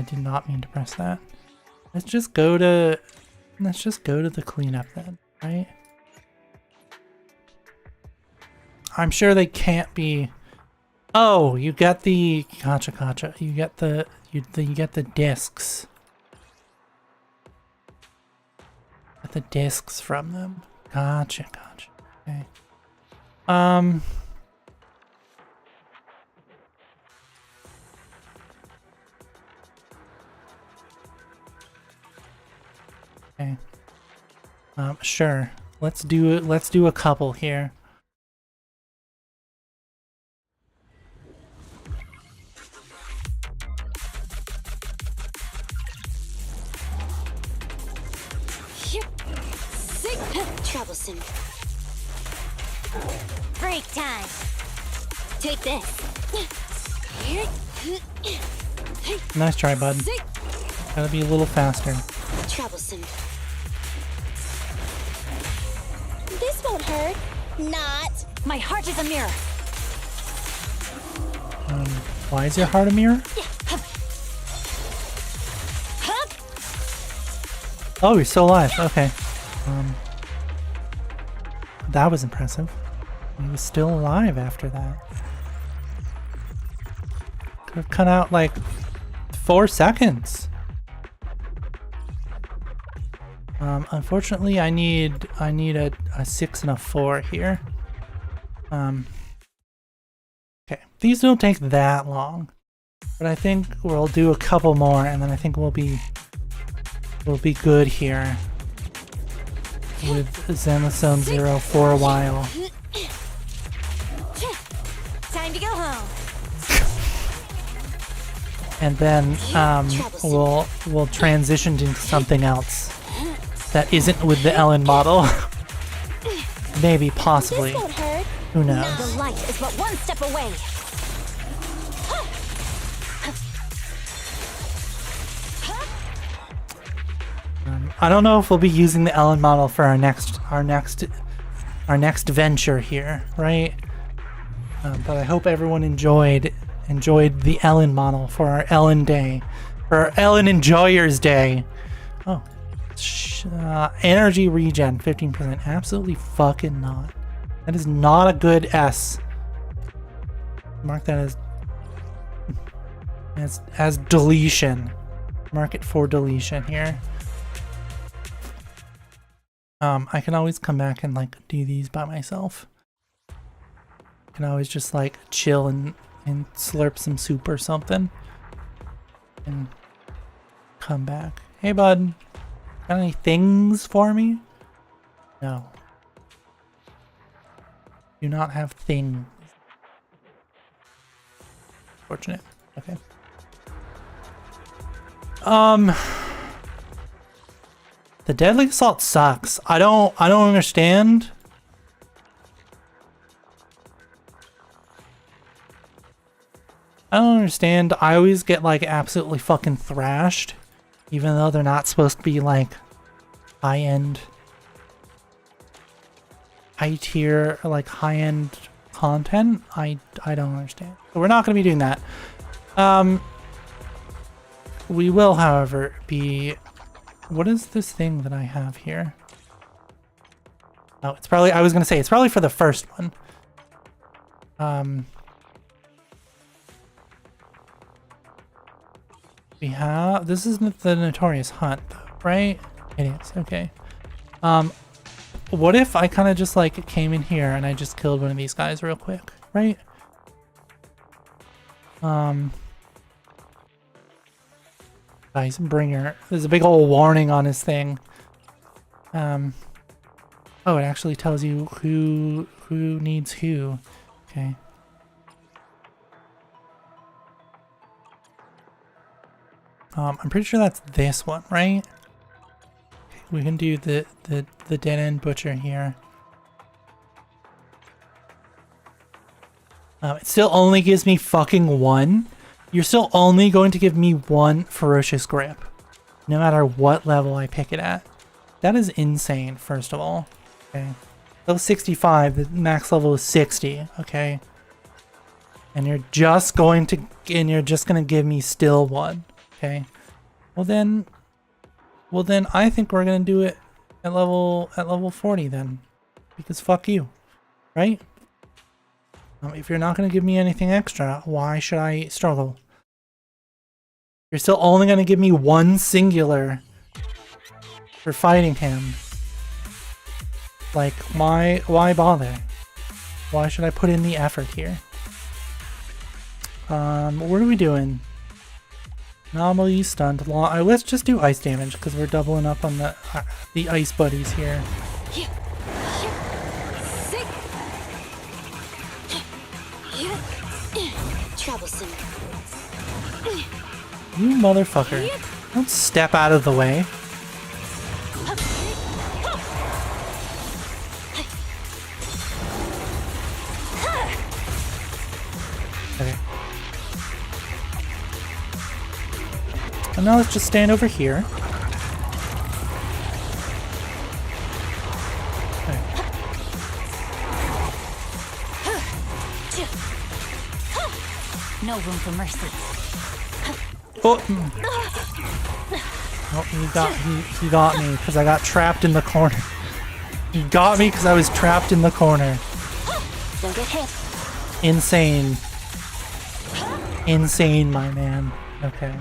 did not mean to press that. Let's just go to the cleanup then, right? I'm sure they can't be. Oh, you get the gotcha. You get the discs. Get the discs from them. Gotcha. Okay. Okay. Sure. Let's do a couple here. Troublesome. Break time. Take this. Nice try, bud. Gotta be a little faster. Troublesome. This won't hurt. Not. My heart is a mirror. Why is your heart a mirror? Oh, you're still alive. Okay. That was impressive. He was still alive after that. Could have cut out like 4 seconds. Unfortunately, I need a 6 and a 4 here. Okay, these don't take that long, but I think we'll do a couple more, and then I think we'll be good here with Xenozone Zero for a while. Time to go home. And then we'll transition into something else that isn't with the Ellen model. Maybe, possibly. This won't hurt. Who knows? The light is but one step away. I don't know if we'll be using the Ellen model for our next venture here, right? But I hope everyone enjoyed the Ellen model for our Ellen Day, for our Ellen Enjoyers Day. Oh, energy regen 15%. Absolutely fucking not. That is not a good S. Mark that as deletion. Mark it for deletion here. I can always come back and like do these by myself. I can always just like chill and slurp some soup or something. And come back. Hey bud, got any things for me? No. Do not have things. Fortunate. Okay. The deadly assault sucks. I don't understand. I don't understand. I always get like absolutely fucking thrashed, even though they're not supposed to be like high-end, high-tier, like high-end content. I don't understand. So we're not going to be doing that. We will, however, be... What is this thing that I have here? Oh, it's probably... I was going to say, it's probably for the first one. We have... This isn't the Notorious Hunt, though, right? It is, okay. What if I kind of just, like, came in here and I just killed one of these guys real quick, right? Guys, bringer. There's a big old warning on his thing. Oh, it actually tells you who needs who. Okay. I'm pretty sure that's this one, right? Okay, we can do the dead end butcher here. It still only gives me fucking one. You're still only going to give me one ferocious grip, no matter what level I pick it at. That is insane, first of all. Okay. Level 65, the max level is 60, okay? And you're just going to give me still one, okay? Well then I think we're gonna do it at level 40 then. Because fuck you. Right? If you're not going to give me anything extra, why should I struggle? You're still only going to give me one singular for fighting him. Like, why bother? Why should I put in the effort here? What are we doing? Anomaly, stunned, let's just do ice damage because we're doubling up on the ice buddies here. Troublesome. You motherfucker. Don't step out of the way. Okay. And now let's just stand over here. No room for mercy. Oh, oh he got me because I got trapped in the corner. He got me because I was trapped in the corner. Don't get hit. Insane. Insane, my man. Okay.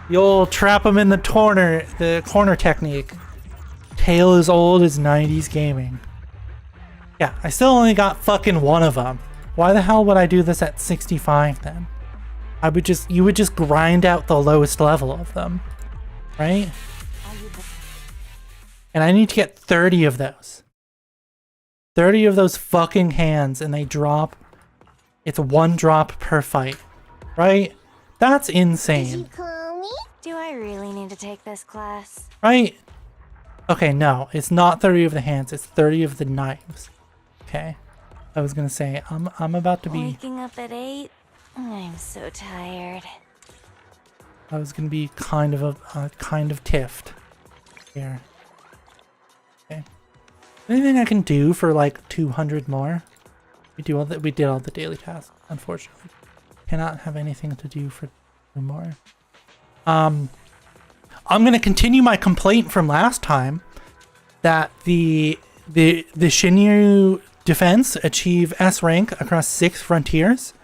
The old trap him in the corner technique. Tale as old as 90s gaming. Yeah, I still only got fucking one of them. Why the hell would I do this at 65 then? You would just grind out the lowest level of them, right? And I need to get 30 of those. 30 of those fucking hands and they drop. It's one drop per fight, right? That's insane. Do I really need to take this class? Right? Okay, no, it's not 30 of the hands, it's 30 of the knives. Okay. I was gonna say, I'm about to be... Waking up at 8? I'm so tired. I was gonna be kind of tiffed here. Okay. Anything I can do for like 200 more? We did all the daily tasks, unfortunately. Cannot have anything to do for 2 more. I'm gonna continue my complaint from last time that the Shinryu defense achieve S rank across 6 frontiers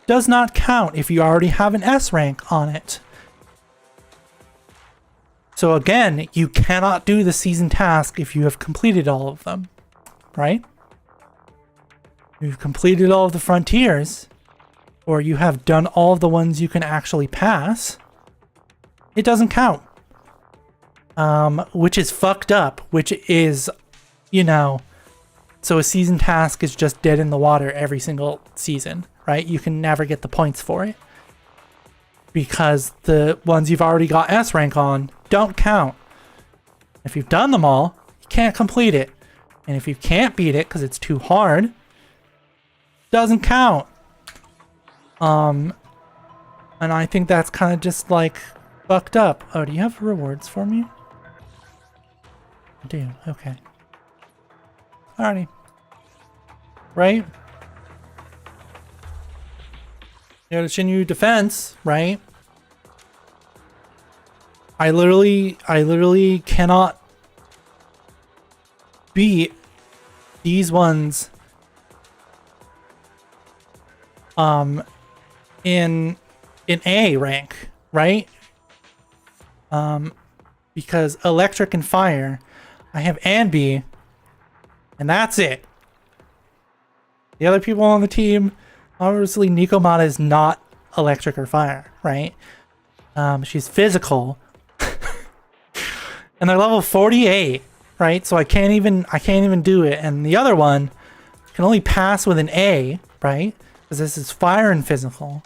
does not count if you already have an S rank on it. So again, you cannot do the season task if you have completed all of them, right? You've completed all of the frontiers, or you have done all of the ones you can actually pass. It doesn't count. Which is fucked up, which is, you know, so a season task is just dead in the water every single season, right? You can never get the points for it. Because the ones you've already got S rank on don't count. If you've done them all, you can't complete it. And if you can't beat it because it's too hard, doesn't count. And I think that's kind of just like fucked up. Oh, do you have rewards for me? I do. Okay. Alrighty. Right? You gotta Shinryu defense, right? I literally cannot beat these ones in A rank, right? Because electric and fire, I have and B, and that's it. The other people on the team, obviously Nikomata is not electric or fire, right? She's physical. And they're level 48, right? So I can't even do it. And the other one can only pass with an A, right? Because this is fire and physical.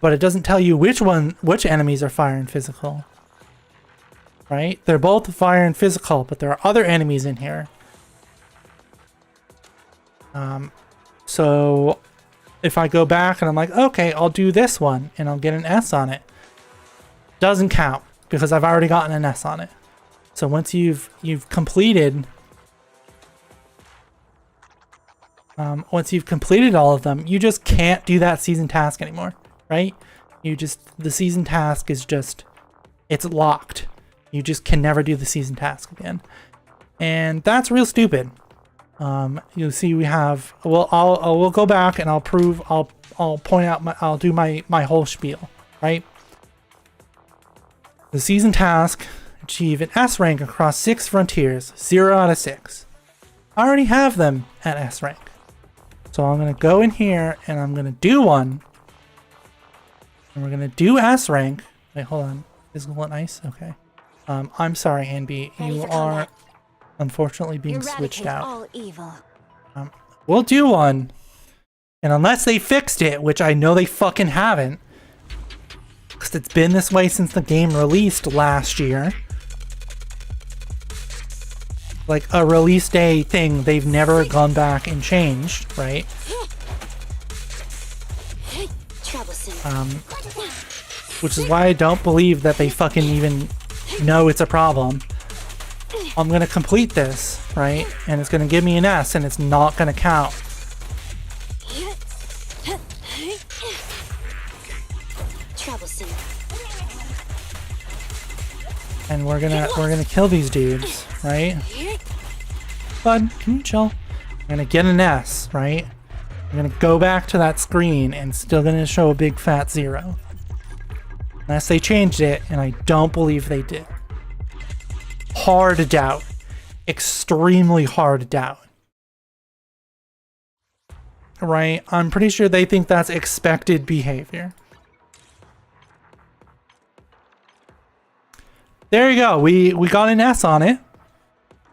But it doesn't tell you which enemies are fire and physical. Right? They're both fire and physical, but there are other enemies in here. So if I go back and I'm like, okay, I'll do this one and I'll get an S on it. Doesn't count because I've already gotten an S on it. So once you've completed once you've completed all of them, you just can't do that season task anymore, right? The season task is just, it's locked. You just can never do the season task again. And that's real stupid. You'll see we have, well, we'll go back and I'll point out I'll do my whole spiel, right? The season task, achieve an S rank across 6 frontiers, 0 out of 6. I already have them at S rank. So I'm going to go in here and I'm going to do one. And we're going to do S rank. Wait, hold on. Physical and ice? Okay. I'm sorry, Anby. You are unfortunately being switched out. All evil. We'll do one. And unless they fixed it, which I know they fucking haven't, because it's been this way since the game released last year. Like a release day thing, they've never gone back and changed, right? Which is why I don't believe that they fucking even know it's a problem. I'm gonna complete this, right? And it's gonna give me an S, and it's not gonna count. And we're gonna kill these dudes, right? Bud, can you chill? I'm gonna get an S, right? I'm gonna go back to that screen and still gonna show a big fat 0. Unless they changed it, and I don't believe they did. Hard to doubt. Extremely hard to doubt. Right? I'm pretty sure they think that's expected behavior. There you go. We got an S on it.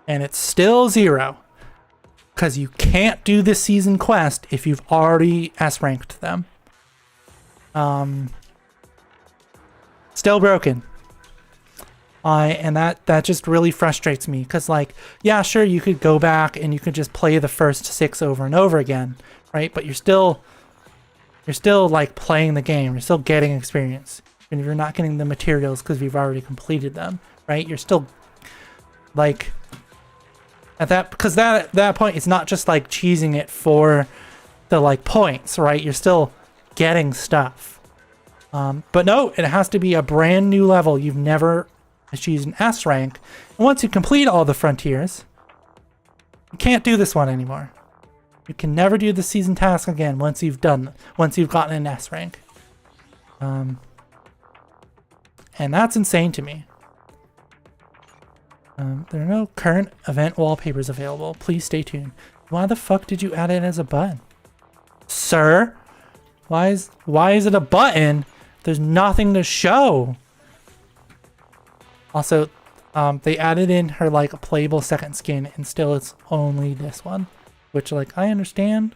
And it's still 0. Because you can't do this season quest if you've already S-ranked them. Still broken. And that just really frustrates me. Because, like, yeah, sure, you could go back and you could just play the first 6 over and over again. Right? But you're still like, playing the game. You're still getting experience. And if you're not getting the materials because you've already completed them, right? You're still, like, at that point, it's not just like cheesing it for the like points, right? You're still getting stuff. But no, it has to be a brand new level. You've never achieved an S rank. And once you complete all the frontiers, you can't do this one anymore. You can never do the season task again once you've gotten an S rank. And that's insane to me. There are no current event wallpapers available. Please stay tuned. Why the fuck did you add it as a button? Sir? Why is it a button? There's nothing to show. Also, they added in her like playable second skin and still it's only this one. Which like I understand,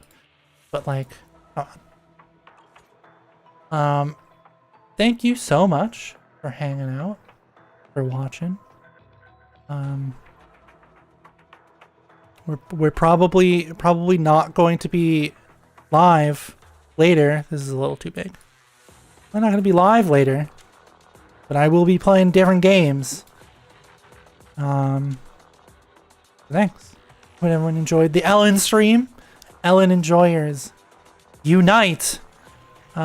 but like come on. Thank you so much for hanging out, for watching. We're probably not going to be live later. This is a little too big. We're not going to be live later, but I will be playing different games. Thanks. Hope everyone enjoyed the Ellen stream. Ellen enjoyers, unite!